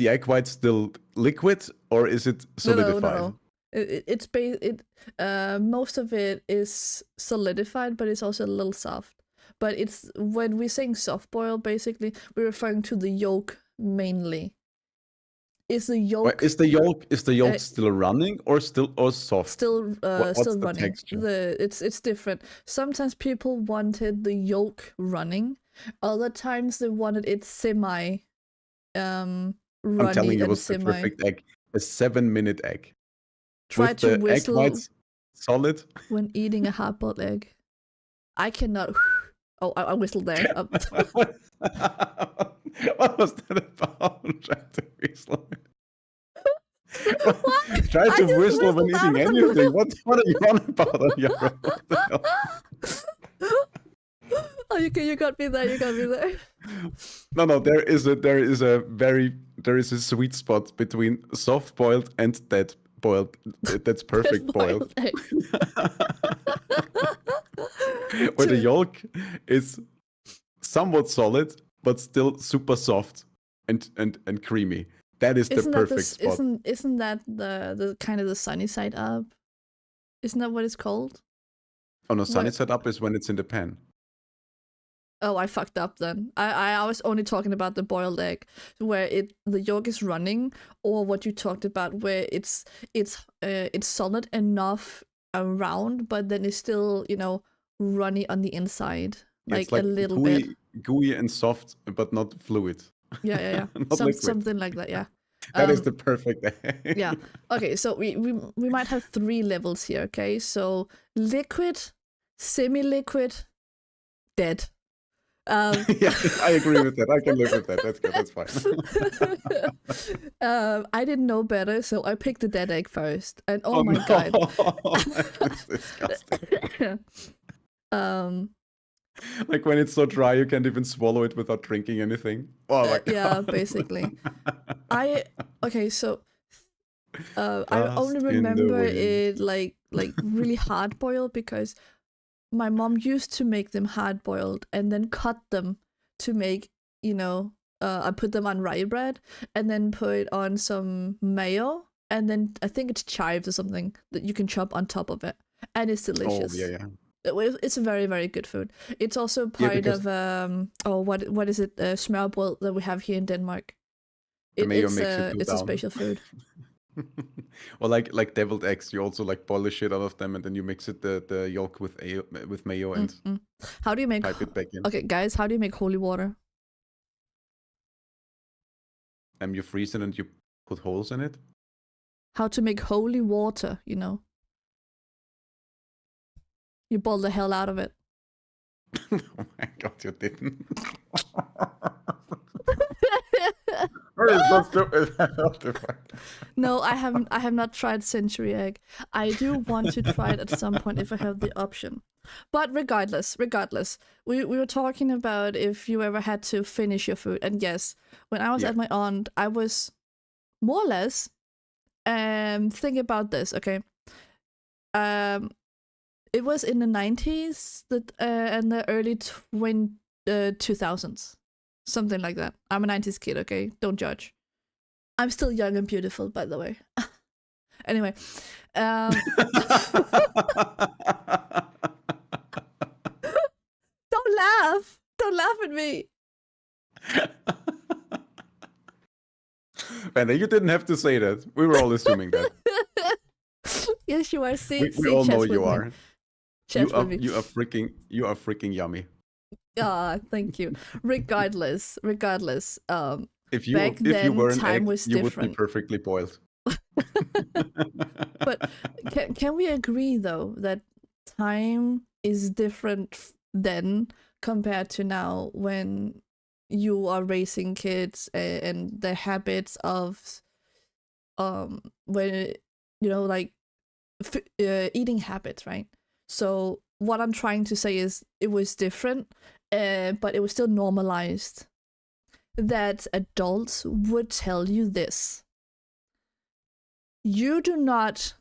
egg white still liquid or is it solidified? No. Most of it is solidified, but it's also a little soft. But it's when we're saying soft boil, basically we're referring to the yolk mainly. Is the yolk still running or soft? Still What's still the running. texture? It's different. Sometimes people wanted the yolk running. Other times they wanted it semi runny. I'm telling you, it was semi. the perfect egg. A 7-minute egg. Try with to the whistle egg whites solid. When eating a hard-boiled egg. I cannot. Oh, I whistled there. What was that about? Try to whistle. Try I to just whistle when whistled eating out. anything. What are you on about? Oh, you got me there. No. There is a sweet spot between soft boiled and dead boiled. That's perfect boiled. Where the yolk is somewhat solid but still super soft and creamy. That is the perfect spot. Isn't that the kind of the sunny side up? Isn't that what it's called? Oh no, sunny side up is when it's in the pan. Oh, I fucked up then. I was only talking about the boiled egg, where the yolk is running, or what you talked about, where it's solid enough around, but then it's still runny on the inside, like a little bit gooey and soft, but not fluid. Yeah. Something like that. Yeah. That is the perfect egg. Yeah. Okay, so we might have 3 levels here. Okay, so liquid, semi-liquid, dead. Yeah, I agree with that. I can live with that. That's good. That's fine. I didn't know better, so I picked the dead egg first. And oh my god, that's disgusting. Like when it's so dry, you can't even swallow it without drinking anything. Oh my Yeah, god. basically. So I Dust only in the remember wind. it like really hard boiled because my mom used to make them hard boiled and then cut them to make, I put them on rye bread and then put on some mayo and then I think it's chives or something that you can chop on top of it, and it's Oh delicious. yeah. It's a very, very good food. It's also Yeah, part because of what is it, smørrebrød that we have here in Denmark. the mayo makes it It's go a down. special food. Or like deviled eggs, you also like boil the shit out of them and then you mix it the yolk with mayo and How do you make? pipe it back in. Okay, guys, how do you make holy water? You freeze it and you put holes in it. How to make holy water? You boil the hell out of it. Oh my god, you didn't. So stupid. What the fuck? No, I haven't. I have not tried century egg. I do want to try it at some point if I have the option. But regardless, we were talking about if you ever had to finish your food. And yes, when I was at my aunt, I was more or less think about this, okay? It was in the 90s and the early 2000s. Something like that. I'm a 90s kid, okay? Don't judge. I'm still young and beautiful, by the way. Anyway. Don't laugh. Don't laugh at me. Panda, you didn't have to say that. We were all assuming that. Yes, you are. We all know you are. You are freaking yummy. Ah, thank you. Regardless. If you back if then, you were an time egg, was you would different. be perfectly boiled. But can we agree though that time is different then compared to now when you are raising kids and the habits of when like eating habits, right? So what I'm trying to say is it was different, but it was still normalized that adults would tell you this: you do not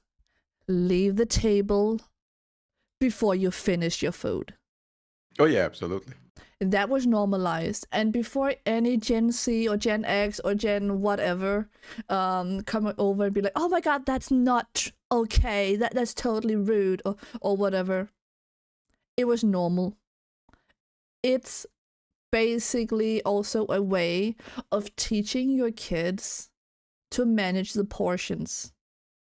leave the table before you finish your food. Oh yeah, absolutely. That was normalized, and before any Gen Z or Gen X or Gen whatever come over and be like, oh my god, that's not okay, that's totally rude or whatever, it was normal. It's basically also a way of teaching your kids to manage the portions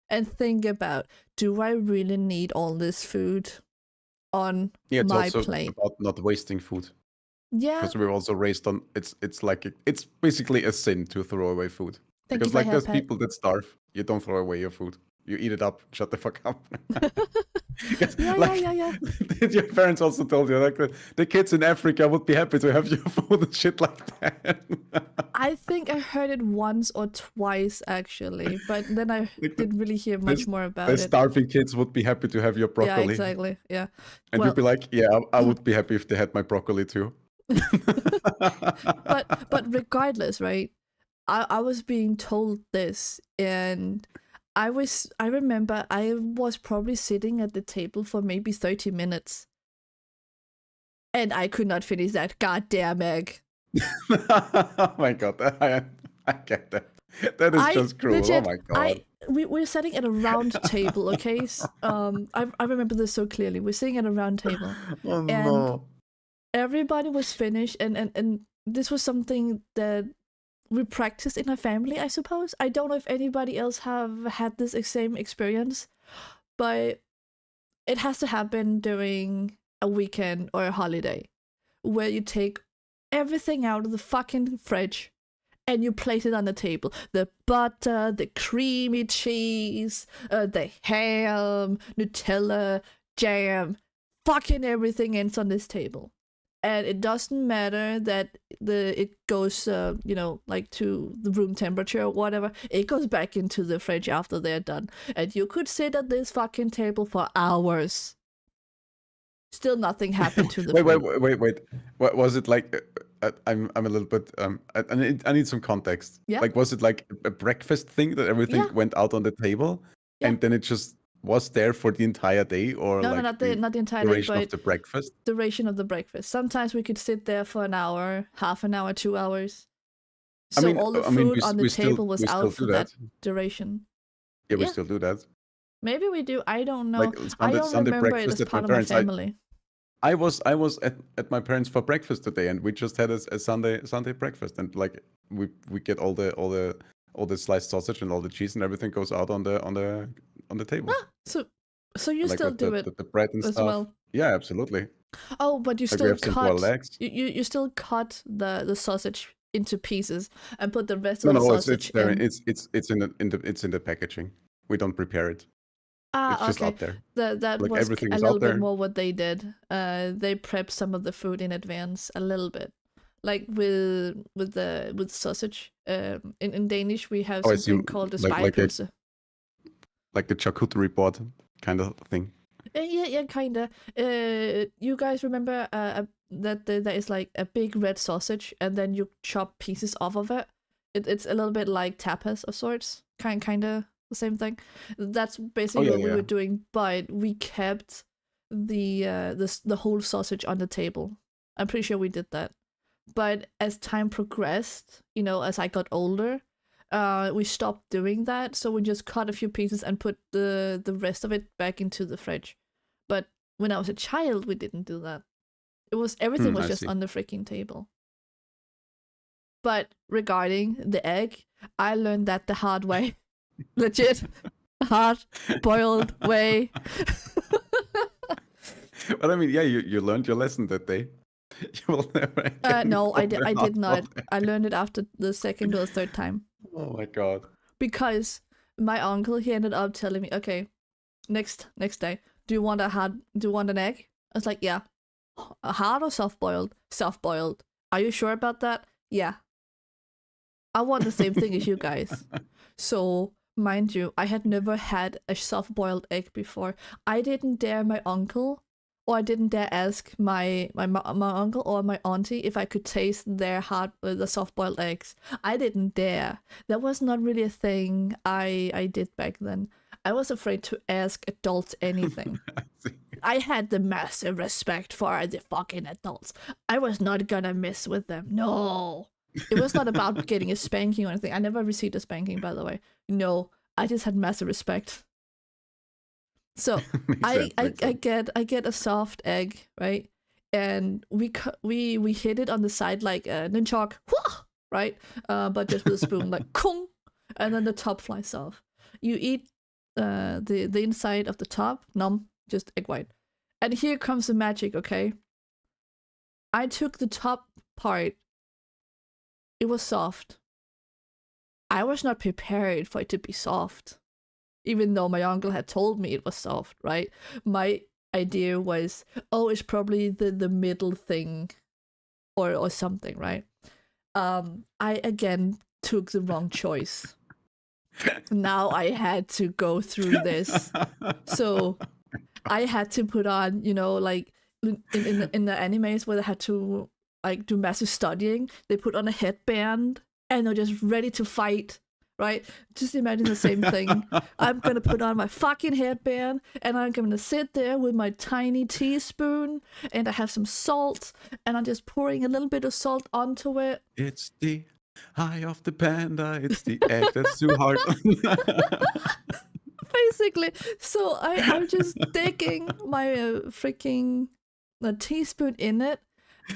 and think about, do I really need all this food on It's my also plate? about not wasting food. Yeah. Because we're also raised on it's like it's basically a sin to throw away food. Thank Because you for like there's haircut. people that starve. You don't throw away your food. You eat it up. Shut the fuck up. Yeah. Your parents also told you like the kids in Africa would be happy to have your food and shit like that. I think I heard it once or twice actually, but then I didn't really hear much more about the it. starving kids would be happy to have your broccoli. Yeah, exactly. Yeah. And you'd be like, yeah, I would be happy if they had my broccoli too. but regardless, right? I was being told this, and I remember I was probably sitting at the table for maybe 30 minutes. And I could not finish that goddamn egg. Oh my god, I get that. That is just cruel. Legit, oh my god. We're sitting at a round table, okay? I remember this so clearly. We're sitting at a round table. Oh and no. Everybody was finished, and this was something that we practiced in our family, I suppose. I don't know if anybody else have had this same experience, but it has to happen during a weekend or a holiday where you take everything out of the fucking fridge and you place it on the table. The butter, the creamy cheese, the ham, Nutella, jam, fucking everything ends on this table. And it doesn't matter that it goes, like to the room temperature or whatever. It goes back into the fridge after they're done. And you could sit at this fucking table for hours. Still nothing happened to the Wait, food. wait. What was it like? I'm a little bit. I need some context. Yeah. Like, was it like a breakfast thing that everything Yeah. went out on the table, Yeah. and then it just was there for the entire day, or No, like not the the entire day, duration of but the breakfast? duration of the breakfast. Sometimes we could sit there for an hour, half an hour, 2 hours. I So mean, all the I mean, food on the table was we still out for do that. that duration. Yeah, we Yeah. still do that. Maybe we do. I don't know. Like I don't Sunday remember it as breakfast at my part of my parents. family. I was at my parents for breakfast today, and we just had a Sunday breakfast, and like we get all the sliced sausage and all the cheese and everything goes out on the table. Ah, so you Like still with do it the bread and as stuff. well. Yeah, absolutely. Oh, but you Like we still have some boiled cut eggs. you still cut the sausage into pieces and put the rest No, of the no, it's sausage there. in. It's in the packaging. We don't prepare it. It's Ah, just okay. out there. That Like was everything a is little out bit there. more what they did. They prepped some of the food in advance a little bit, like with sausage. In Danish we have Oh, I see. something called a Like spejepølse. the charcuterie board kind of thing. Yeah, kinda. You guys remember that there is like a big red sausage, and then you chop pieces off of it. It's a little bit like tapas of sorts, kinda the same thing. That's basically yeah, what we yeah. were doing, but we kept the whole sausage on the table. I'm pretty sure we did that. But as time progressed, as I got older, we stopped doing that. So we just cut a few pieces and put the rest of it back into the fridge. But when I was a child, we didn't do that. Everything was I just see. on the freaking table. But regarding the egg, I learned that the hard way. Legit hard boiled way. But I mean, yeah, you learned your lesson that day. You will never again No, I boil did not. hard-boiled egg. I learned it after the second or third time. Oh my god. Because my uncle, he ended up telling me, okay, next day, do you want an egg? I was like, yeah. A hard or soft boiled? Soft boiled. Are you sure about that? Yeah. I want the same thing as you guys. So, mind you, I had never had a soft boiled egg before. I didn't dare my uncle, or I didn't dare ask my uncle or my auntie if I could taste their the soft boiled eggs. I didn't dare. That was not really a thing I did back then. I was afraid to ask adults anything. I had the massive respect for the fucking adults. I was not gonna mess with them. No. It was not about getting a spanking or anything. I never received a spanking, by the way. No, I just had massive respect. So I get a soft egg, right? And we hit it on the side like a nunchak, right? But just with a spoon, like kung, and then the top flies off. You eat the inside of the top, just egg white. And here comes the magic, okay? I took the top part. It was soft. I was not prepared for it to be soft. Even though my uncle had told me it was soft, right? My idea was, oh, it's probably the middle thing or something, right? I again took the wrong choice. Now I had to go through this. So I had to put on, like in the animes where they had to like do massive studying, they put on a headband and they're just ready to fight, right? Just imagine the same thing. I'm gonna put on my fucking headband and I'm gonna sit there with my tiny teaspoon and I have some salt and I'm just pouring a little bit of salt onto it. It's the eye of the panda. It's the egg that's too hard. Basically, so I'm just digging my freaking teaspoon in it,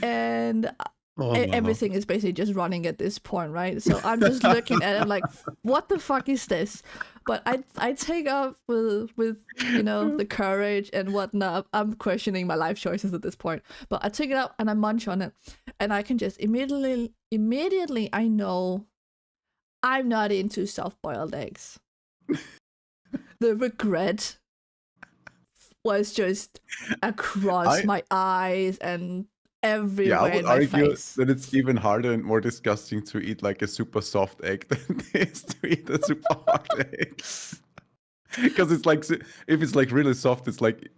and everything is basically just running at this point, right? So I'm just looking at it like, what the fuck is this? But I take up with the courage and whatnot. I'm questioning my life choices at this point, but I take it up and I munch on it, and I can just immediately I know I'm not into soft-boiled eggs. The regret was just across my eyes and everywhere. Yeah, I would in my argue face. that it's even harder and more disgusting to eat like a super soft egg than it is to eat a super hard egg. Because it's like, if it's like really soft, it's like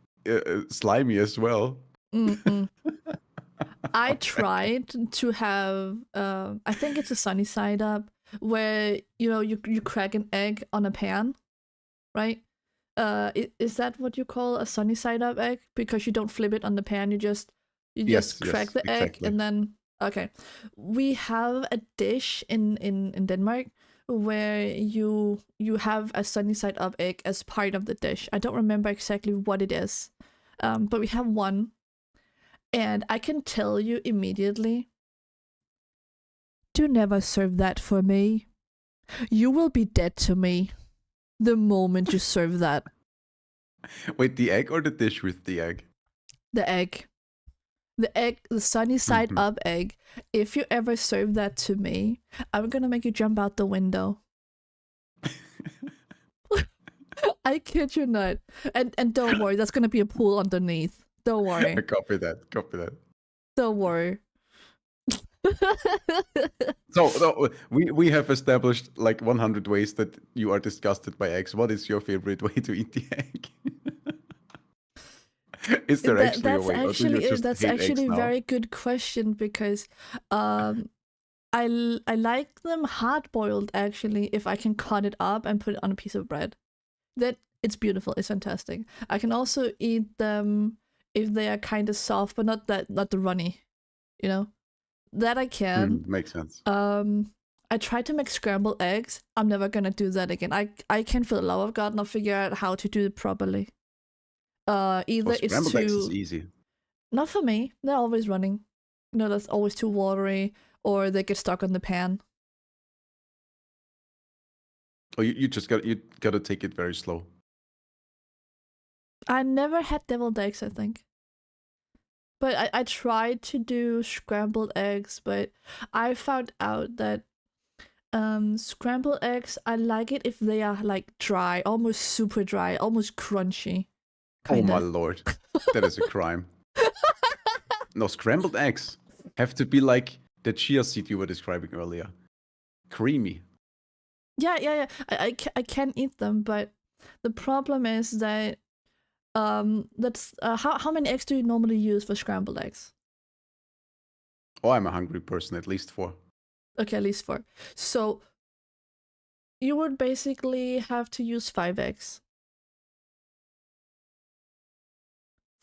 slimy as well. Mm-mm. I tried to have, I think it's a sunny side up, where you crack an egg on a pan, right? Is that what you call a sunny side up egg? Because you don't flip it on the pan, you just Yes, crack yes, the egg exactly. and then okay. We have a dish in Denmark where you have a sunny side up egg as part of the dish. I don't remember exactly what it is, but we have one, and I can tell you immediately. Do never serve that for me. You will be dead to me the moment you serve that. Wait, the egg or the dish with the egg? The egg. The sunny side up egg. If you ever serve that to me, I'm gonna make you jump out the window. I kid you not. And don't worry, that's gonna be a pool underneath. Don't worry. Copy that. Copy that. Don't worry. So we have established like 100 ways that you are disgusted by eggs. What is your favorite way to eat the egg? Is there actually a way, or do you just that's hate eggs actually a now? very good question, because I like them hard boiled actually. If I can cut it up and put it on a piece of bread, that it's beautiful. It's fantastic. I can also eat them if they are kind of soft, but not the runny. You know, that I can. Makes sense. I tried to make scrambled eggs. I'm never gonna do that again. I can, for the love of God, not figure out how to do it properly. Either Well, it's scrambled eggs is too, easy. not for me. They're always running. That's always too watery, or they get stuck on the pan. Or you just gotta take it very slow. I never had deviled eggs, I think. But I tried to do scrambled eggs, but I found out that scrambled eggs, I like it if they are like dry, almost super dry, almost crunchy. Kinda. Oh my lord, that is a crime. No, scrambled eggs have to be like the chia seed you were describing earlier. Creamy. Yeah. I can eat them, but the problem is that that's how many eggs do you normally use for scrambled eggs? Oh, I'm a hungry person, at least 4. Okay, at least 4. So you would basically have to use 5 eggs.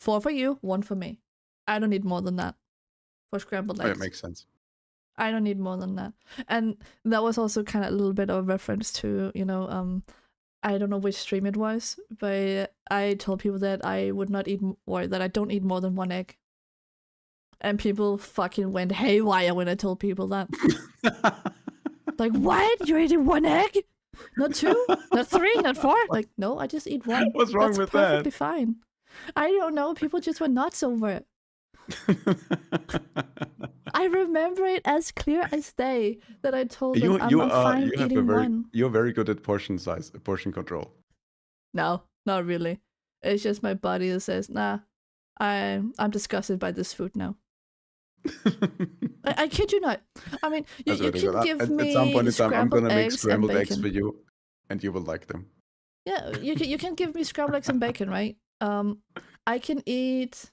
4 for you, 1 for me. I don't need more than that for scrambled eggs. Oh, it makes sense. I don't need more than that. And that was also kind of a little bit of a reference to, I don't know which stream it was, but I told people that I would not eat, or that I don't eat more than 1 egg. And people fucking went haywire when I told people that. Like, what? You're eating 1 egg? Not 2? Not 3? Not 4? Like, no, I just eat 1. What's wrong That's with perfectly that? fine. I don't know. People just went nuts over it. I remember it as clear as day that I told them I'm fine eating 1. You're very good at portion size, portion control. No, not really. It's just my body that says, nah, I'm disgusted by this food now. I kid you not. I mean, you can give me at some point in time, I'm gonna make eggs scrambled and eggs bacon. for you, and you will like them. Yeah, you can give me scrambled eggs and bacon, right? I can eat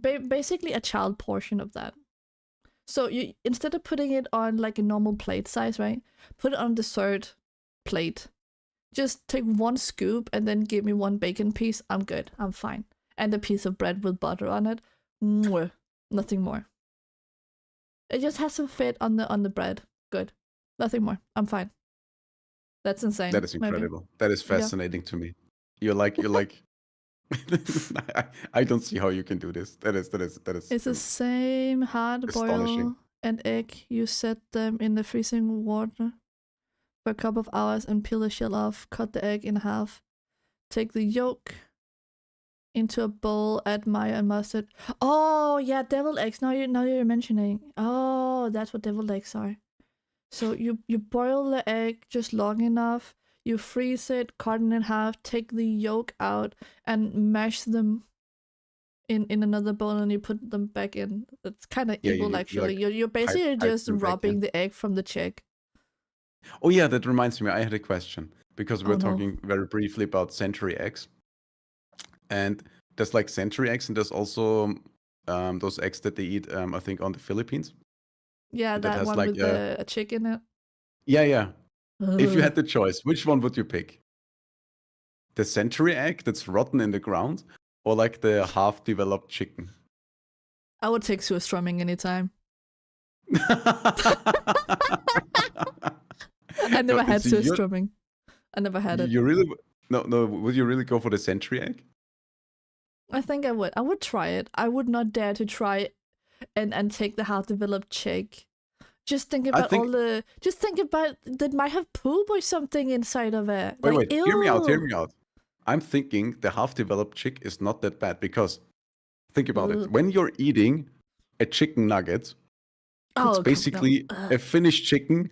basically a child portion of that. So you, instead of putting it on like a normal plate size, right? Put it on a dessert plate. Just take 1 scoop and then give me 1 bacon piece. I'm good. I'm fine. And a piece of bread with butter on it. Mwah. Nothing more. It just has to fit on the bread. Good. Nothing more. I'm fine. That's insane. That is incredible. Maybe. That is fascinating to me. You're like I don't see how you can do this. That is. It's the same hard boil an egg. You set them in the freezing water for a couple of hours and peel the shell off. Cut the egg in half. Take the yolk into a bowl. Add mayo and mustard. Oh yeah, deviled eggs. Now you're mentioning. Oh, that's what deviled eggs are. So you boil the egg just long enough. You freeze it, cut it in half, take the yolk out, and mash them in another bowl, and you put them back in. It's kind of evil, actually. You're basically just robbing the egg from the chick. Oh yeah, that reminds me. I had a question because we're talking very briefly about century eggs, and there's like century eggs, and there's also those eggs that they eat, I think, on the Philippines. Yeah, That that has one like with the chick in it. yeah. If you Ugh. had the choice, which one would you pick? The century egg that's rotten in the ground, or like the half-developed chicken? I would take surströmming anytime. I never had So you're- surströmming. I never had it. You really no. Would you really go for the century egg? I think I would. I would try it. I would not dare to try and take the half-developed chick. Just think about think- all the. Just think about that might have poop or something inside of it. Wait, Like, Hear me out. Hear ew. me out. I'm thinking the half-developed chick is not that bad because think about it. Ugh. When you're eating a chicken nugget, Oh, it's come- basically no. a finished chicken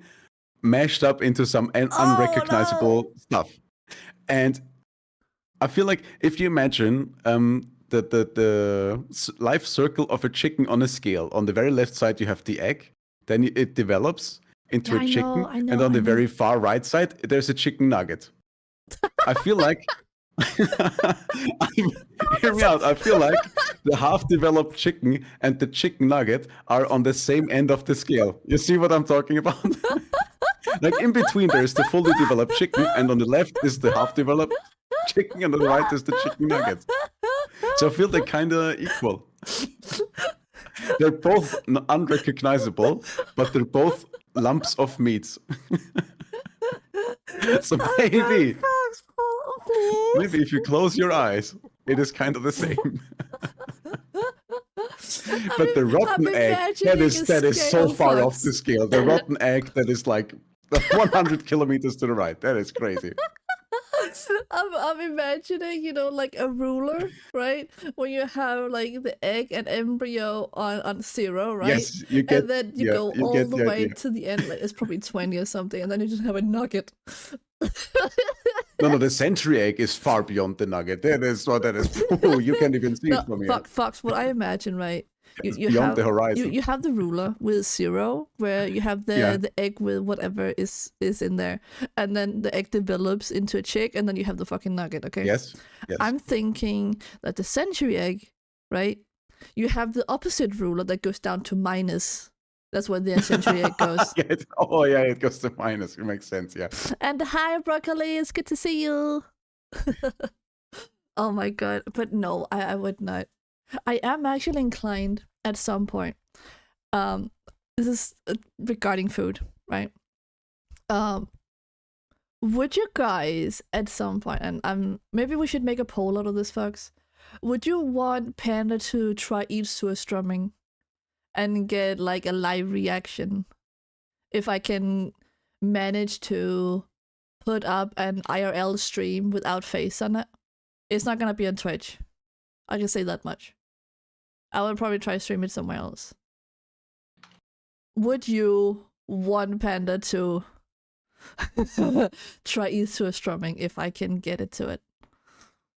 mashed up into some Oh, unrecognizable stuff. And I feel like if you imagine the life circle of a chicken on a scale, on the very left side you have the egg, then it develops into Yeah, a I chicken, know, I know, and on I the know. very far right side there's a chicken nugget. I feel like hear me out. I feel like the half-developed chicken and the chicken nugget are on the same end of the scale. You see what I'm talking about? Like in between, there is the fully developed chicken, and on the left is the half-developed chicken, and on the right is the chicken nugget. So I feel they're kind of equal. They're both unrecognizable, but they're both lumps of meat. So maybe if you close your eyes, it is kind of the same. But the rotten egg, that is so far off the scale. The rotten egg that is like 100 kilometers to the right. That is crazy. I'm imagining, like a ruler, right? When you have like the egg and embryo on 0, right? Yes, you get. And then you go all the way to the end, like it's probably 20 or something, and then you just have a nugget. No, the century egg is far beyond the nugget. That is. Ooh, you can't even see it from here. Fox, what I imagine, right? You beyond have the horizon. You have the ruler with 0, where you have the egg with whatever is in there, and then the egg develops into a chick, and then you have the fucking nugget. Okay. Yes. I'm thinking that the century egg, right? You have the opposite ruler that goes down to minus. That's where the century egg goes. It goes to minus. It makes sense. Yeah. And hi, broccoli. It's good to see you. Oh my god! But no, I would not. I am actually inclined at some point. This is regarding food, right? Would you guys at some point, and maybe we should make a poll out of this, folks. Would you want Panda to try eat surströmming and get like a live reaction? If I can manage to put up an IRL stream without face on it, it's not gonna be on Twitch. I can say that much. I would probably try to stream it somewhere else. Would you want Panda to try eat surströmming if I can get it to it?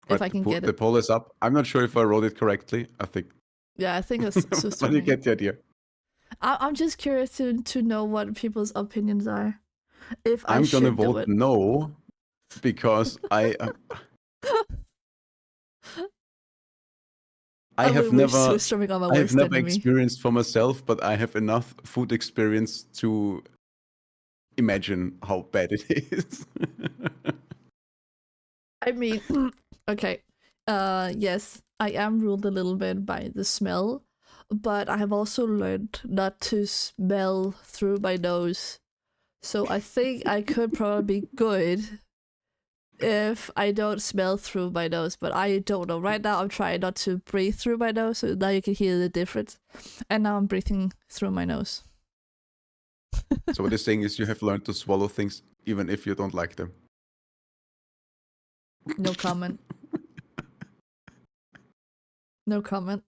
If I can get it. The poll is up. I'm not sure if I wrote it correctly. I think. Yeah, I think it's surströmming. But you get the idea. I'm just curious to know what people's opinions are. If I'm gonna vote no, because I have never experienced for myself, but I have enough food experience to imagine how bad it is. I mean, okay. Yes, I am ruled a little bit by the smell, but I have also learned not to smell through my nose. So I think I could probably be good if I don't smell through my nose, but I don't know. Right now I'm trying not to breathe through my nose, so now you can hear the difference. And now I'm breathing through my nose. So what you're saying is you have learned to swallow things even if you don't like them. No comment. No comment.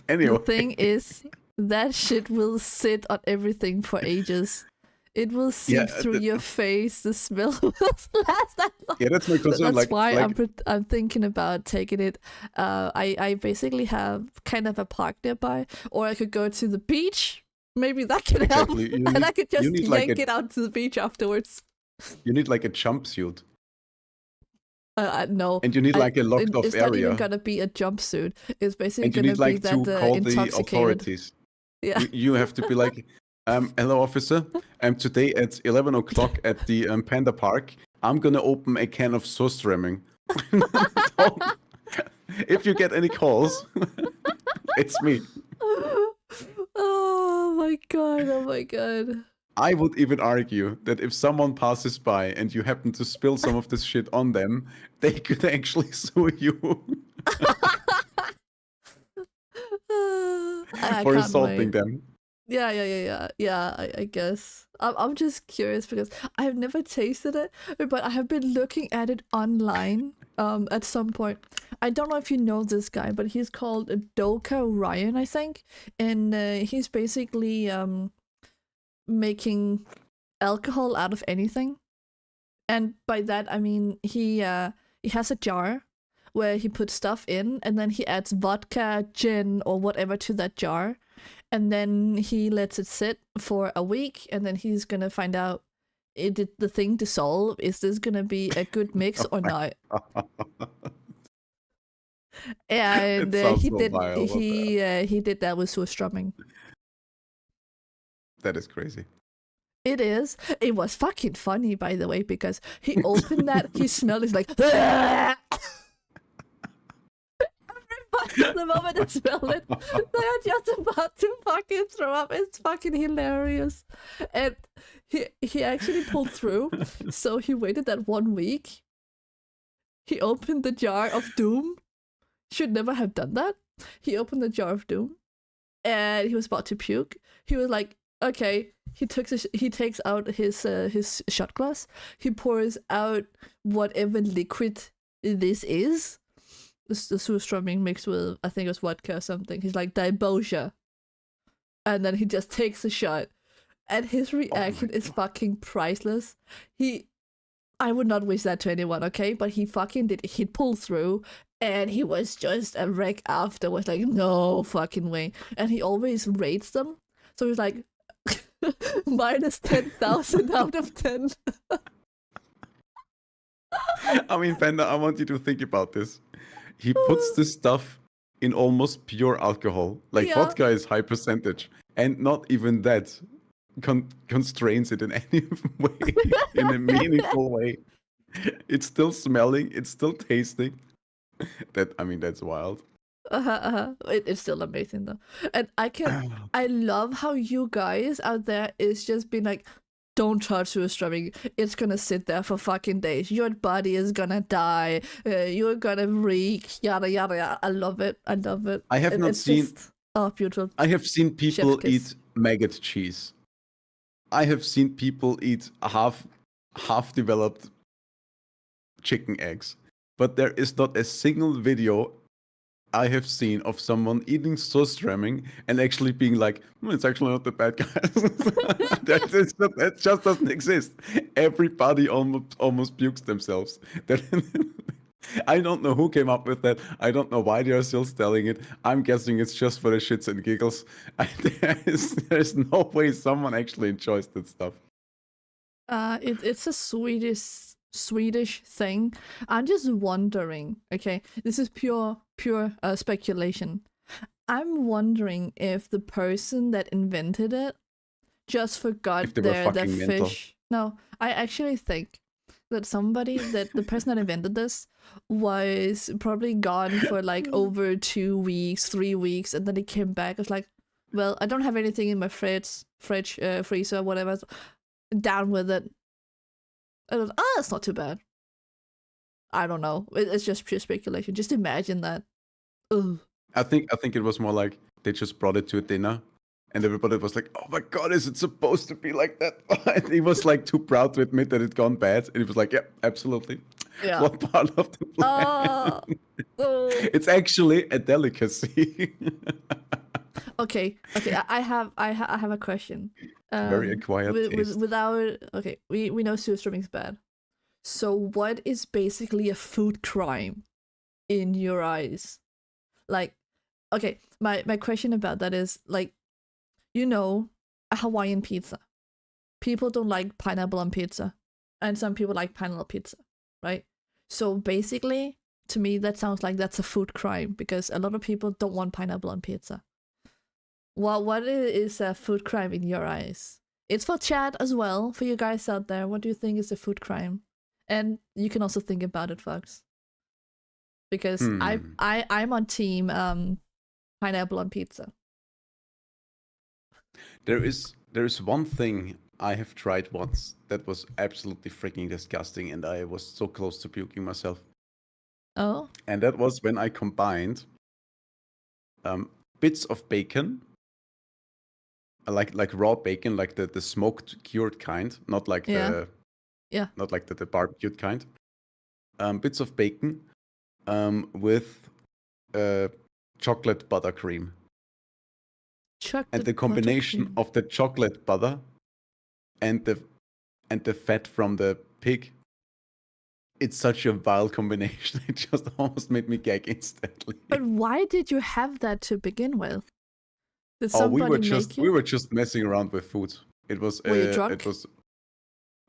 Anyway. The thing is, that shit will sit on everything for ages. It will seep through your face. The smell will last that long. Yeah, that's my concern. That's why I'm thinking about taking it. I basically have kind of a park nearby, or I could go to the beach. Maybe that can help, and I could just yank it out to the beach afterwards. You need like a jumpsuit. No. And you need like a locked off It's not even area. gonna be a jumpsuit. It's basically And you gonna need be like to that call the intoxicated. authorities. Yeah. You have to be like, hello officer. Today at 11 o'clock at the Panda Park, I'm gonna open a can of Surströmming. If you get any calls, it's me. Oh my god, oh my god. I would even argue that if someone passes by and you happen to spill some of this shit on them, they could actually sue you I for can't assaulting wait. them. Yeah, I guess. I'm just curious because I've never tasted it, but I have been looking at it online at some point. I don't know if you know this guy, but he's called Doka Ryan, I think. And he's basically making alcohol out of anything. And by that I mean he has a jar where he puts stuff in and then he adds vodka, gin or whatever to that jar. And then he lets it sit for a week and then he's gonna find out did the thing dissolve? Is this gonna be a good mix or not? And It sounds he so did vile, but, he did that with surströmming. that is crazy. It is. It was fucking funny, by the way, because he opened that, he smelled, it's like, everybody, the moment they smell it, they are just about to fucking throw up. It's fucking hilarious. And he actually pulled through, so he waited that 1 week. He opened the jar of doom. Should never have done that. He opened the jar of doom, and he was about to puke. He was like, okay. He takes out his shot glass. He pours out whatever liquid this is. The surströmming mixed with, I think it was vodka or something. He's like, Dibosia. And then he just takes a shot. And his reaction is fucking priceless. I would not wish that to anyone, okay? But he fucking did. He pulled through. And he was just a wreck afterwards. Like, no fucking way. And he always rates them. So he's like, minus 10,000 out of 10. I mean, Panda, I want you to think about this. He puts this stuff in almost pure alcohol. Like Yeah. vodka is high percentage. And not even that constrains it in any way, in a meaningful way. It's still smelling, it's still tasting. That's wild. It's still amazing though. And I love how you guys out there is just being like, don't touch surströmming. It's gonna sit there for fucking days. Your body is gonna die. You're gonna reek. Yada yada yada. I love it. I love it. I have not seen. Oh, beautiful. I have seen people Chef kiss. eat maggot cheese. I have seen people eat half developed chicken eggs. But there is not a single video I have seen of someone eating surströmming and actually being like, it's actually not that bad, guys. That just doesn't exist. Everybody almost pukes themselves. I don't know who came up with that. I don't know why they are still selling it. I'm guessing it's just for the shits and giggles. There's no way someone actually enjoys that stuff. It's a Swedish thing. I'm just wondering, okay, this is pure speculation. I'm wondering if the person that invented it just forgot their fish. No, I actually think that the person that invented this was probably gone for like over 2 weeks, 3 weeks, and then he came back. It's like, well, I don't have anything in my freezer, whatever. Down with it. It's not too bad. I don't know. It's just pure speculation. Just imagine that. Ugh. I think it was more like they just brought it to a dinner, and everybody was like, "Oh my god, is it supposed to be like that?" And he was like too proud to admit that it gone bad, and he was like, "Yeah, absolutely." Yeah. What part of the plan? It's actually a delicacy. Okay. I have a question. Very acquired taste. Okay, we know surströmming's bad. So what is basically a food crime in your eyes? Like, okay, my question about that is like, a Hawaiian pizza. People don't like pineapple on pizza, and some people like pineapple pizza, right? So basically, to me, that sounds like that's a food crime because a lot of people don't want pineapple on pizza. Well, what is a food crime in your eyes? It's for chat as well, for you guys out there. What do you think is a food crime? And you can also think about it, Fox. Because I'm on team pineapple on pizza. There is one thing I have tried once that was absolutely freaking disgusting, and I was so close to puking myself. Oh? And that was when I combined bits of bacon, like raw bacon, like the smoked cured kind, not like the barbecued kind. Bits of bacon with chocolate buttercream. And the combination of the chocolate butter and the fat from the pig, it's such a vile combination. It just almost made me gag instantly. But why did you have that to begin with? Did we somebody make you? were just messing around with food. It was Were you drunk?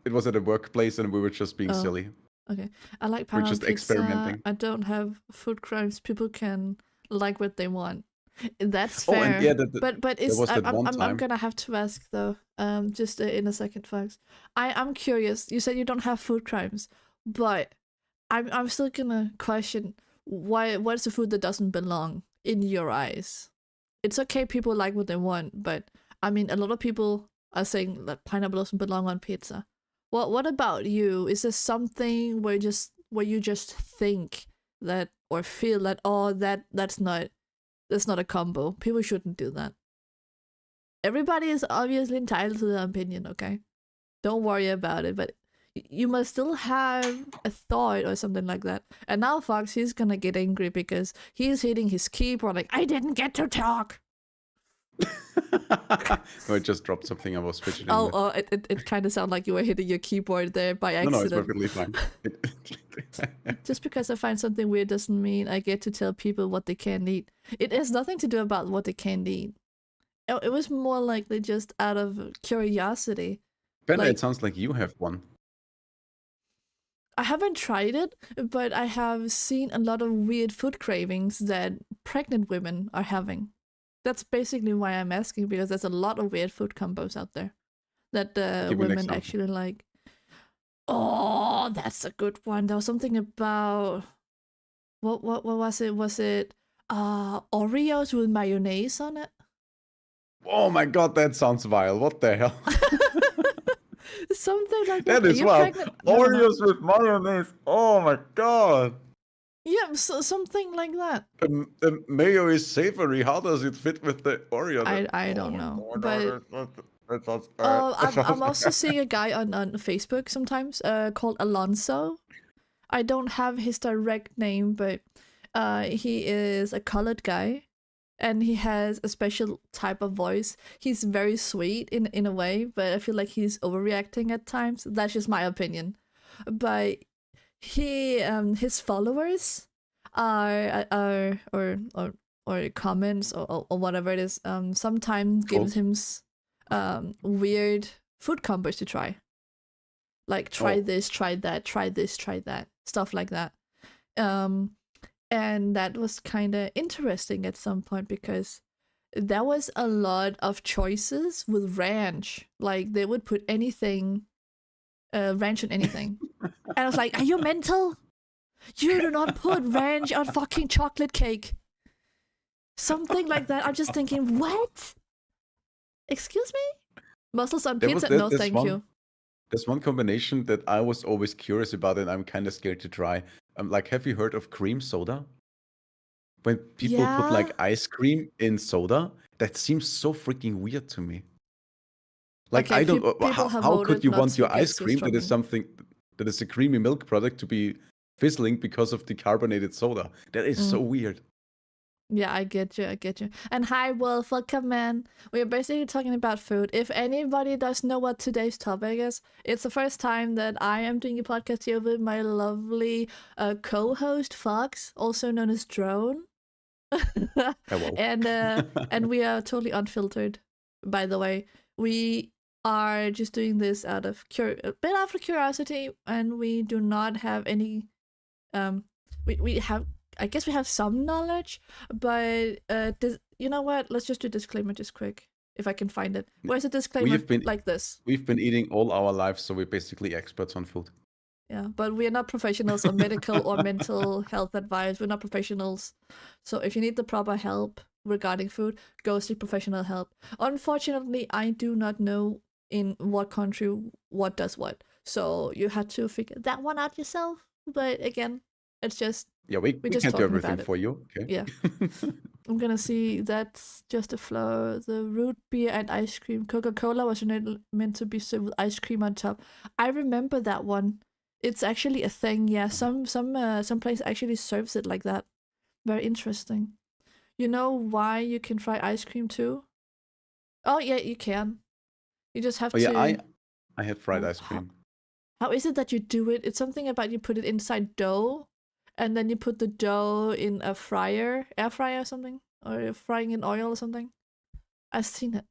It was at a workplace, and we were just being silly. Okay, I like We're pineapple just pizza. experimenting. I don't have food crimes. People can like what they want. That's Oh, fair. and yeah, but there was that one I'm time. gonna have to ask though. Just in a second, Fox. I'm curious. You said you don't have food crimes, but I'm still gonna question what's the food that doesn't belong in your eyes? It's okay, people like what they want, but I mean, a lot of people are saying that pineapple doesn't belong on pizza. What about you? Is there something where you just think that or feel that that's not a combo? People shouldn't do that. Everybody is obviously entitled to their opinion, okay? Don't worry about it, but you must still have a thought or something like that. And now Fox, he's gonna get angry because he's hitting his keyboard like, I didn't get to talk. No, I just dropped something I was fidgeting with. Oh, it kind of sounded like you were hitting your keyboard there by accident. No, it's perfectly fine. Just because I find something weird doesn't mean I get to tell people what they can't eat. It has nothing to do about what they can't eat. It was more likely just out of curiosity. Panda, it sounds like you have one. I haven't tried it, but I have seen a lot of weird food cravings that pregnant women are having. That's basically why I'm asking, because there's a lot of weird food combos out there that women actually like. Oh, that's a good one. There was something about what was it? Was it Oreos with mayonnaise on it? Oh my god, that sounds vile. What the hell? Something like that. That is wild. Oreos with mayonnaise. Oh my god. Yeah, something like that. The mayo is savory. How does it fit with the Oreo? I don't know. But I'm also seeing a guy on Facebook sometimes called Alonso. I don't have his direct name, but he is a colored guy. And he has a special type of voice. He's very sweet in a way, but I feel like he's overreacting at times. That's just my opinion. But his followers are or comments or whatever it is, sometimes gives him weird food combos to try. Like try this, try that, try this, try that, stuff like that. And that was kind of interesting at some point because there was a lot of choices with ranch. Like they would put anything, ranch on anything. And I was like, are you mental? You do not put ranch on fucking chocolate cake. Something like that. I'm just thinking, what? Excuse me? Mussels on pizza? No, thank you. There's one combination that I was always curious about and I'm kind of scared to try. Like, have you heard of cream soda? When people put like ice cream in soda, that seems so freaking weird to me. Like, okay, I don't. How could you want your ice cream that is something that is a creamy milk product to be fizzling because of the carbonated soda? That is so weird. Yeah, I get you. And hi, Wolf, welcome, man. We're basically talking about food. If anybody does know what today's topic is, it's the first time that I am doing a podcast here with my lovely co-host, Fox, also known as Drone. Hello. And we are totally unfiltered, by the way. We are just doing this out of a bit out of curiosity, and we do not have any We have, I guess we have some knowledge, but you know what? Let's just do disclaimer just quick if I can find it. Where's the disclaimer like this? We've been eating all our lives, so we're basically experts on food. Yeah, but we are not professionals on medical or mental health advice. We're not professionals. So if you need the proper help regarding food, go seek professional help. Unfortunately, I do not know in what country what does what. So you had to figure that one out yourself. But again, it's just we just can't do talking everything about it. for you. Okay. Yeah. I'm gonna see that's just a flow. The root beer and ice cream. Coca-Cola was meant to be served with ice cream on top. I remember that one. It's actually a thing. Yeah, some place actually serves it like that. Very interesting. You know why you can fry ice cream too? Oh yeah, you can. You just have to. Yeah, I had fried ice cream. How is it that you do it? It's something about you put it inside dough, and then you put the dough in a air fryer or something, or you're frying in oil or something. I've seen it.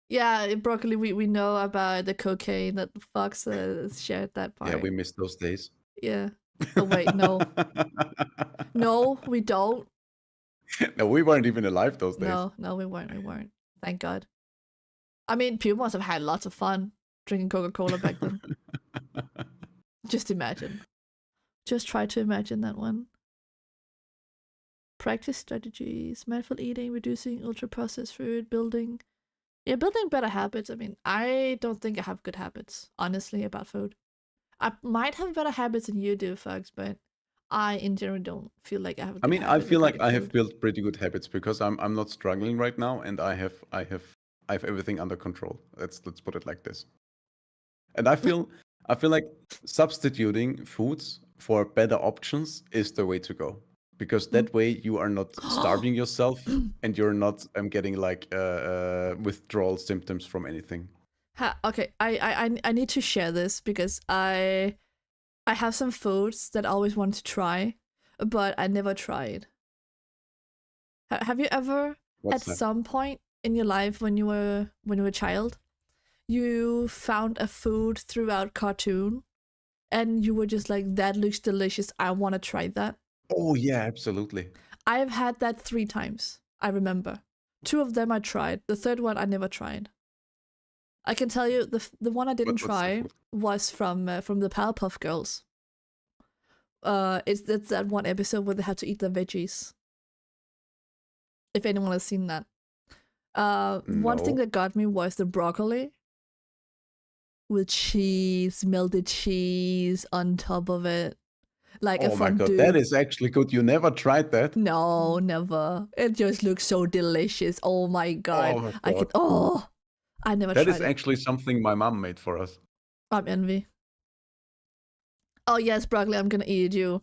Yeah, broccoli. We know about the cocaine that Fox shared that part. Yeah, we missed those days. Yeah. Oh wait, no. No, we don't. No, we weren't even alive those days. No, we weren't. We weren't. Thank God. I mean, people must have had lots of fun drinking Coca-Cola back then. Just imagine. Just try to imagine that one. Practice strategies, mindful eating, reducing ultra-processed food, building better habits. I mean, I don't think I have good habits, honestly, about food. I might have better habits than you do, folks, but I, in general, don't feel like I have. I feel like I have built pretty good habits because I'm not struggling right now, and I have everything under control. Let's put it like this. And I feel like substituting foods for better options is the way to go, because that way you are not starving yourself and you're not getting like withdrawal symptoms from anything. Okay, I need to share this because I have some foods that I always want to try, but I never tried. Have you ever, some point in your life when you were a child, you found a food throughout cartoon, and you were just like, "That looks delicious. I want to try that." Oh yeah, absolutely. I've had that 3 times. I remember. 2 of them I tried. The third one I never tried. I can tell you the one I didn't try was from the Powerpuff Girls. It's that one episode where they had to eat the veggies. If anyone has seen that. One thing that got me was the broccoli with cheese, melted cheese on top of it. Like a fondue. Oh my god, that is actually good. You never tried that? No, never. It just looks so delicious. Oh my god. I never tried it. That is actually something my mom made for us. I'm envy. Oh yes, broccoli, I'm gonna eat you.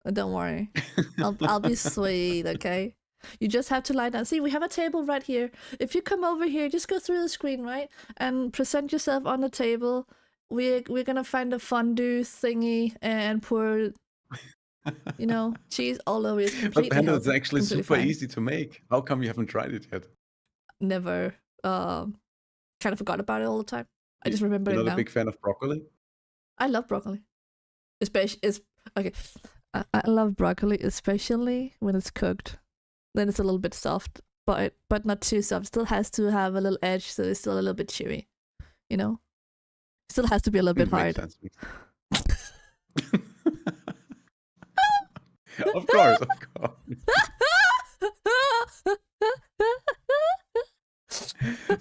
Don't worry. I'll be sweet, okay? You just have to lie down. See, we have a table right here. If you come over here, just go through the screen, right? And present yourself on the table. We're gonna find a fondue thingy and pour, cheese all over. It's completely But Panda, it's healthy, actually completely super fine. easy to make. How come you haven't tried it yet? Never. Kind of forgot about it all the time. I just remember it now. You're not a big fan of broccoli? I love broccoli. I love broccoli, especially when it's cooked. Then it's a little bit soft, but not too soft. Still has to have a little edge, so it's still a little bit chewy. Still has to be a little bit hard. Makes sense. Of course.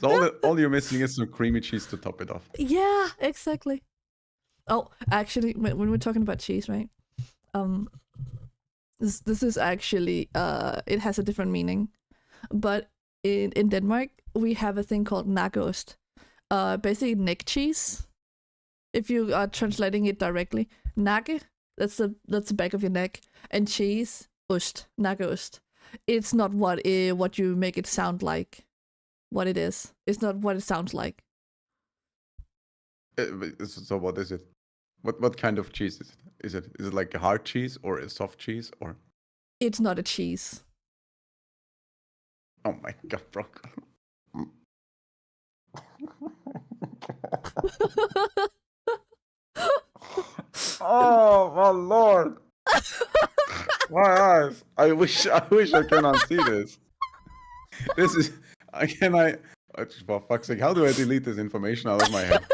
So all you're missing is some creamy cheese to top it off. Yeah, exactly. Oh, actually, when we're talking about cheese, right? This is actually it has a different meaning, but in Denmark we have a thing called nakost, basically neck cheese. If you are translating it directly, nakke, that's the back of your neck, and cheese, ost, nakost. It's not what you make it sound like. What it is. It's not what it sounds like. So what is it? What kind of cheese is it? Is it like a hard cheese or a soft cheese or? It's not a cheese. Oh my god, bro. Oh my lord! My eyes! I wish I cannot see this. This is. Can I? For fuck's sake! How do I delete this information out of my head?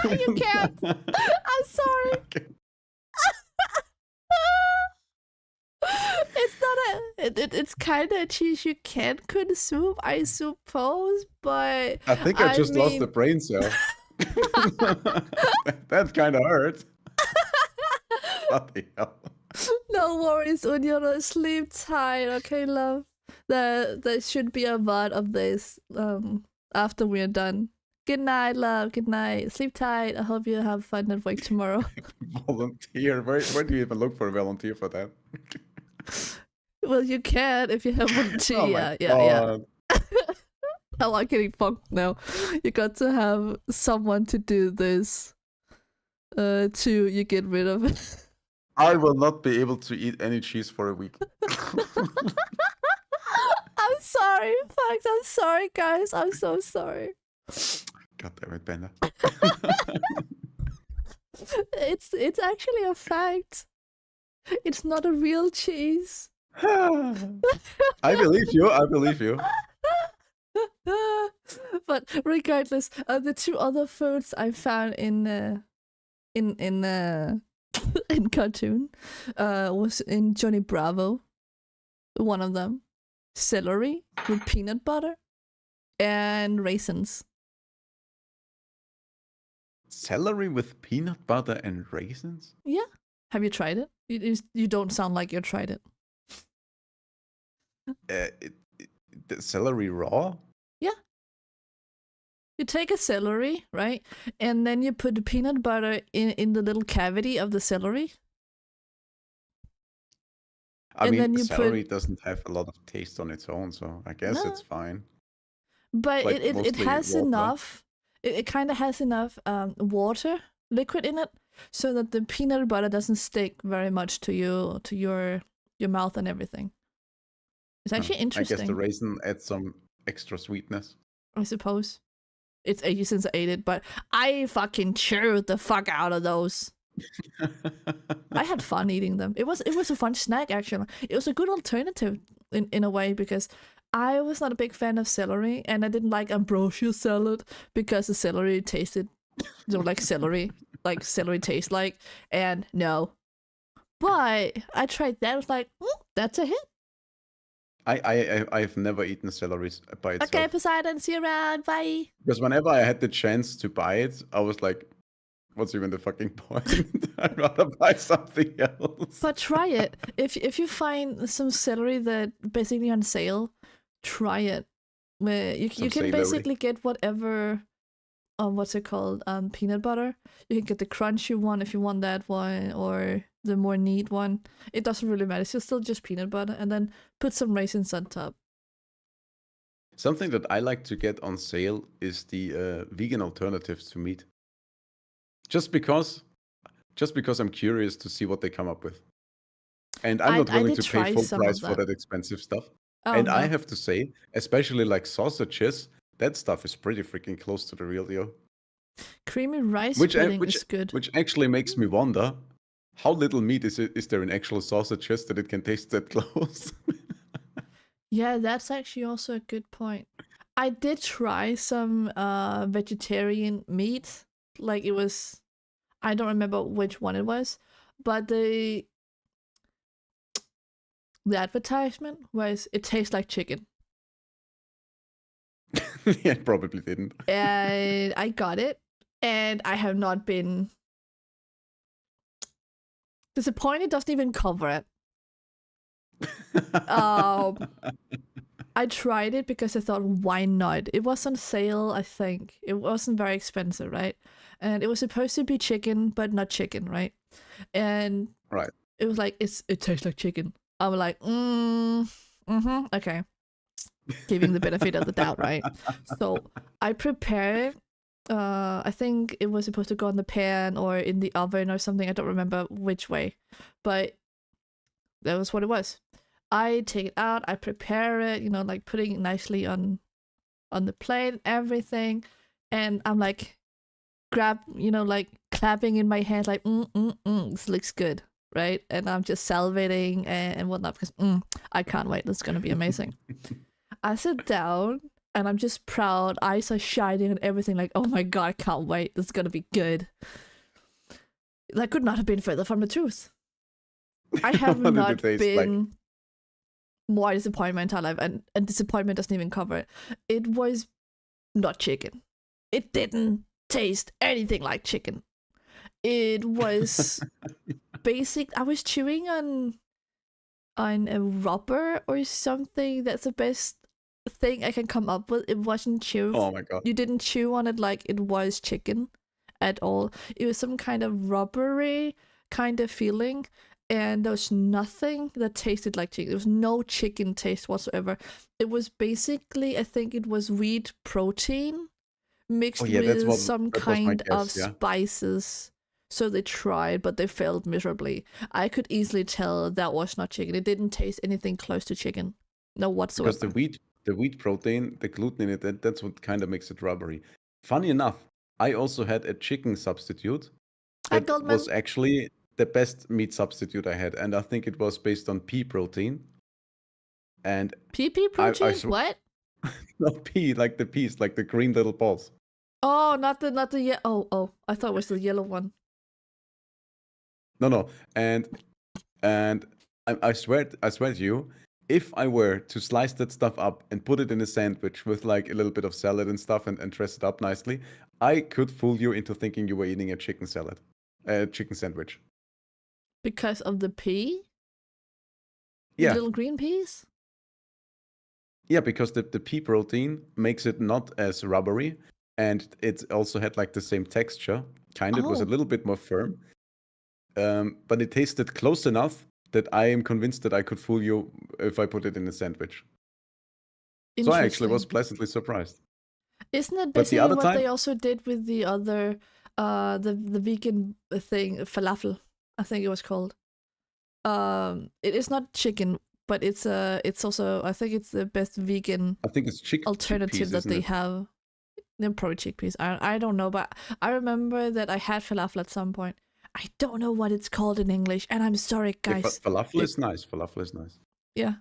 You can't. I'm sorry. Okay. It's not it's kind of a cheese you can consume, I suppose, but I think I just lost mean- the brain cell. That kind of hurt. Bloody hell. No worries, Unyoro. Sleep tight, okay, love? There should be a VOD of this after we're done. Good night, love. Good night. Sleep tight. I hope you have fun at work tomorrow. Volunteer. Where do you even look for a volunteer for that? Well, you can if you have volunteer. Oh my yeah. God. I'm not getting funked now. You got to have someone to do this. Till you get rid of it. I will not be able to eat any cheese for a week. I'm sorry, Fox. I'm sorry, guys. I'm so sorry. God damn it, Panda. It's actually a fact. It's not a real cheese. I believe you. I believe you. But regardless, the two other foods I found in cartoon was in Johnny Bravo. One of them, celery with peanut butter and raisins. Celery with peanut butter and raisins? Yeah, have you tried it? You don't sound like you tried it. The celery raw? Yeah. You take a celery, right? And then you put the peanut butter in the little cavity of the celery. I And mean, then you celery doesn't have a lot of taste on its own, so I guess No. it's fine. But Like, it mostly has water. enough. It kind of has enough water liquid in it, so that the peanut butter doesn't stick very much to your mouth and everything. It's actually I guess the interesting. raisin adds some extra sweetness. I suppose. It's ages since I ate it, but I fucking chewed the fuck out of those. I had fun eating them. It was a fun snack actually. It was a good alternative in a way because I was not a big fan of celery and I didn't like ambrosia salad because the celery tasted like celery tastes like, and no. But I tried that. I was like, that's a hit. I've never eaten celery by itself. Okay, Poseidon, see you around. Bye. Because whenever I had the chance to buy it, I was like, what's even the fucking point? I'd rather buy something else. But try it. If you find some celery that basically on sale, try it. You can celery. basically get whatever, what's it called? Peanut butter. You can get the crunch you want if you want that one, or the more neat one. It doesn't really matter. It's still just peanut butter, and then put some raisins on top. Something that I like to get on sale is the vegan alternatives to meat. Just because I'm curious to see what they come up with. And I'm not I willing did to try pay full some of price for them. that expensive stuff. Oh, And no. I have to say, especially like sausages, that stuff is pretty freaking close to the real deal. Creamy rice Which pudding is good. which actually makes me wonder, how little meat is there in actual sausages that it can taste that close? Yeah, that's actually also a good point. I did try some vegetarian meat. Like it was, I don't remember which one it was, but the advertisement was it tastes like chicken. Yeah, it probably didn't. And I got it, and I have not been disappointed. Doesn't even cover it. I tried it because I thought, why not? It was on sale, I think. It wasn't very expensive, right? And it was supposed to be chicken, but not chicken, right? And Right. it was like, it tastes like chicken. I was like, okay. Giving the benefit of the doubt, right? So I prepared. I think it was supposed to go in the pan or in the oven or something. I don't remember which way, but that was what it was. I take it out, I prepare it, like putting it nicely on the plate, everything, and I'm like, like clapping in my hands, like, this looks good, right? And I'm just salivating and whatnot because I can't wait. This is going to be amazing. I sit down and I'm just proud. Eyes are shining and everything. Like, oh my God, I can't wait. This is going to be good. That could not have been further from the truth. I have What did not it taste been more disappointed in my entire life. And disappointment doesn't even cover it. It was not chicken. It didn't taste anything like chicken. It was basic. I was chewing on a rubber or something. That's the best thing I can come up with. It wasn't chew. Oh my God. You didn't chew on it like it was chicken at all. It was some kind of rubbery kind of feeling, and there was nothing that tasted like chicken. There was no chicken taste whatsoever. It was basically, I think it was wheat protein mixed with some kind of spices. So they tried, but they failed miserably. I could easily tell that was not chicken. It didn't taste anything close to chicken. No whatsoever. Because the wheat protein, the gluten in it, that's what kind of makes it rubbery. Funny enough, I also had a chicken substitute that was actually the best meat substitute I had, and I think it was based on pea protein. And pea protein? What? No, pea, like the peas, like the green little balls. Oh, not the oh, I thought it was the yellow one. No, and I swear to you, if I were to slice that stuff up and put it in a sandwich with like a little bit of salad and stuff and dress it up nicely, I could fool you into thinking you were eating a chicken sandwich. Because of the pea? Yeah. The little green peas? Yeah, because the pea protein makes it not as rubbery, and it also had like the same texture. It was a little bit more firm. But it tasted close enough that I am convinced that I could fool you if I put it in a sandwich. So I actually was pleasantly surprised. Isn't it basically what they also did with the other, the vegan thing, falafel, I think it was called. It is not chicken, but it's also, I think it's the best vegan alternative that they have. They're probably chickpeas. I don't know, but I remember that I had falafel at some point. I don't know what it's called in English, and I'm sorry, guys. Yeah, falafel is nice. Falafel is nice. Yeah.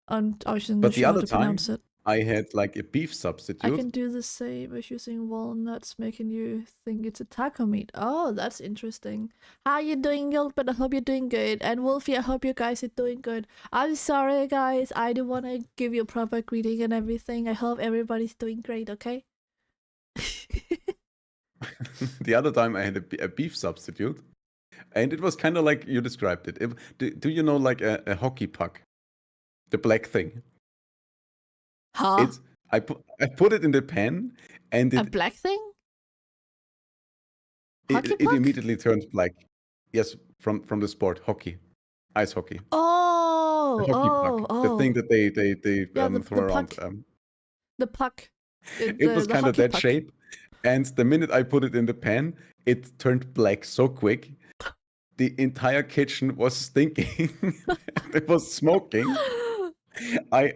And I wasn't but sure the how other to time, pronounce it. I had like a beef substitute. I can do the same as using walnuts, making you think it's a taco meat. Oh, that's interesting. How you doing, Gilbert? I hope you're doing good. And Wolfie, I hope you guys are doing good. I'm sorry, guys. I do want to give you a proper greeting and everything. I hope everybody's doing great, okay? The other time I had a beef substitute, and it was kind of like you described it. Do you know like a hockey puck? The black thing. Huh? I put it in the pan, and a black thing? It immediately turned black. Yes, from the sport, hockey. Ice hockey. Oh, the hockey puck. The thing that they throw around. The puck. It was kind of that puck. Shape. And the minute I put it in the pan, it turned black so quick. The entire kitchen was stinking. It was smoking. I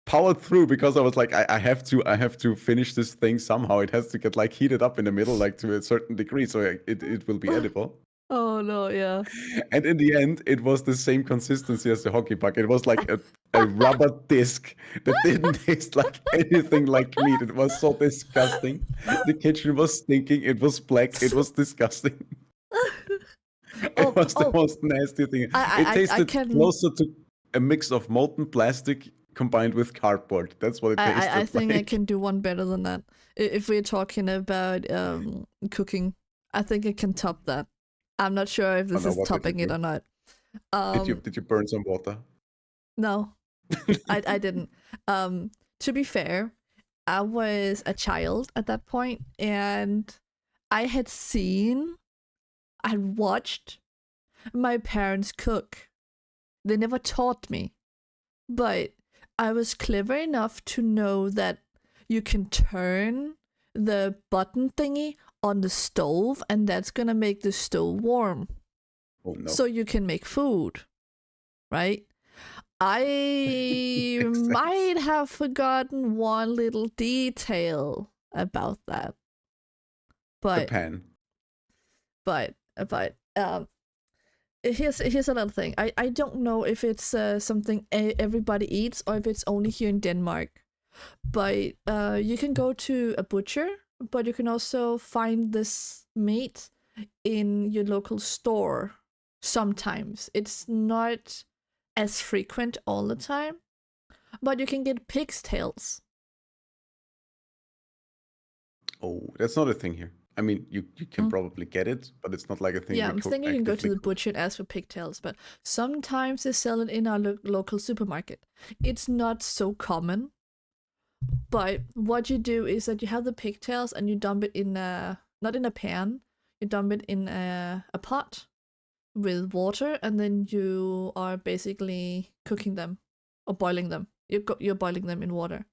powered through because I was like, I have to finish this thing somehow. It has to get like heated up in the middle, like to a certain degree, so it will be edible. Oh no, yeah. And in the end, it was the same consistency as the hockey puck. It was like a rubber disc that didn't taste like anything like meat. It was so disgusting. The kitchen was stinking. It was black. It was disgusting. It was the most nasty thing. It tasted closer to a mix of molten plastic combined with cardboard. That's what it tasted like. I think I can do one better than that. If we're talking about cooking, I think I can top that. I'm not sure if this is topping it or not. Did you burn some water? No, I didn't. To be fair, I was a child at that point, and I had watched my parents cook. They never taught me, but I was clever enough to know that you can turn the button thingy on the stove, and that's gonna make the stove warm. Oh no. So you can make food, right? I might have forgotten one little detail about that. The But pan. but here's another thing. I don't know if it's something everybody eats or if it's only here in Denmark. But you can go to a butcher, but you can also find this meat in your local store sometimes. It's not as frequent all the time, but you can get pig's tails. Oh, that's not a thing here. I mean, you can probably get it, but it's not like a thing. Yeah, we I'm cook thinking you can go to actively the cook. butcher and ask for pigtails, but sometimes they sell it in our local supermarket. It's not so common, but what you do is that you have the pigtails and you dump it in not in a pan, you dump it in a pot with water, and then you are basically cooking them or boiling them. You're boiling them in water,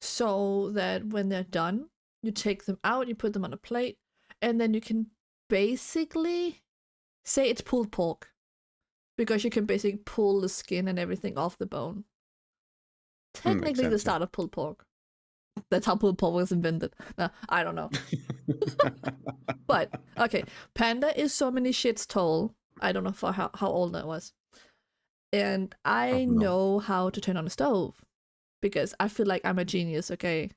so that when they're done, you take them out, you put them on a plate, and then you can basically say it's pulled pork, because you can basically pull the skin and everything off the bone. Technically, the sense, yeah. start of pulled pork. That's how pulled pork was invented. No, I don't know. But okay, Panda is so many shits tall. I don't know for how old that was. And I Oh, no. know how to turn on a stove because I feel like I'm a genius, okay?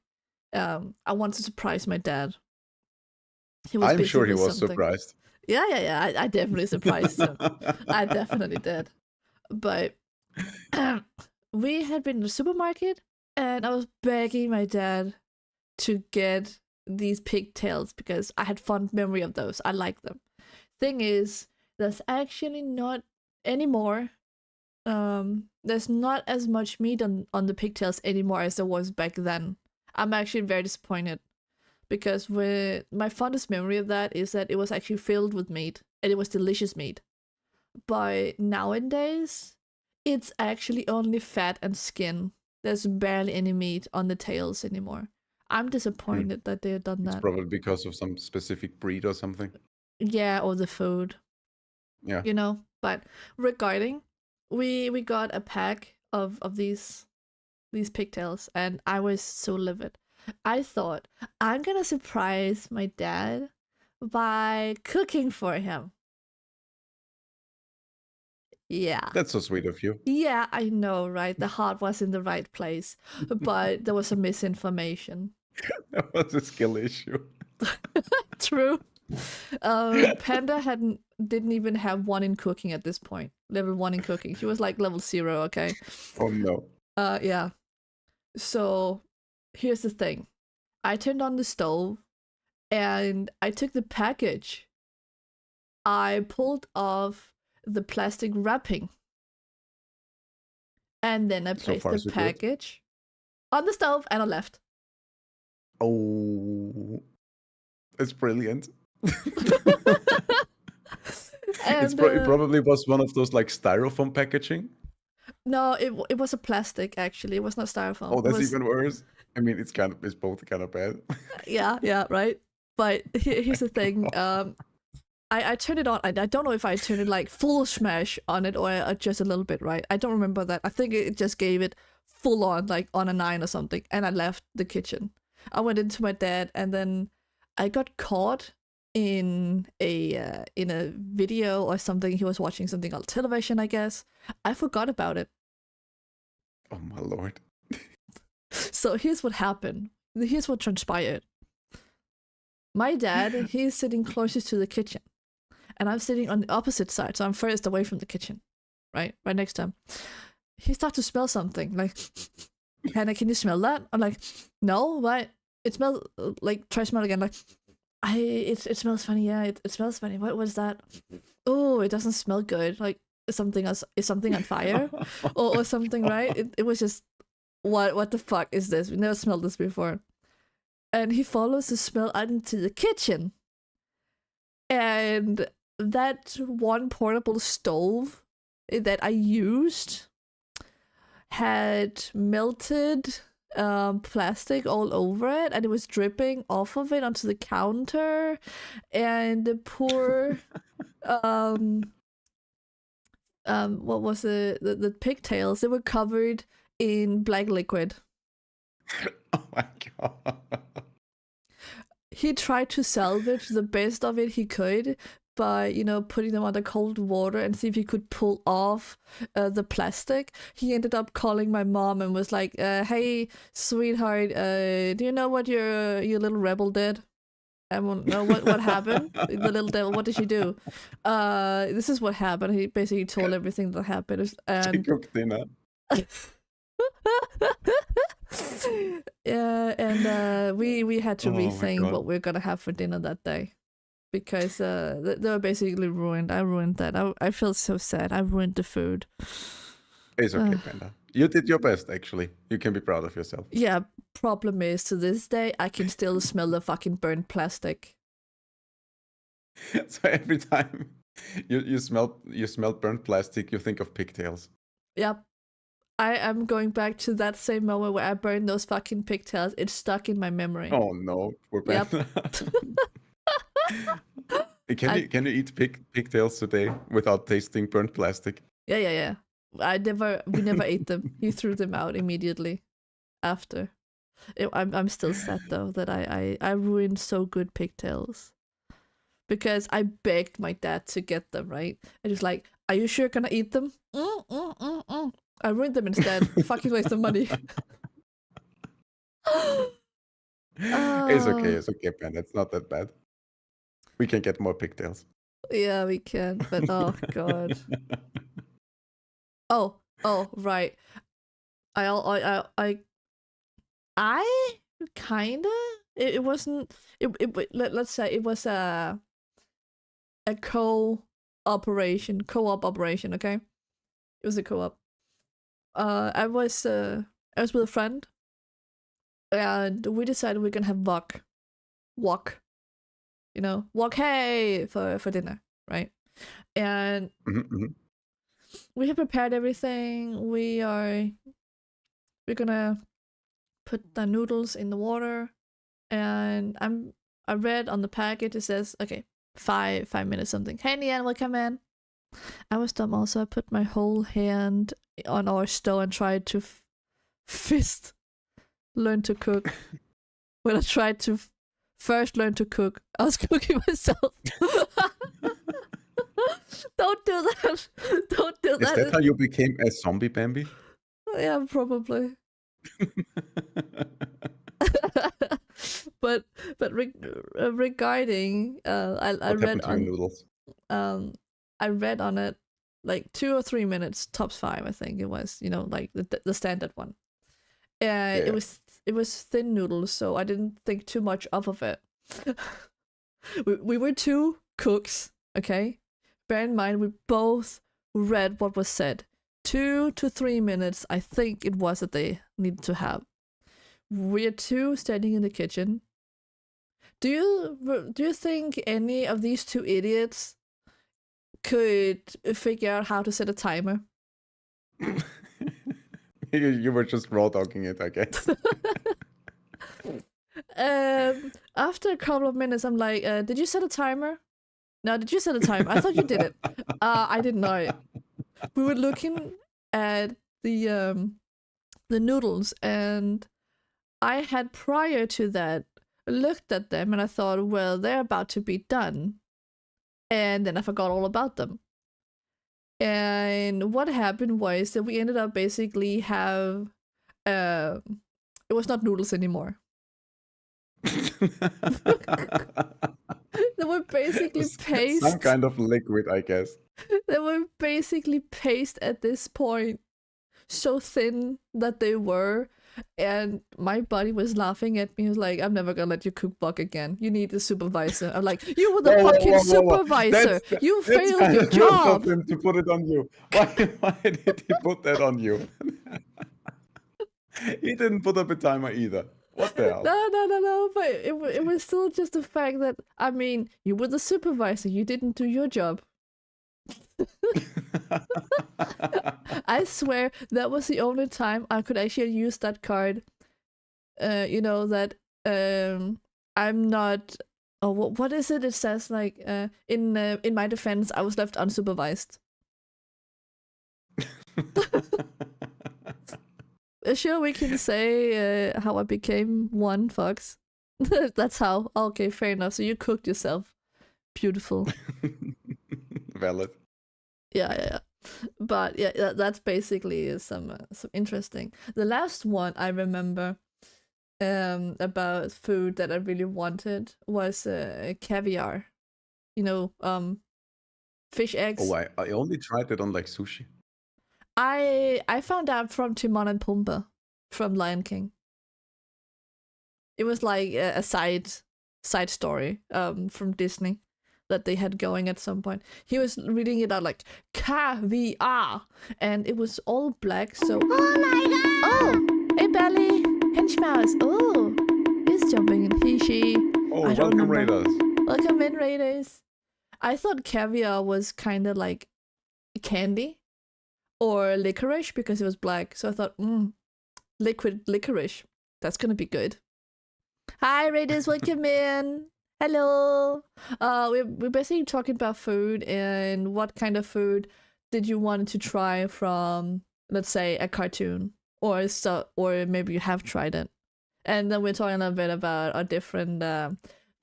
I want to surprise my dad. He was I'm busy sure he with was something. surprised. Yeah. I definitely surprised him. I definitely did. But we had been in the supermarket and I was begging my dad to get these pigtails because I had fond memory of those. I like them. Thing is, there's actually not anymore. There's not as much meat on the pigtails anymore as there was back then. I'm actually very disappointed because my fondest memory of that is that it was actually filled with meat and it was delicious meat. But nowadays, it's actually only fat and skin. There's barely any meat on the tails anymore. I'm disappointed that they've done It's that. probably because of some specific breed or something. Yeah, or the food. Yeah. You know. But regarding, we got a pack of these pigtails, and I was so livid. I thought I'm gonna surprise my dad by cooking for him. Yeah. That's so sweet of you. Yeah, I know, right? The heart was in the right place, but there was some misinformation. That was a skill issue. True. Panda didn't even have 1 in cooking at this point. Level 1 in cooking. She was like level 0, okay? Oh no. Yeah. So here's the thing. I turned on the stove and I took the package. I pulled off the plastic wrapping. And then I placed far, the so good. package on the stove and I left. Oh, it's brilliant. And, It probably was one of those like styrofoam packaging. no, it was a plastic actually. It was not styrofoam. Oh, It that's was, even worse. I mean, it's both kind of bad. yeah, right. But here's the thing. I turned it on. I don't know if I turned it like full smash on it or just a little bit, right? I don't remember that. I think it just gave it full on, like on a 9 or something, and I left the kitchen. I went into my dad, and then I got caught in a video or something. He was watching something on television, I guess. I forgot about it. Oh my lord. So here's what happened. Here's what transpired. My dad, he's sitting closest to the kitchen. And I'm sitting on the opposite side, so I'm furthest away from the kitchen. Right next to him. He starts to smell something. Like, Hannah, can you smell that? I'm like, no, what? It smells like, try smell again. Like, it smells funny, yeah, it smells funny. What was that? Oh, it doesn't smell good. Like, is something on fire? or something, right? It was just, what the fuck is this? We never smelled this before. And he follows the smell out into the kitchen. And that one portable stove that I used had melted plastic all over it, and it was dripping off of it onto the counter. And the poor what was the pigtails, they were covered in black liquid. Oh my god. he tried to salvage the best of it he could by, putting them under cold water and see if he could pull off the plastic. He ended up calling my mom and was like, "Hey, sweetheart, do you know what your little rebel did? I won't know what happened. The little devil. What did she do? This is what happened." He basically told everything that happened, She and cooked dinner. yeah, and we had to Oh my rethink God. what we're gonna have for dinner that day because they were basically ruined. I ruined that. I feel so sad. I ruined the food. It's okay, Panda. You did your best, actually. You can be proud of yourself. Yeah. Problem is, to this day, I can still smell the fucking burnt plastic. So every time you smell burnt plastic, you think of pigtails. Yep. I am going back to that same moment where I burned those fucking pigtails. It's stuck in my memory. Oh no, poor Yep. Panda. Can you eat pigtails today without tasting burnt plastic? Yeah. We never ate them. He threw them out immediately after. I'm still sad though that I ruined so good pigtails. Because I begged my dad to get them, right? And he's like, "Are you sure you're gonna eat them?" I ruined them instead. Fucking waste of money. It's okay, Panda. It's not that bad. We can get more pigtails. Yeah, we can, but oh god. Oh, right. I kinda. It wasn't. Let's say it was a co-op operation. Okay, it was a co-op. I was with a friend, and we decided we're gonna have wok, wok hey for dinner, right? And we have prepared everything. We're gonna put the noodles in the water, and I read on the package it says, okay, 5 minutes something. "Hey, Nian, welcome in." I was dumb also. I put my whole hand on our stove and tried to learn to cook. When I tried to first learn to cook, I was cooking myself. Don't do that. Don't do Is that how you became a zombie, Bambi? Yeah, probably. but regarding I What read happened to your on noodles? I read on it like 2 or 3 minutes, tops 5, I think it was, like the standard one. It was thin noodles, so I didn't think too much of it. we were 2 cooks, okay? Bear in mind we both read what was said. 2 to 3 minutes, I think it was that they needed to have. We're 2 standing in the kitchen. Do you think any of these 2 idiots could figure out how to set a timer? You were just raw dogging it, I guess. After a couple of minutes, I'm like, "Did you set a timer?" "No, did you set a timer? I thought you did it." I didn't know it. We were looking at the noodles, and I had prior to that looked at them and I thought, well, they're about to be done. And then I forgot all about them. And what happened was that we ended up basically have it was not noodles anymore. They were basically paste. Some kind of liquid, I guess. They were basically paste at this point. So thin that they were. And my buddy was laughing at me. He was like, "I'm never gonna let you cook wok again. You need a supervisor." I'm like, "You were the fucking supervisor. You failed your job." That's him to put it on you. Why did he put that on you? He didn't put up a timer either. What the hell? No. But it was still just the fact that, I mean, you were the supervisor. You didn't do your job. I swear that was the only time I could actually use that card. That I'm not. Oh, what is it? It says like in my defense, I was left unsupervised. Sure, we can say how I became one, Fox. That's how. Okay, fair enough. So you cooked yourself. Beautiful. Valid. Yeah. But yeah, that's basically some interesting. The last one I remember about food that I really wanted was caviar. You know, fish eggs. Oh, I only tried it on like sushi. I found out from Timon and Pumbaa from Lion King. It was like a side story from Disney that they had going at some point. He was reading it out like caviar, and it was all black. So oh my god! Oh, hey Belly, Henchmouse. Oh, he's jumping in. She. Oh, I don't welcome, remember. Raiders. Welcome in, Raiders. I thought caviar was kind of like candy or licorice because it was black. So I thought, liquid licorice. That's gonna be good. Hi, Raiders, welcome in. Hello. We're basically talking about food and what kind of food did you want to try from, let's say, a cartoon or maybe you have tried it. And then we're talking a little bit about our different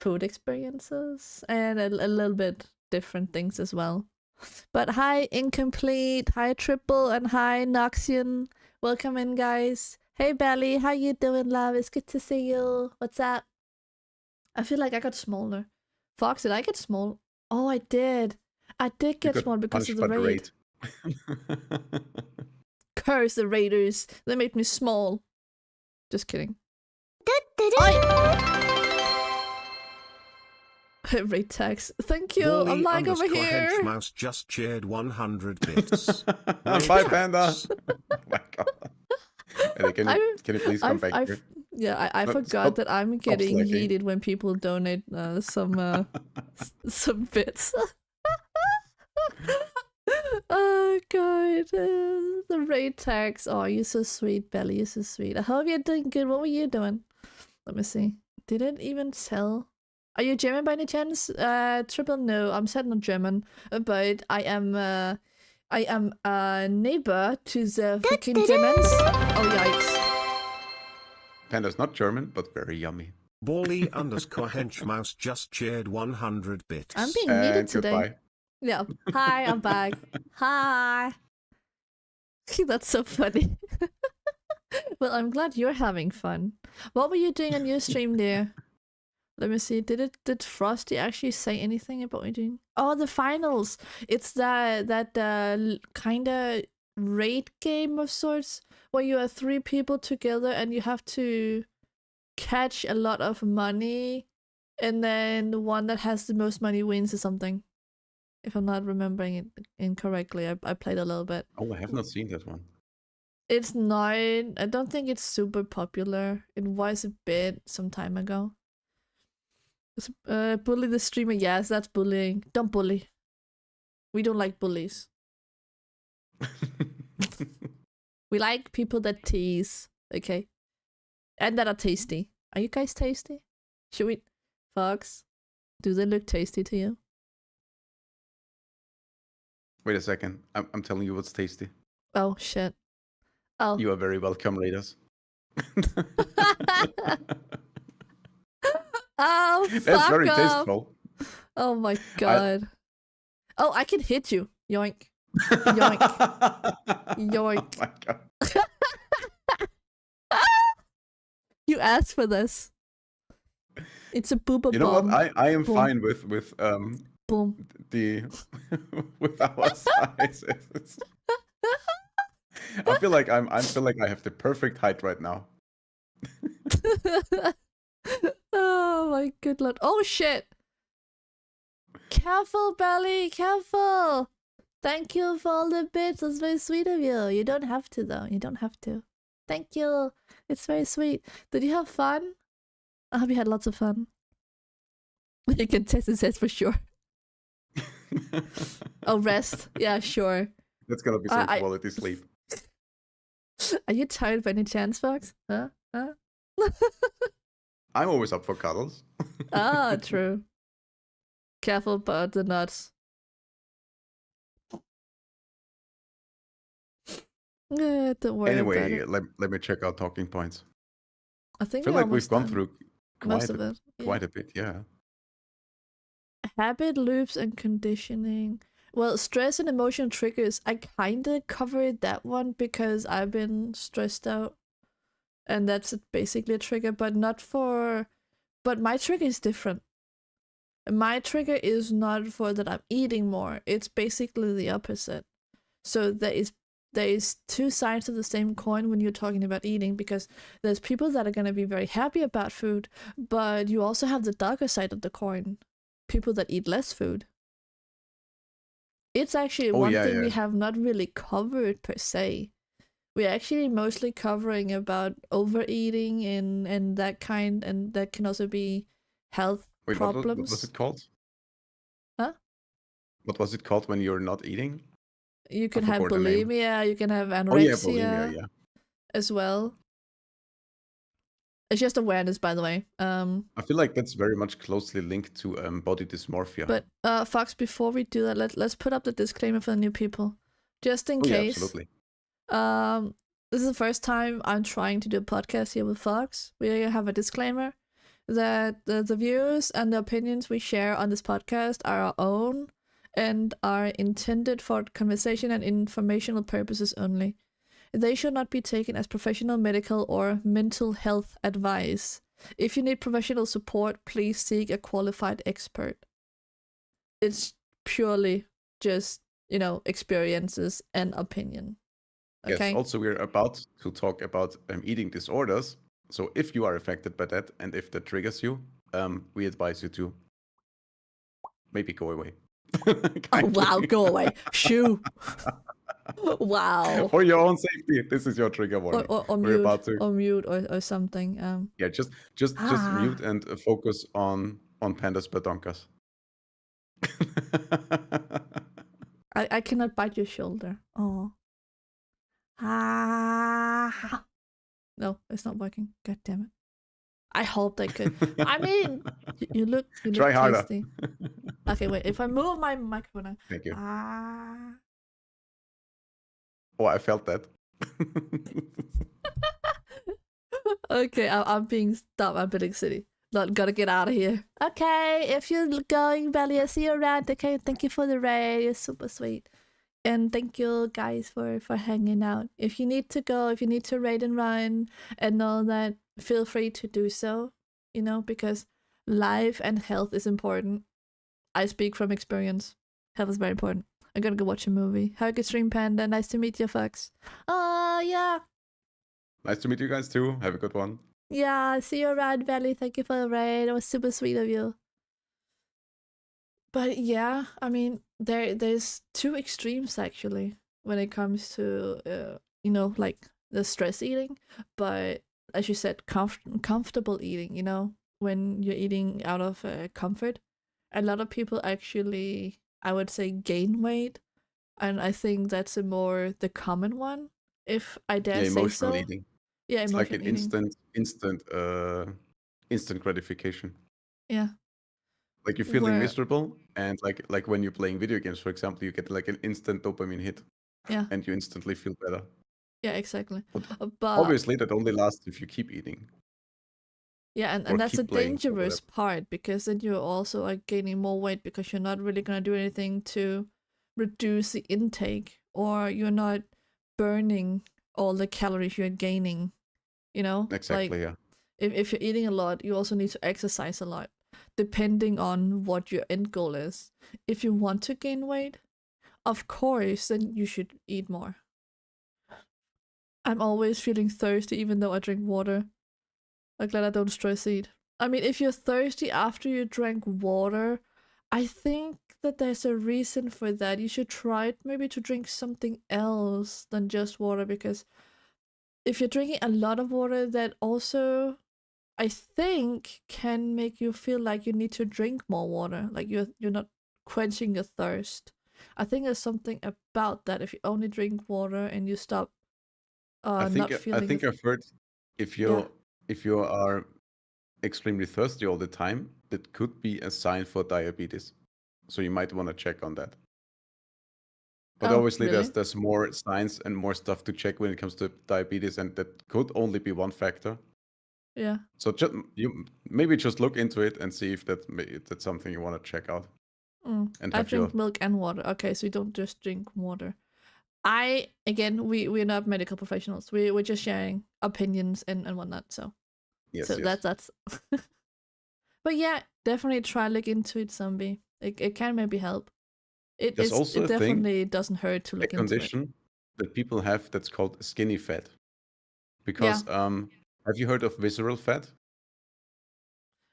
food experiences and a little bit different things as well. But hi, Incomplete, hi, Triple, and hi, Noxian. Welcome in, guys. Hey, Belly, how you doing, love? It's good to see you. What's up? I feel like I got smaller. Fox, did I get small? Oh, I did. I did get small because of the raid. Curse the raiders. They made me small. Just kidding. Raid tags. Thank you. Wally I'm lying over here. Henchmouse just shared 100 bits. Bye, Panda. Oh my god. Ellie, can you please come back here? Yeah, I forgot that I'm getting heated when people donate some bits. Oh god, the raid tags. Oh, you're so sweet, Belly. You're so sweet. I hope you're doing good. What were you doing? Let me see. Did it even tell? Are you German by any chance? Triple no. I'm said not German, but I am a neighbor to the freaking Germans. Oh yikes. Panda's not German, but very yummy. Bally _ Henchmouse just shared 100 bits. I'm being needed today. Goodbye. Yeah. Hi, I'm back. Hi. That's so funny. Well, I'm glad you're having fun. What were you doing on your stream there? Let me see. Did Frosty actually say anything about what you're doing? Oh, the finals. It's that kind of raid game of sorts where you are 3 people together and you have to catch a lot of money, and then the one that has the most money wins or something. If I'm not remembering it incorrectly, I played a little bit. Oh, I have not seen that one. It's not. I don't think it's super popular. It was a bit some time ago. Bully the streamer. Yes, that's bullying. Don't bully. We don't like bullies. We like people that tease, okay? And that are tasty. Are you guys tasty? Should we... Fox, do they look tasty to you? Wait a second. I'm telling you what's tasty. Oh, shit. Oh. You are very welcome, Raiders. Oh, fuck That's very off. tasteful. Oh my god. Oh, I can hit you. Yoink. Yoink. Yoink. Oh my god. You asked for this. It's a booba bomb. You know what? I am Boom. fine with Boom. the with our sizes. I feel like I have the perfect height right now. Oh my good lord. Oh shit. Careful, Belly, careful. Thank you for all the bits. That's very sweet of you. You don't have to though. You don't have to. Thank you. It's very sweet. Did you have fun? I hope you had lots of fun. You can test it says for sure. Oh, rest. Yeah, sure. That's gonna be some quality sleep. Are you tired by any chance, Fox? Huh? I'm always up for cuddles. Ah, true. Careful about the nuts. Don't worry about Anyway, it. let me check out talking points. I think I feel like we've almost gone done. through Most of it. Yeah. Quite a bit, yeah. Habit loops and conditioning. Well, stress and emotional triggers. I kind of covered that one because I've been stressed out, and that's basically a trigger, but not for. But my trigger is different. My trigger is not for that I'm eating more. It's basically the opposite. So there is two sides of the same coin when you're talking about eating, because there's people that are going to be very happy about food, but you also have the darker side of the coin, people that eat less food. It's actually one thing we have not really covered per se. We're actually mostly covering about overeating and that kind, and that can also be health problems. What was it called? Huh? What was it called when you're not eating? You can have bulimia, you can have anorexia as well. It's just awareness, by the way. I feel like that's very much closely linked to body dysmorphia. But Fox, before we do that, let's put up the disclaimer for the new people, just in case. Yeah, absolutely. This is the first time I'm trying to do a podcast here with Fox. We have a disclaimer that the views and the opinions we share on this podcast are our own and are intended for conversation and informational purposes only. They should not be taken as professional medical or mental health advice. If you need professional support, please seek a qualified expert. It's purely just, experiences and opinion. Okay? Yes, also we're about to talk about eating disorders. So if you are affected by that and if that triggers you, we advise you to maybe go away. Oh, wow, go away. Shoo. Wow. For your own safety, this is your trigger warning. Or we're mute, about to... or mute or something. Yeah, just mute and focus on pandas badonkas. I cannot bite your shoulder. Oh. Ah. No, it's not working. God damn it. I hoped I could. I mean, you look Try harder. tasty. Okay, wait. If I move my microphone. Thank you. Ah. Oh, I felt that. Okay, I'm being stopped. I'm being silly. Not gotta get out of here. Okay, if you're going, Belly, I see you around. Okay, thank you for the raid. You're super sweet. And thank you guys for hanging out. If you need to go, if you need to raid and run and all that, feel free to do so, because life and health is important. I speak from experience. Health is very important. I'm gonna go watch a movie. Have a good stream, Panda. Nice to meet you, Fox. Yeah. Nice to meet you guys too. Have a good one. Yeah, see you around, Valley. Thank you for the raid. It was super sweet of you. But yeah, I mean, there's two extremes actually when it comes to like the stress eating, but as you said, comfortable eating. When you're eating out of comfort, a lot of people actually, I would say, gain weight, and I think that's the common one, if I dare say so. Emotional eating. Yeah, it's like an eating. instant gratification. Yeah. Like you're feeling miserable, and like when you're playing video games, for example, you get like an instant dopamine hit. Yeah. And you instantly feel better. Yeah, exactly. But obviously, that only lasts if you keep eating. Yeah, and that's a dangerous part, because then you're also gaining more weight because you're not really going to do anything to reduce the intake, or you're not burning all the calories you're gaining, Exactly, yeah. If you're eating a lot, you also need to exercise a lot, depending on what your end goal is. If you want to gain weight, of course, then you should eat more. I'm always feeling thirsty even though I drink water. I'm glad I don't stress eat. I mean, if you're thirsty after you drank water, I think that there's a reason for that. You should try maybe to drink something else than just water, because if you're drinking a lot of water, that also, I think, can make you feel like you need to drink more water. Like you're not quenching your thirst. I think there's something about that. If you only drink water and you stop not feeling... I think I've heard if you are extremely thirsty all the time, that could be a sign for diabetes. So you might want to check on that. But obviously really? there's more signs and more stuff to check when it comes to diabetes, and that could only be one factor. Yeah. So you maybe just look into it and see if that's something you want to check out. And I have your drink milk and water. Okay, so you don't just drink water. We're not medical professionals. We're just sharing opinions and whatnot. So yes. that's. But yeah, definitely try look into it, zombie. It can maybe help. It There's also it a thing, definitely doesn't hurt to a look into it. condition that people have that's called skinny fat. Yeah. Because have you heard of visceral fat?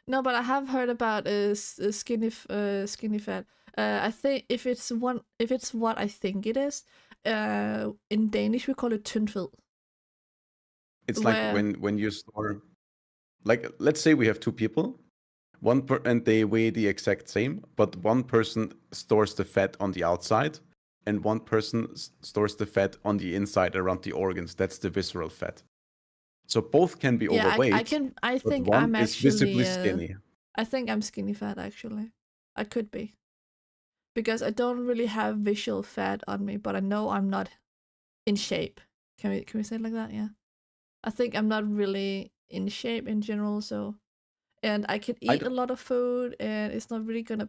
No, but I have heard about skinny fat. I think if it's what I think it is, in Danish we call it tyndfed. It's like when you store, like let's say we have two people, and they weigh the exact same, but one person stores the fat on the outside, and one person stores the fat on the inside around the organs. That's the visceral fat. So both can be overweight. I think but one I'm is actually visibly skinny. I think I'm skinny fat actually. I could be. Because I don't really have visual fat on me, but I know I'm not in shape. Can we say it like that? Yeah. I think I'm not really in shape in general, so and I can eat a lot of food and it's not really gonna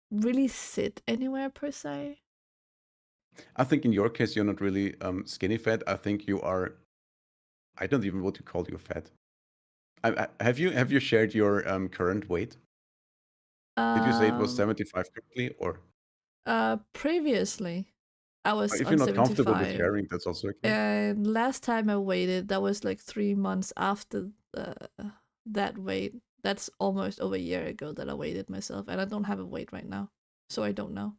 really sit anywhere per se. I think in your case you're not really skinny fat. I think you are, I don't even know what to call you fat. Have you shared your current weight? Did you say it was 75 correctly, or? Previously, I was If on you're not comfortable with 75. sharing, that's also okay. And last time I weighed, that was like 3 months after that weight. That's almost over a year ago that I weighed myself, and I don't have a weight right now, so I don't know.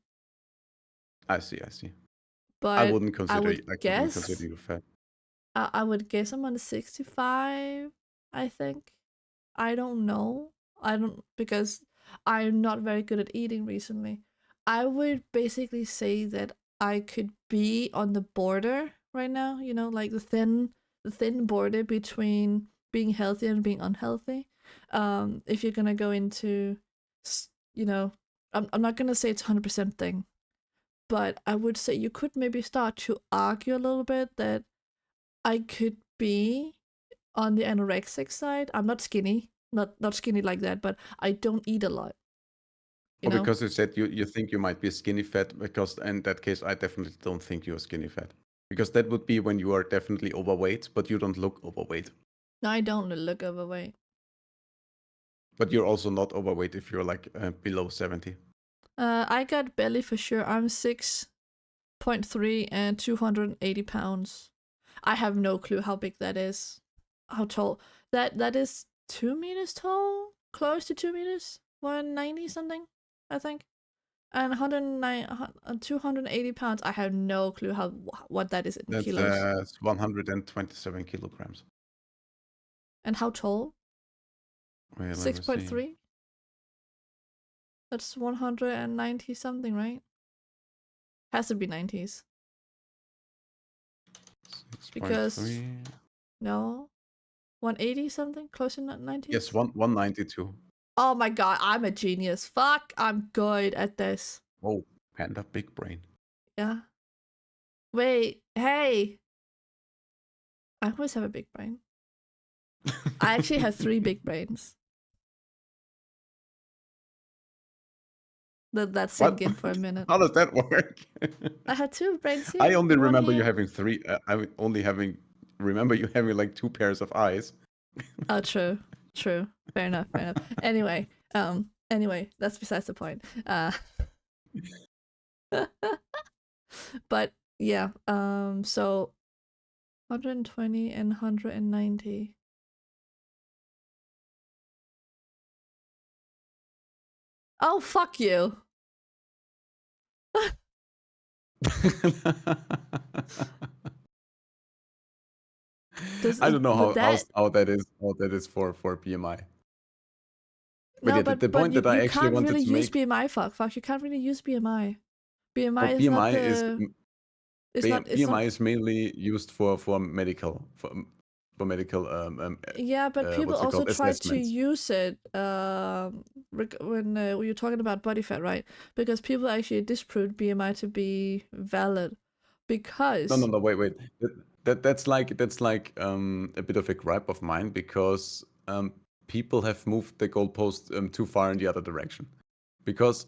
I see. But I wouldn't consider guess consider you fat. I would guess I'm on 65. I think. I don't know. Because I'm not very good at eating recently. I would basically say that I could be on the border right now, you know, like the thin border between being healthy and being unhealthy. If you're gonna go into, you know, I'm not gonna say it's 100% thing, but I would say you could maybe start to argue a little bit that I could be on the anorexic side. I'm not skinny, not skinny like that, but I don't eat a lot. You know? Because you said you think you might be skinny fat, because in that case, I definitely don't think you're skinny fat. Because that would be when you are definitely overweight, but you don't look overweight. No, I don't look overweight. But you're also not overweight if you're like below 70. I got belly for sure. I'm 6.3 and 280 pounds. I have no clue how big that is. How tall? That is 2 meters tall? Close to 2 meters? 190 something, I think. And 280 pounds. I have no clue what that is in kilos. That's 127 kilograms. And how tall? Wait, 6.3? That's 190 something, right? Has to be 90s. 6.3. Because no, 180 something, close to 90s. Yes, 192. Oh my god, I'm a genius. Fuck, I'm good at this. Oh, Panda, big brain. Yeah. Wait, hey. I always have a big brain. I actually have 3 big brains. That sink in for a minute. How does that work? I had 2 brains here. I only remember you here. having 3. I only remember you having like 2 pairs of eyes. Oh, true. Fair enough. Anyway, that's besides the point. But yeah, so 120 and 190. Oh, fuck you. I don't know how that is for BMI. But no, yeah, but the point that I actually wanted really to make. use BMI. Fuck, you can't really use BMI. BMI Well, is BMI not is the. BMI is mainly used for medical Yeah, but people what's it also called? try to Assessments. use it when you're talking about body fat, right? Because people actually disproved BMI to be valid because No, wait. that's like a bit of a gripe of mine because people have moved the goalpost too far in the other direction. Because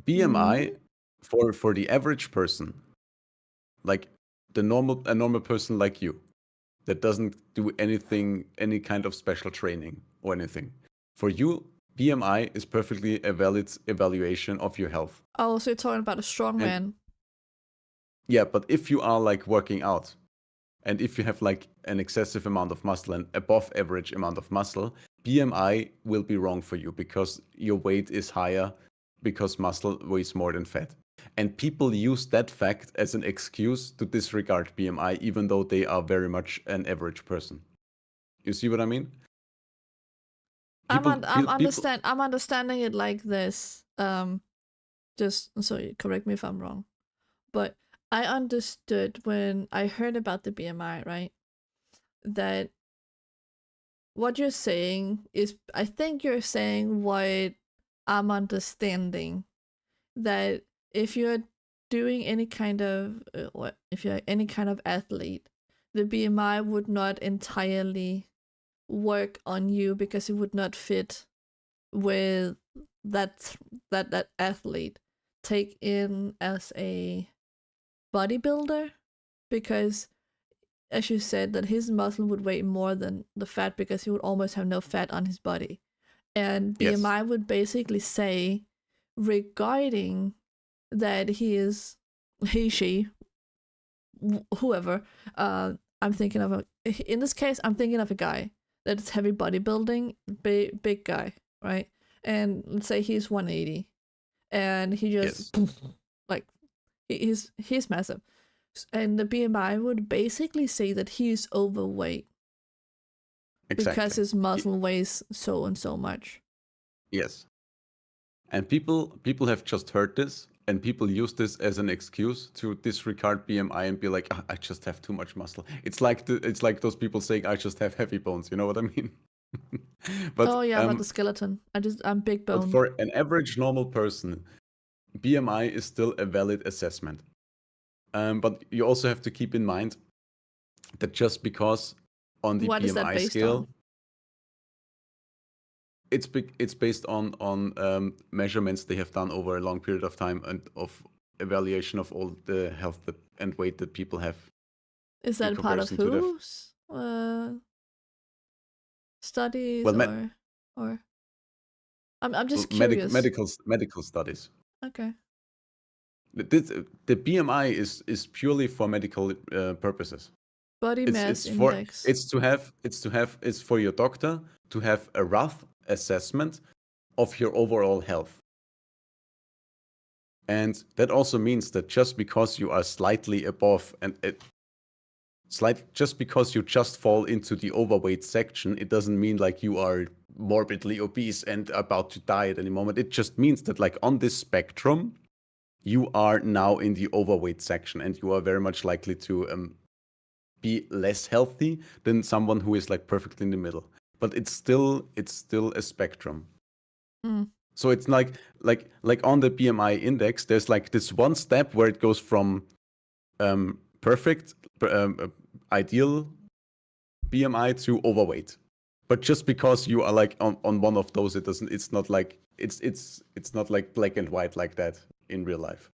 BMI for the average person, like a normal person like you, that doesn't do anything, any kind of special training or anything. For you, BMI is perfectly a valid evaluation of your health. Oh, so you're talking about a strong And- man. Yeah, but if you are like working out, and if you have like an excessive amount of muscle and above average amount of muscle, BMI will be wrong for you because your weight is higher because muscle weighs more than fat. And people use that fact as an excuse to disregard BMI, even though they are very much an average person. You see what I mean? I'm People- understanding it like this. Just so you correct me if I'm wrong, but I understood when I heard about the BMI, right? That what you're saying is, I think you're saying what I'm understanding, that if you're doing any kind of if you're any kind of athlete, the BMI would not entirely work on you because it would not fit with that athlete take in as a bodybuilder, because as you said that his muscle would weigh more than the fat because he would almost have no fat on his body, and Yes. BMI would basically say regarding that she whoever, I'm thinking of in this case I'm thinking of a guy that's heavy bodybuilding, big guy, right? And let's say he's 180 and he just like he's massive, and the BMI would basically say that he's overweight Exactly. because his muscle weighs so and so much. Yes. And people have just heard this, and people use this as an excuse to disregard BMI and be like, I just have too much muscle. It's like those people saying, I just have heavy bones. You know what I mean? But Oh yeah, about the skeleton. I'm big bone. but for an average normal person, BMI is still a valid assessment. But you also have to keep in mind that just because on the What is that BMI based scale, on? it's based on measurements they have done over a long period of time and of evaluation of all the health and weight that people have. Is that in part of comparison to the- whose studies Well, or I'm just curious. medical studies. Okay. The BMI is purely for medical purposes. Body mass It's for index. it's for your doctor to have a rough assessment of your overall health. And that also means that just because you are slightly above just because you just fall into the overweight section, it doesn't mean like you are morbidly obese and about to die at any moment. It just means that like on this spectrum, you are now in the overweight section and you are very much likely to be less healthy than someone who is like perfectly in the middle. But it's still a spectrum. So it's like on the BMI index, there's like this one step where it goes from perfect, ideal BMI to overweight. But just because you are like on one of those, it's not like black and white like that in real life.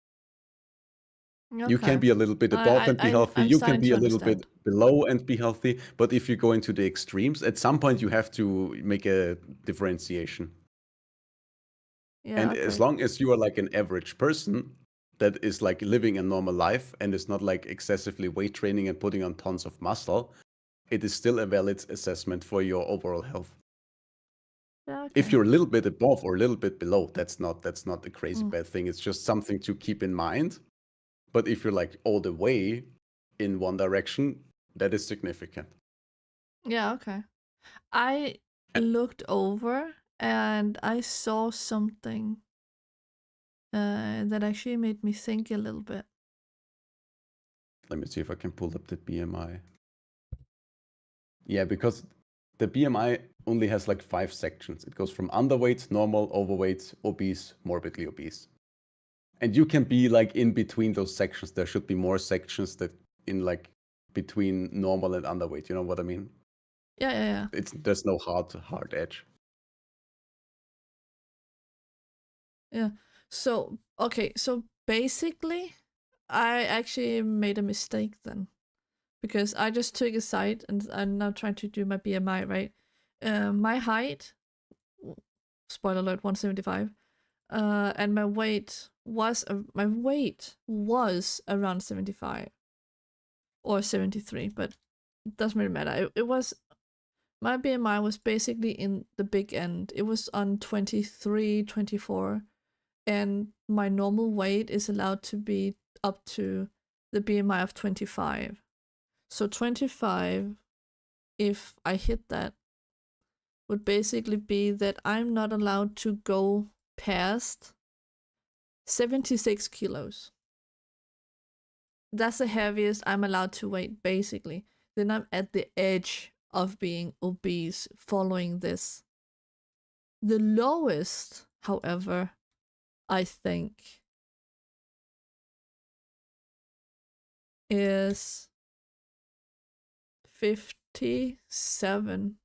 You can be a little bit above and be healthy. You can be a little bit below and be healthy. But if you go into the extremes, at some point you have to make a differentiation. Yeah, And okay. as long as you are like an average person that is like living a normal life and is not like excessively weight training and putting on tons of muscle, it is still a valid assessment for your overall health. Yeah, okay. If you're a little bit above or a little bit below, that's not a crazy bad thing. It's just something to keep in mind. But if you're like all the way in one direction, that is significant. Yeah, okay. I looked over and I saw something that actually made me think a little bit. Let me see if I can pull up the BMI. Yeah, because the BMI only has like 5 sections. It goes from underweight, normal, overweight, obese, morbidly obese. And you can be like in between those sections. There should be more sections that in like between normal and underweight. You know what I mean? Yeah. There's no hard edge. Yeah. So, okay, so basically, I actually made a mistake then. Because I just took a side and I'm now trying to do my BMI, right? My height, spoiler alert, 175. And my weight was around 75 or 73, but it doesn't really matter. It was my BMI was basically in the big end. It was on 23, 24, and my normal weight is allowed to be up to the BMI of 25. So 25, if I hit that, would basically be that I'm not allowed to go past 76 kilos. That's the heaviest I'm allowed to weight, basically. Then I'm at the edge of being obese following this. The lowest, however, I think, is 57.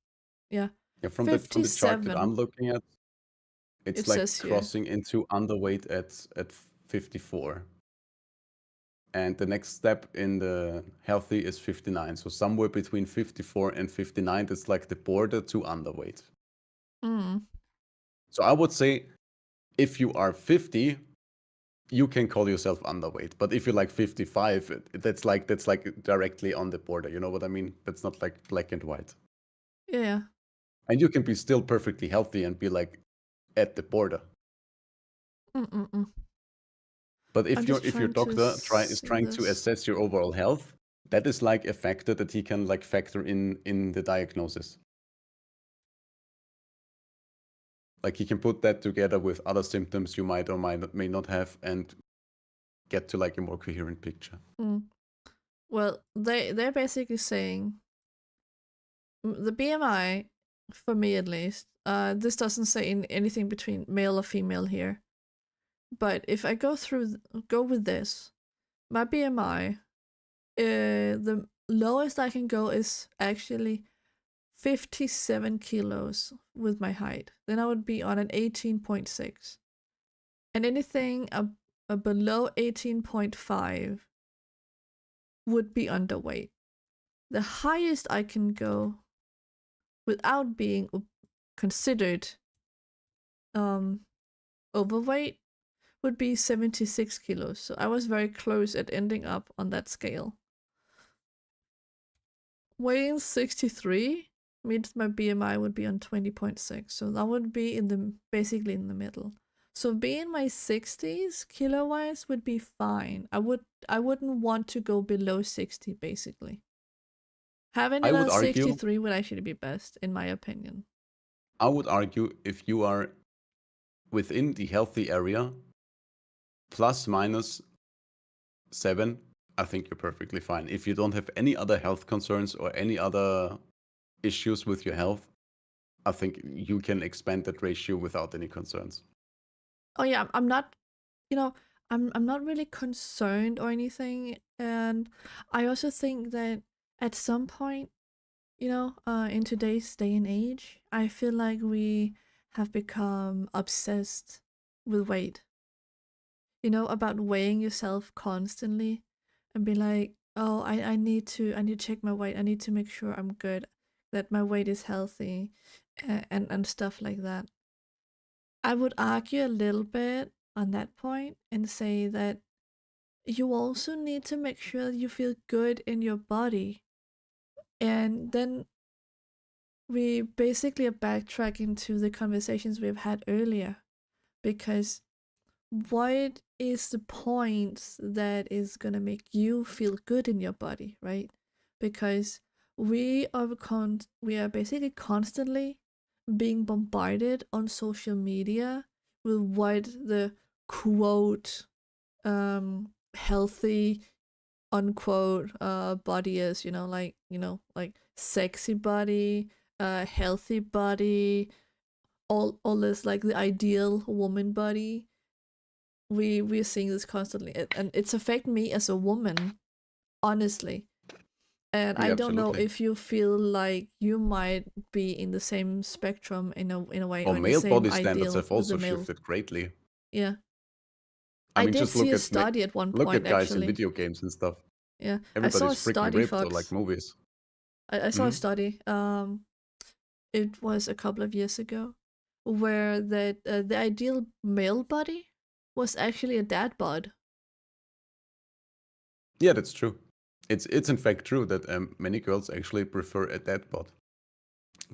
Yeah. Yeah, from the chart that 57. I'm looking at, it's It like says here. crossing into underweight at 54. And the next step in the healthy is 59. So somewhere between 54 and 59, that's like the border to underweight. Mm. So I would say if you are 50, you can call yourself underweight. But if you're like 55, that's like directly on the border. You know what I mean? That's not like black and white. Yeah. And you can be still perfectly healthy and be like at the border. Mm-mm-mm. But I'm if just your trying to doctor is see trying to this. assess your overall health, that is like a factor that he can like factor in the diagnosis. Like he can put that together with other symptoms you might or may not have and get to like a more coherent picture. Well, they're basically saying the BMI, for me at least, this doesn't say anything between male or female here. But if I go with this, my BMI, the lowest I can go is actually 57 kilos with my height. Then I would be on an 18.6. And anything below 18.5 would be underweight. The highest I can go without being considered overweight would be 76 kilos. So I was very close at ending up on that scale. Weighing 63 means my BMI would be on 20.6. So that would be basically in the middle. So being my 60s kilo-wise would be fine. I wouldn't want to go below 60 basically. Having it at 63 would actually be best, in my opinion. I would argue if you are within the healthy area, plus minus 7, I think you're perfectly fine. If you don't have any other health concerns or any other issues with your health, I think you can expand that ratio without any concerns. Oh yeah, I'm not, I'm not really concerned or anything, and I also think that at some point, in today's day and age, I feel like we have become obsessed with weight. About weighing yourself constantly and be like, oh, I need to check my weight. I need to make sure I'm good, that my weight is healthy, and stuff like that. I would argue a little bit on that point and say that you also need to make sure that you feel good in your body. And then we basically are backtracking to the conversations we've had earlier, because what is the point that is gonna make you feel good in your body, right? Because we are basically constantly being bombarded on social media with what the quote healthy unquote body is, like sexy body, healthy body, all this, like the ideal woman body. We're seeing this constantly, and it's affecting me as a woman, honestly. And Yeah, I don't know absolutely. if you feel like you might be in the same spectrum in a way, Well, or in the male same body standards ideal have with the also male. shifted greatly. Yeah. I I mean, did just see a study at one look point, at guys in actually. video games and stuff. Yeah, I saw a Everybody's freaking study, ripped or like Fox. movies. I saw a study. It was a couple of years ago, where that the ideal male body was actually a dad bod. Yeah, that's true. It's in fact true that many girls actually prefer a dad bod.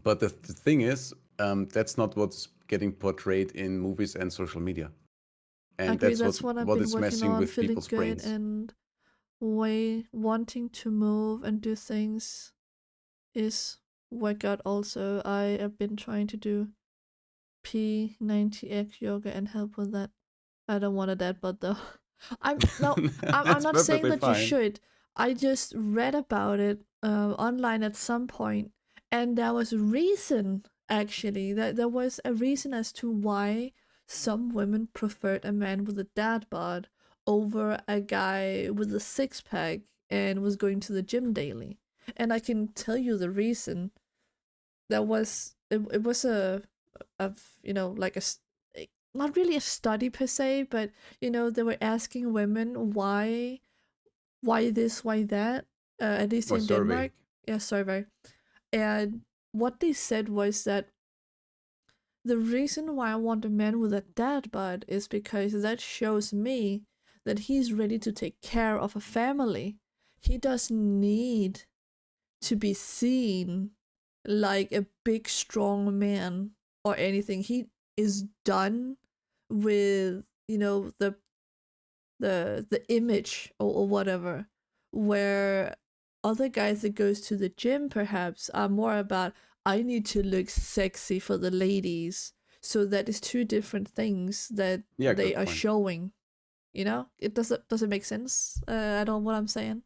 But the thing is, that's not what's getting portrayed in movies and social media, I and agree. that's That's what I've what been is working messing on, with feeling people's good brains. and way wanting to move and do things is workout. Also, I have been trying to do P90X yoga and help with that. I don't want a dad bod though. I'm That's not saying perfectly that you fine. should. I just read about it online at some point, and there was a reason, actually. That there was a reason as to why some women preferred a man with a dad bod over a guy with a six pack and was going to the gym daily. And I can tell you the reason. It was like not really a study per se, but they were asking women why this, why that, at least Or in survey. Denmark. Yeah, survey. And what they said was that the reason why I want a man with a dad bod is because that shows me that he's ready to take care of a family. He doesn't need to be seen like a big strong man or anything. He is done with the image, or whatever, where other guys that goes to the gym perhaps are more about, I need to look sexy for the ladies. So that is two different things that Yeah, they good are point. showing. It doesn't make sense at all what I'm saying.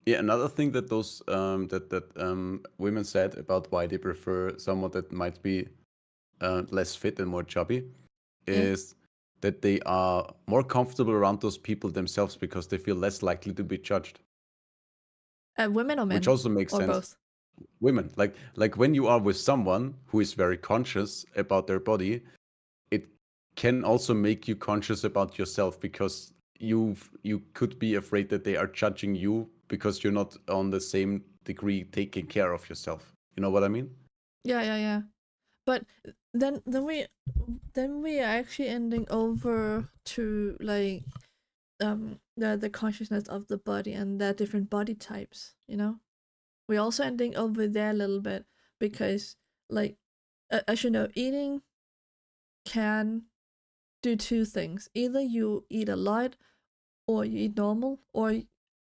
Yeah, another thing that those women said about why they prefer someone that might be less fit and more chubby Yeah. is that they are more comfortable around those people themselves because they feel less likely to be judged, Women or which men also makes or sense. both. Women, like when you are with someone who is very conscious about their body, it can also make you conscious about yourself because you could be afraid that they are judging you because you're not on the same degree taking care of yourself. You know what I mean? Yeah. But then we are actually ending over to like the consciousness of the body and the different body types. We're also ending over there a little bit because, like, as you know, eating can do two things. Either you eat a lot, or you eat normal, or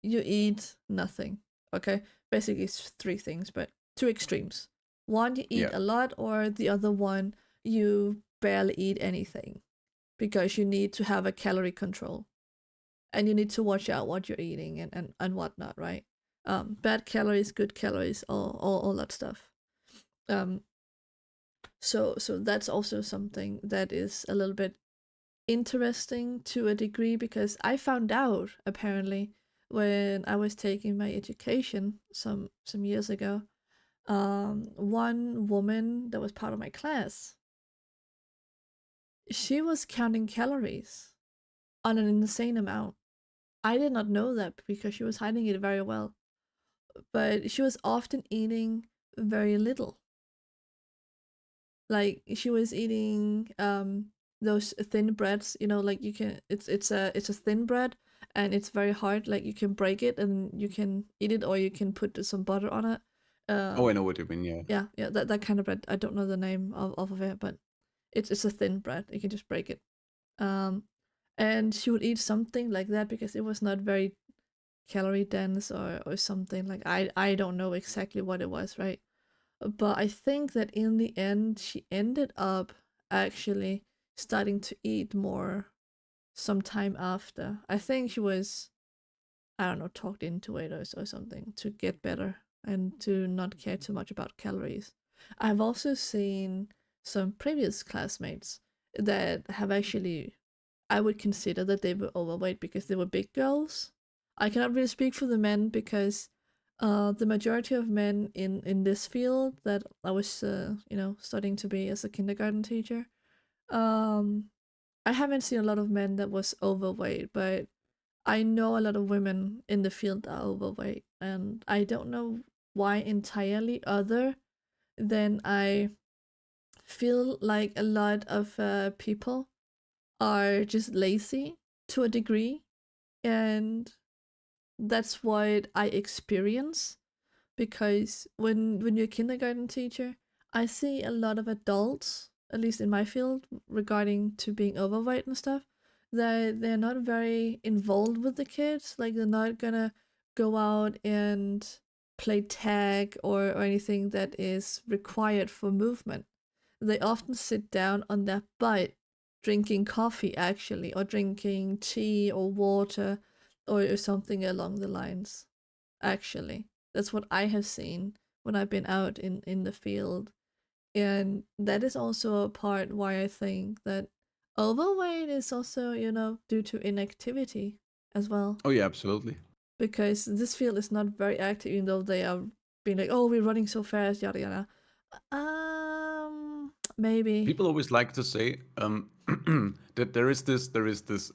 you eat nothing. Okay, basically it's three things, but two extremes. One, you eat Yeah. a lot, or the other one, you barely eat anything because you need to have a calorie control and you need to watch out what you're eating and whatnot, right? Bad calories, good calories, all that stuff. Um, so that's also something that is a little bit interesting to a degree, because I found out apparently when I was taking my education some years ago. One woman that was part of my class, she was counting calories on an insane amount. I did not know that because she was hiding it very well, but she was often eating very little. Like she was eating those thin breads, like you can it's a thin bread, and it's very hard, like you can break it and you can eat it, or you can put some butter on it. Oh, I know what you mean. Yeah. Yeah, that kind of bread. I don't know the name of it, but it's a thin bread. You can just break it. Um and she would eat something like that because it was not very calorie dense, or something. Like I don't know exactly what it was, right? But I think that in the end, she ended up actually starting to eat more sometime after. I think she was, I don't know, talked into it, or something, to get better and to not care too much about calories. I've also seen some previous classmates that have actually, I would consider that they were overweight because they were big girls. I cannot really speak for the men because the majority of men in this field that I was studying to be as a kindergarten teacher, I haven't seen a lot of men that was overweight, but I know a lot of women in the field are overweight, and I don't know why entirely, other than I feel like a lot of people are just lazy to a degree, and that's what I experience. Because when you're a kindergarten teacher, I see a lot of adults, at least in my field, regarding to being overweight and stuff, that they're not very involved with the kids. Like, they're not gonna go out and play tag or anything that is required for movement. They often sit down on their butt drinking coffee, actually, or drinking tea or water or something along the lines, actually. That's what I have seen when I've been out in the field. And that is also a part why I think that overweight is also, due to inactivity as well. Oh yeah, absolutely. Because this field is not very active, even though they are being like, oh, we're running so fast, yada yada. Maybe. People always like to say that there is this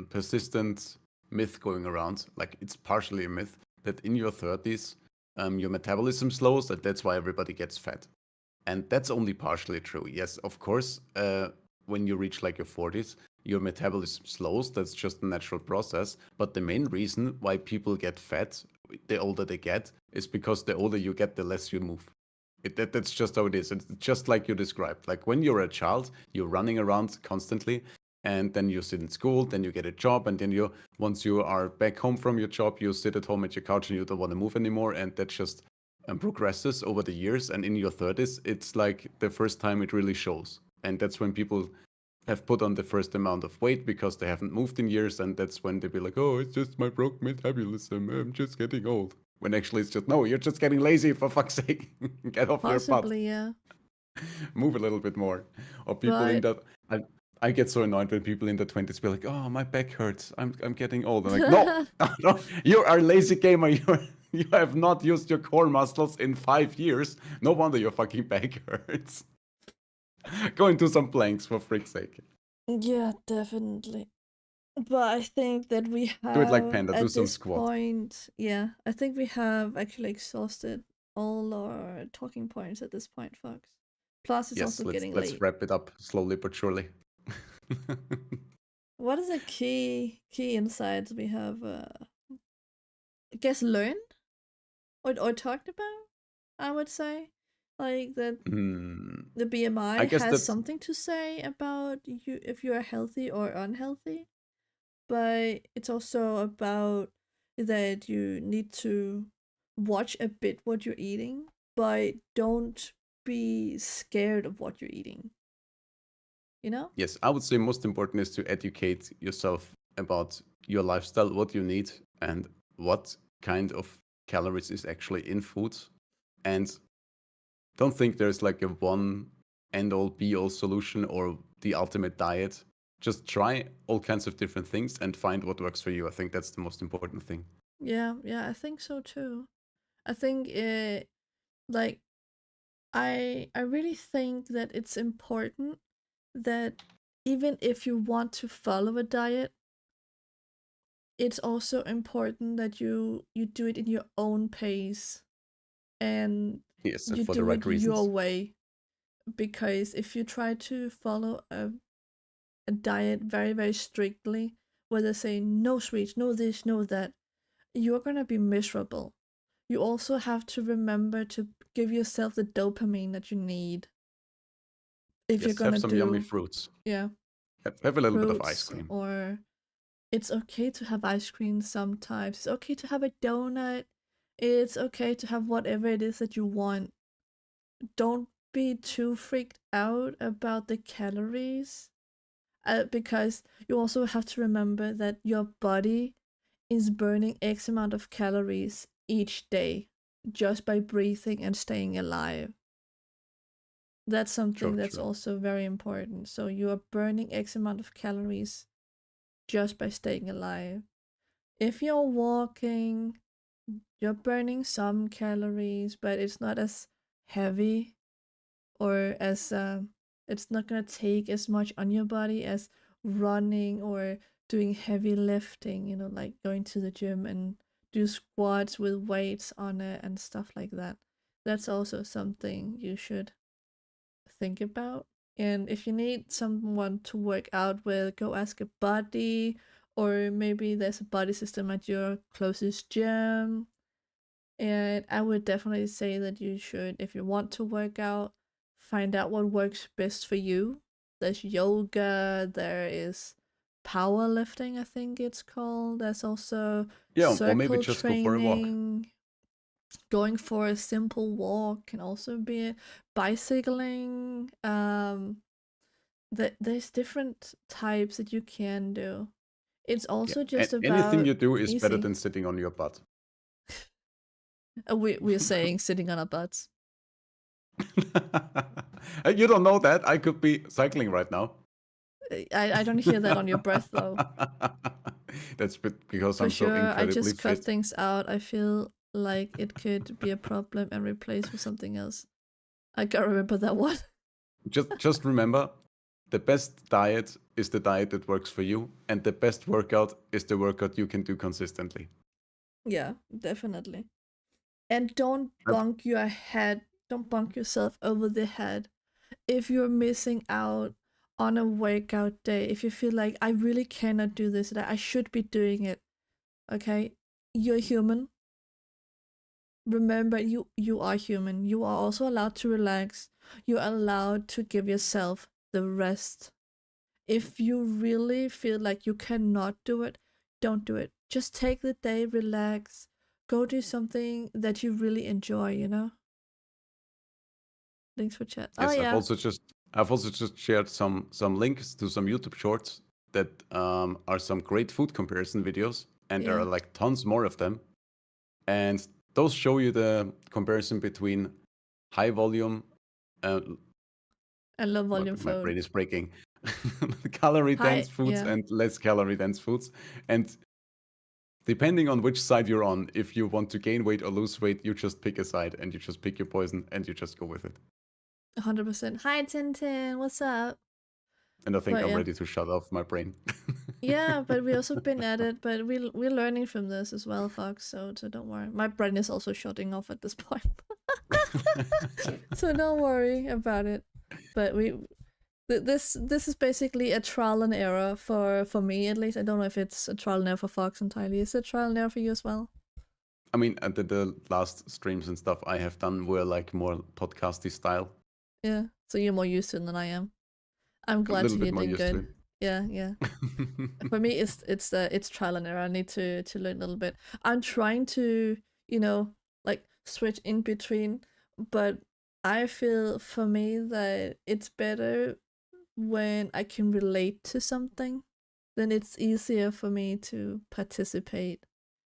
persistent myth going around, like it's partially a myth, that in your 30s your metabolism slows, and that's why everybody gets fat. And that's only partially true. Yes, of course, when you reach like your 40s, your metabolism slows. That's just a natural process. But the main reason why people get fat the older they get is because the older you get, the less you move. That's just how it is. It's just like you described. Like when you're a child, you're running around constantly, and then you sit in school, then you get a job, and then once you are back home from your job, you sit at home at your couch and you don't want to move anymore, and that just progresses over the years. And in your 30s, it's like the first time it really shows, and that's when people have put on the first amount of weight because they haven't moved in years, and that's when they be like, oh, it's just my broke metabolism, I'm just getting old. When actually it's just, no, you're just getting lazy, for fuck's sake. Get off your butt. Possibly, yeah. Move a little bit more. Or people in But that, I get so annoyed when people in their 20s be like, oh, my back hurts, I'm getting old. I'm like, no, no, you are a lazy gamer. You have not used your core muscles in 5 years. No wonder your fucking back hurts. Go and do some planks, for frick's sake. yeah, definitely. But I think that we have, Do it like Panda, do at some this squat. point, yeah, I think we have actually exhausted all our talking points at this point, Fox. Plus, it's Yes, also getting let's late. wrap it up slowly but surely. What is the key insights we have, I guess, learned or talked about? I would say, like that the BMI I guess has that's something to say about you if you are healthy or unhealthy, but it's also about that you need to watch a bit what you're eating, but don't be scared of what you're eating. yes, I would say most important is to educate yourself about your lifestyle, what you need, and what kind of calories is actually in food. And don't think there's like a one end all be all solution or the ultimate diet. Just try all kinds of different things and find what works for you. I think that's the most important thing. Yeah, I think so too. I think it, like, I really think that it's important that even if you want to follow a diet, it's also important that you do it in your own pace and Yes, and you for the do it right your reasons. way. Because if you try to follow a diet very, very strictly, where they say no sweets, no this, no that, you're gonna be miserable. You also have to remember to give yourself the dopamine that you need if you're Yes, have gonna some yummy do, fruits. yeah, Have a little bit of ice fruits, cream. or it's okay to have ice cream sometimes. It's okay to have a donut. It's okay to have whatever it is that you want. Don't be too freaked out about the calories, because you also have to remember that your body is burning X amount of calories each day just by breathing and staying alive. That's something that's True. also very important. So you are burning X amount of calories just by staying alive. If you're walking, you're burning some calories, but it's not as heavy or as it's not gonna take as much on your body as running or doing heavy lifting, you know, like going to the gym and do squats with weights on it and stuff like that. That's also something you should think about. And if you need someone to work out with, go ask a buddy, or maybe there's a buddy system at your closest gym. And I would definitely say that you should, if you want to work out, find out what works best for you. There's yoga, there is powerlifting, I think it's called. There's also Yeah, or maybe circle just go for a walk. training. Going for a simple walk can also be it. Bicycling. There's different types that you can do. It's also just And anything about you do is better easy. than sitting on your butt. We're saying sitting on our butts. You don't know that. I could be cycling right now. I don't hear that on your breath though. That's because For I'm so sure, I incredibly just cut fit. things out. I feel like it could be a problem and replaced with something else. I can't remember that one. Just remember, the best diet is the diet that works for you, and the best workout is the workout you can do consistently. Yeah, definitely. And don't bonk your head. Don't bonk yourself over the head. If you're missing out on a workout day, if you feel like I really cannot do this, that I should be doing it, okay? You're human. Remember, you are human. You are also allowed to relax. You're allowed to give yourself the rest. If you really feel like you cannot do it, don't do it. Just take the day, relax, go do something that you really enjoy, you know? Thanks for chat. Yes, Oh yeah. I've also just shared some links to some YouTube shorts that are some great food comparison videos, and there Yeah. are like tons more of them. And those show you the comparison between high volume And low volume my food. brain is breaking. Calorie dense High, foods yeah. and less calorie dense foods. And depending on which side you're on, if you want to gain weight or lose weight, you just pick a side and you just pick your poison and you just go with it. 100%. Hi Tintin, what's up? And I think But I'm yeah. ready to shut off my brain. Yeah, but we also been at it, but we're learning from this as well, Fox. So don't worry. My brain is also shutting off at this point. So don't worry about it. But this is basically a trial and error for me at least. I don't know if it's a trial and error for Fox entirely. Is it a trial and error for you as well? I mean, the last streams and stuff I have done were like more podcasty style. Yeah, so you're more used to it than I am. I'm glad to hear you're doing good. Yeah. For me, it's trial and error. I need to learn a little bit. I'm trying to, like switch in between, but I feel for me that it's better when I can relate to something. Then it's easier for me to participate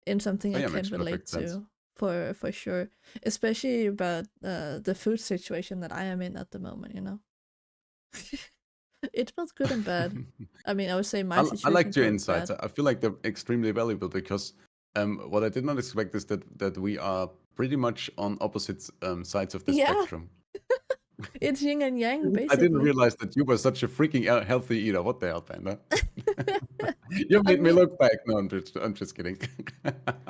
in something I can relate to. For sure, especially about the food situation that I am in at the moment, you know. It was good and bad. I mean, I would say my situation. I liked your was insights. bad. I feel like they're extremely valuable because what I did not expect is that we are pretty much on opposite sides of the spectrum. It's yin and yang, basically. I didn't realize that you were such a freaking healthy eater. What the hell, Panda? You made me look back. No, I'm just kidding.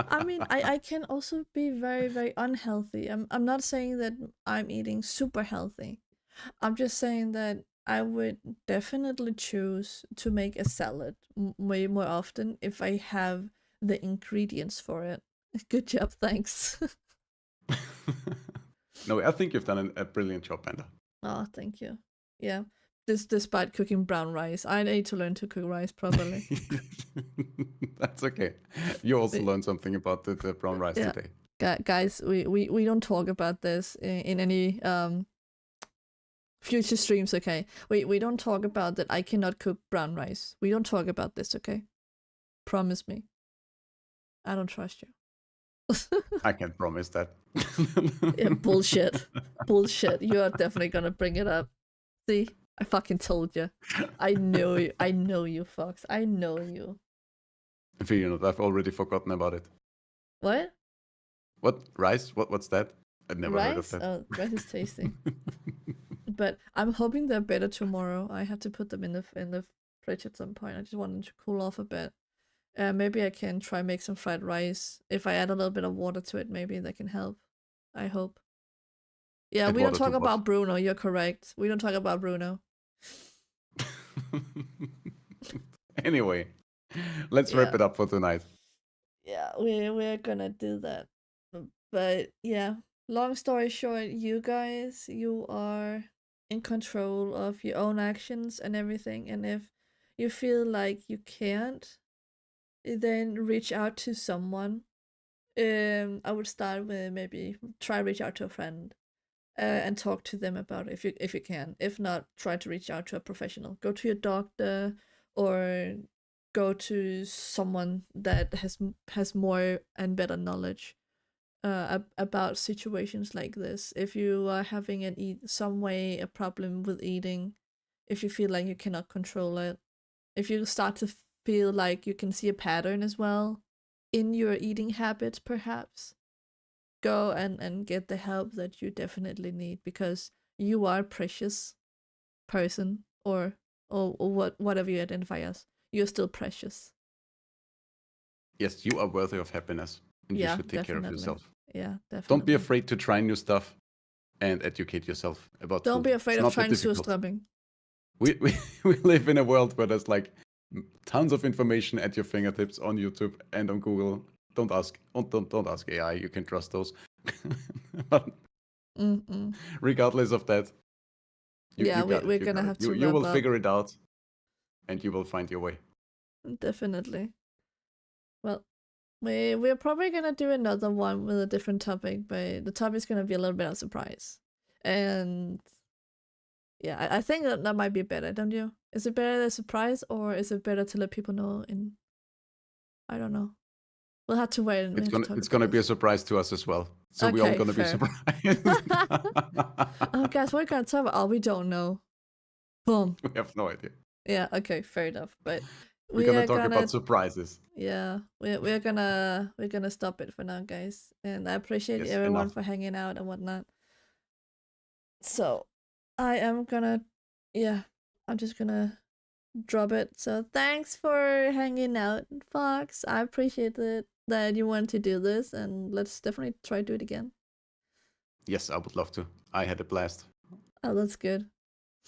I mean, I can also be very, very unhealthy. I'm not saying that I'm eating super healthy. I'm just saying that I would definitely choose to make a salad way more often if I have the ingredients for it. Good job, thanks. No, I think you've done a brilliant job, Panda. Oh, thank you. Yeah. Despite cooking brown rice, I need to learn to cook rice properly. That's okay. You also learned something about the brown rice today. Guys, we don't talk about this in any future streams, okay? We don't talk about that I cannot cook brown rice. We don't talk about this, okay? Promise me. I don't trust you. I can't promise that. Yeah, bullshit. Bullshit. You are definitely gonna bring it up. See? I fucking told you. I know you. I know you, Fox. I know you. I've already forgotten about it. What? What rice? What's that? I've never heard of Rice? that. Oh, rice is tasty. But I'm hoping they're better tomorrow. I have to put them in the fridge at some point. I just want them to cool off a bit. Maybe I can try make some fried rice. If I add a little bit of water to it, maybe that can help. I hope. Yeah, Add we don't water to talk what? about Bruno. You're correct. We don't talk about Bruno. Anyway, let's wrap Yeah. it up for tonight. Yeah, we're gonna do that. But yeah, long story short, you guys, you are in control of your own actions and everything. And if you feel like you can't, then reach out to someone. I would start with maybe try reach out to a friend, and talk to them about it if you can. If not, try to reach out to a professional. Go to your doctor or go to someone that has more and better knowledge about situations like this. If you are having a problem with eating, if you feel like you cannot control it, if you start to feel like you can see a pattern as well in your eating habits, perhaps go and get the help that you definitely need, because you are a precious person, or whatever you identify as. You're still precious. Yes, you are worthy of happiness, and you Yeah, should take care of definitely. yourself. Yeah, definitely. Don't be afraid to try new stuff and educate yourself about Don't food. be afraid It's of not that trying difficult. surströmming. We live in a world where there's like tons of information at your fingertips on YouTube and on Google. Don't ask AI. You can trust those. But regardless of that, you got it. We're You gonna got have it. to You wrap will up. figure it out, and you will find your way. Definitely. Well, we're probably gonna do another one with a different topic, but the topic's gonna be a little bit of a surprise. And yeah, I think that might be better, don't you? Is it better as a surprise, or is it better to let people know in? I don't know. We'll have to wait and we have to talk It's about gonna be a this. surprise to us as well. So we're all Okay, gonna be fair. surprised. Oh, guys, what are we gonna talk about? Oh, we don't know. Boom. We have no idea. Yeah. Okay. Fair enough. But We're we gonna are talk gonna. about surprises. Yeah. We're gonna stop it for now, guys. And I appreciate Yes, everyone enough. for hanging out and whatnot. So, I am gonna. Yeah. I'm just gonna drop it. So thanks for hanging out, Fox. I appreciate it that you want to do this, and let's definitely try to do it again. Yes, I would love to. I had a blast. Oh, that's good.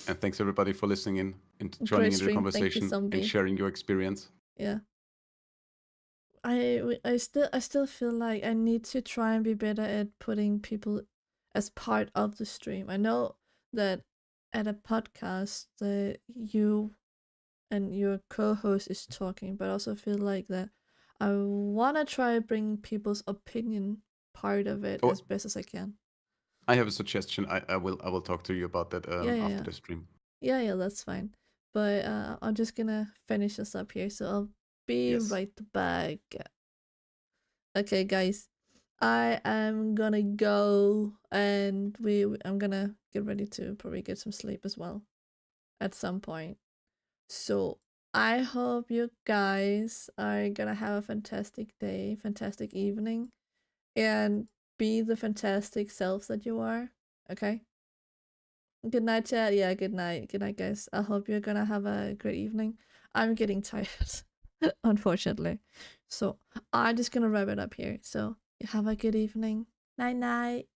And thanks everybody for listening in and Great joining in the stream. Thank you, conversation Zombie. and sharing your experience. Yeah. I still feel like I need to try and be better at putting people as part of the stream. I know that at a podcast that you and your co-host is talking, but I also feel like that I want to try bring people's opinion part of it Oh. as best as I can. I have a suggestion. I will talk to you about that after the stream. Yeah, that's fine. But I'm just gonna finish this up here, so I'll be right back. Okay, guys, I am gonna go, and I'm gonna get ready to probably get some sleep as well at some point. So I hope you guys are gonna have a fantastic day, fantastic evening, and be the fantastic selves that you are. Okay. Good night, chat. Yeah, good night. Good night, guys. I hope you're gonna have a great evening. I'm getting tired, unfortunately. So I'm just gonna wrap it up here. So you have a good evening. Night night.